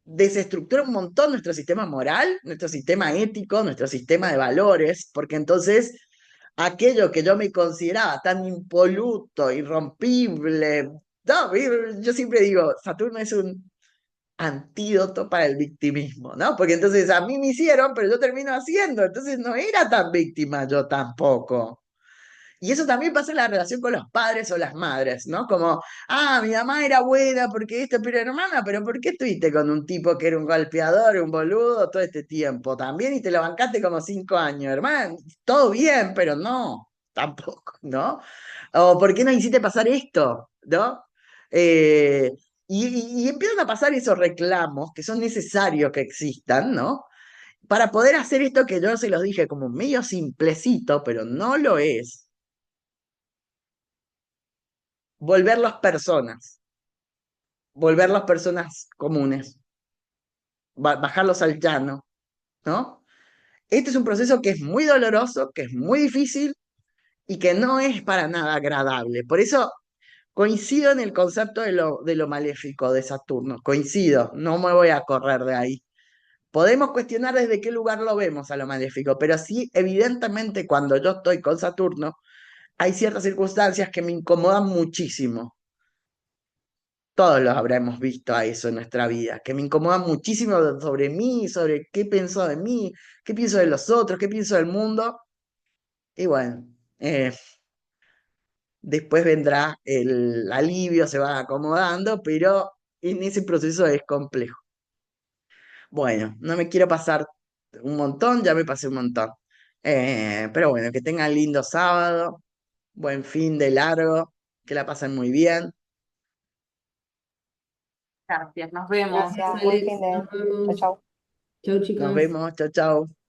desestructura un montón nuestro sistema moral, nuestro sistema ético, nuestro sistema de valores, porque entonces aquello que yo me consideraba tan impoluto, irrompible, no, yo siempre digo, Saturno es un antídoto para el victimismo, ¿no? Porque entonces a mí me hicieron, pero yo termino haciendo, entonces no era tan víctima yo tampoco. Y eso también pasa en la relación con los padres o las madres, ¿no? Como, mi mamá era buena porque esto, pero hermana, pero ¿por qué estuviste con un tipo que era un golpeador, un boludo todo este tiempo también y te lo bancaste como 5 años, hermano? Todo bien, pero no, tampoco, ¿no? O ¿por qué no hiciste pasar esto, ¿no? Eh, y empiezan a pasar esos reclamos que son necesarios que existan, ¿no? Para poder hacer esto que yo se los dije como medio simplecito, pero no lo es, volverlos personas comunes, bajarlos al llano, ¿no? Este es un proceso que es muy doloroso, que es muy difícil y que no es para nada agradable. Por eso coincido en el concepto de lo maléfico de Saturno, coincido, no me voy a correr de ahí. Podemos cuestionar desde qué lugar lo vemos a lo maléfico, pero sí, evidentemente, cuando yo estoy con Saturno, hay ciertas circunstancias que me incomodan muchísimo. Todos los habremos visto a eso en nuestra vida, que me incomoda muchísimo sobre mí, sobre qué pienso de mí, qué pienso de los otros, qué pienso del mundo. Y bueno, eh, después vendrá el alivio, se va acomodando, pero en ese proceso es complejo. Bueno, no me quiero pasar un montón, ya me pasé un montón. Pero bueno, que tengan lindo sábado, buen fin de largo, que la pasen muy bien. Gracias, nos vemos. Gracias, buen Alex, fin de. nos Chau, vemos. chau. Chau, Nos chicas. vemos, chao, chao.